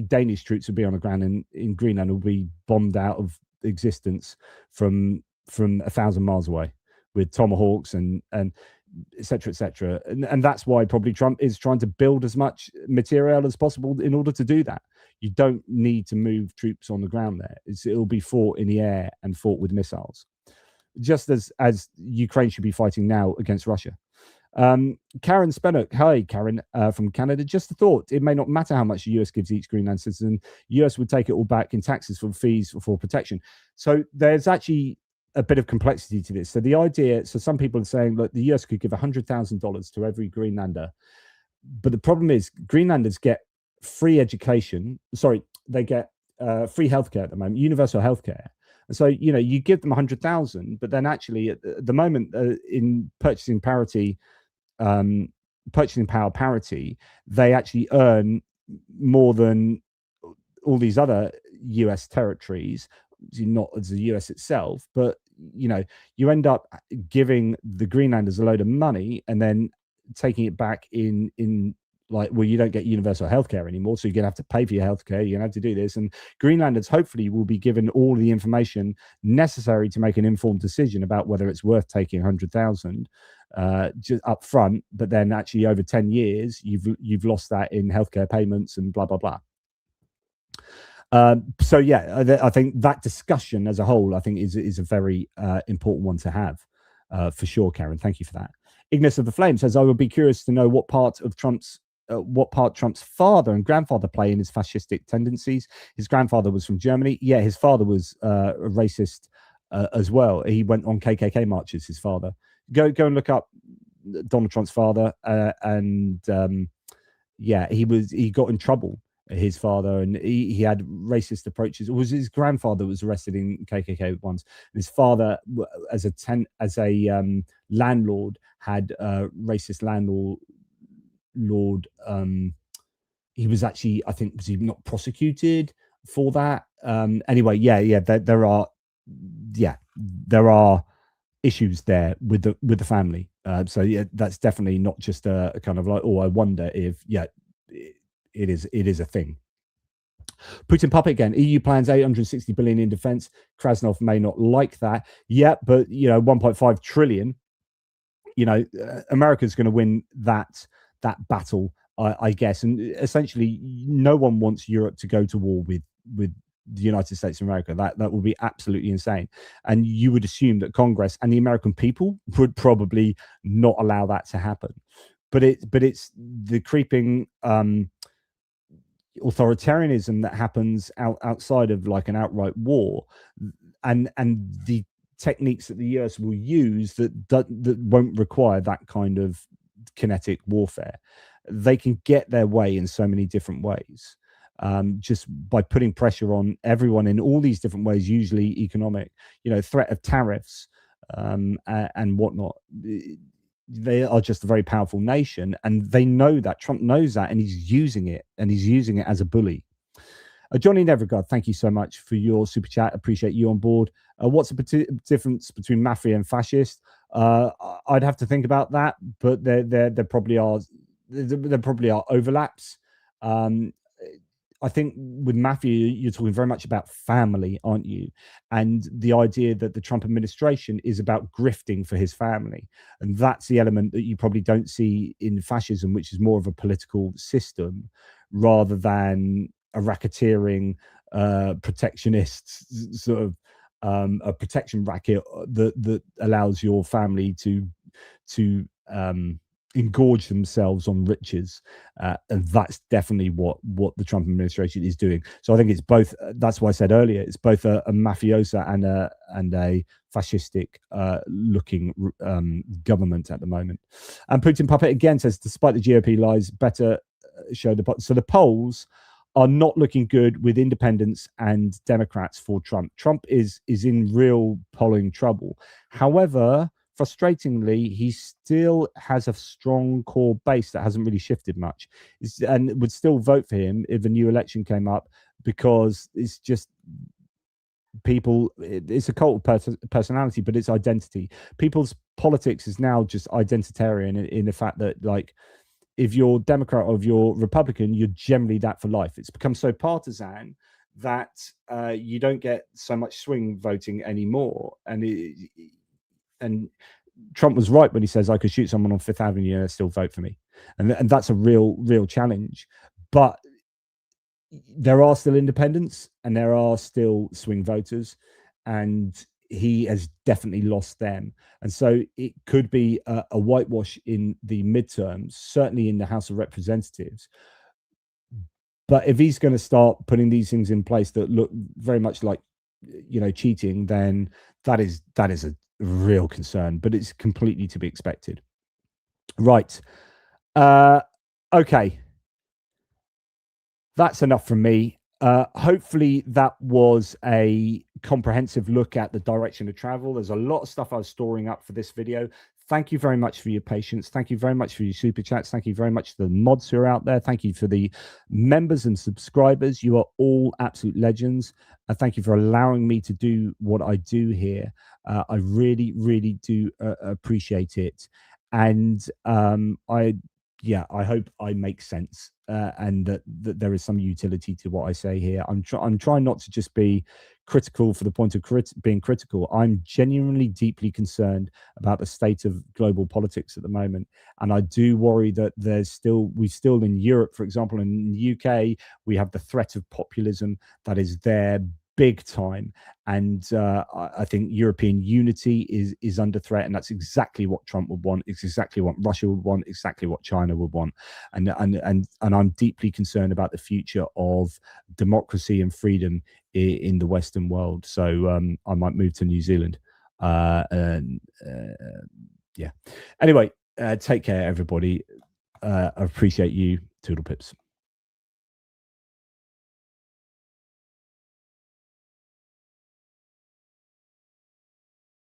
Danish troops would be on the ground in Greenland will be bombed out of existence from 1,000 miles away with tomahawks and etc. etc. And that's why probably Trump is trying to build as much material as possible in order to do that. You don't need to move troops on the ground there. It'll be fought in the air and fought with missiles, just as Ukraine should be fighting now against Russia. Karen Spennock, hi Karen, from Canada. Just a thought, it may not matter how much the US gives each Greenland citizen, US would take it all back in taxes for fees for protection. So there's actually a bit of complexity to this. So the idea, so some people are saying that the US could give $100,000 to every Greenlander, but the problem is Greenlanders get free education. Sorry, they get free healthcare at the moment, universal healthcare. And so, you give them 100,000, but then actually at the moment in purchasing power parity, they actually earn more than all these other US territories, not as the US itself, but you end up giving the Greenlanders a load of money and then taking it back in like, well, you don't get universal healthcare anymore, so you're gonna have to pay for your healthcare. You're gonna have to do this, and Greenlanders hopefully will be given all the information necessary to make an informed decision about whether it's worth taking 100,000 just up front. But then actually over 10 years, you've lost that in healthcare payments and blah blah blah. So yeah, I think that discussion as a whole, I think is a very important one to have for sure. Karen, thank you for that. Ignis of the Flame says, I would be curious to know what part Trump's father and grandfather play in his fascistic tendencies. His grandfather was from Germany. Yeah, his father was a racist as well. He went on KKK marches, his father. Go and look up Donald Trump's father, and yeah, he got in trouble, his father, and he had racist approaches. It was his grandfather who was arrested in KKK once, and his father, as a landlord, had racist landlord. He was actually, I think, was he not prosecuted for that? Anyway, yeah, there are issues there with the family. So yeah, that's definitely not just a kind of like, oh, I wonder if, yeah, it is a thing. Putin Puppet again. EU plans 860 billion in defense. Krasnov may not like that. Yeah, but 1.5 trillion. America's going to win that battle, I guess. And essentially, no one wants Europe to go to war with the United States of America. That would be absolutely insane. And you would assume that Congress and the American people would probably not allow that to happen. But it's the creeping authoritarianism that happens outside of like an outright war, and the techniques that the US will use that won't require that kind of kinetic warfare. They can get their way in so many different ways, just by putting pressure on everyone in all these different ways, usually economic, threat of tariffs and whatnot. They are just a very powerful nation, and they know that. Trump knows that, and he's using it as a bully. Johnny Nevergard, thank you so much for your super chat. Appreciate you on board. What's the difference between mafia and fascist? I'd have to think about that, but there probably are overlaps. I think with mafia, you're talking very much about family, aren't you? And the idea that the Trump administration is about grifting for his family. And that's the element that you probably don't see in fascism, which is more of a political system rather than a racketeering, protectionist sort of a protection racket that allows your family to engorge themselves on riches, and that's definitely what the Trump administration is doing. So I think it's both. That's why I said earlier, it's both a mafiosa and a fascistic looking government at the moment. And Putin Puppet again says, despite the GOP lies, better show the polls are not looking good with independents and Democrats for Trump. Trump is in real polling trouble. However, frustratingly, he still has a strong core base that hasn't really shifted much, and would still vote for him if a new election came up, because it's just people. It's a cult of personality, but it's identity. People's politics is now just identitarian in the fact that, like, if you're Democrat or if you're Republican, you're generally that for life. It's become so partisan that you don't get so much swing voting anymore. And Trump was right when he says, I could shoot someone on Fifth Avenue and still vote for me. And that's a real challenge. But there are still independents and there are still swing voters, and he has definitely lost them. And so it could be a whitewash in the midterms, certainly in the House of Representatives. But if he's going to start putting these things in place that look very much like, cheating, then that is a real concern, but it's completely to be expected. Right. Okay. That's enough from me. Hopefully that was a comprehensive look at the direction of travel. There's a lot of stuff I was storing up for this video. Thank you very much for your patience. Thank you very much for your super chats. Thank you very much to the mods who are out there. Thank you for the members and subscribers. You are all absolute legends. Thank you for allowing me to do what I do here. I really do appreciate it. And I hope I make sense and that there is some utility to what I say here. I'm trying not to just be critical for the point of being critical. I'm genuinely deeply concerned about the state of global politics at the moment, and I do worry that we still in Europe, for example, in the UK, we have the threat of populism that is there big time, and I think European unity is under threat, and that's exactly what Trump would want. It's exactly what Russia would want. Exactly what China would want, and I'm deeply concerned about the future of democracy and freedom in the Western world. So I might move to New Zealand. Yeah. Anyway, take care, everybody. I appreciate you. Toodle pips.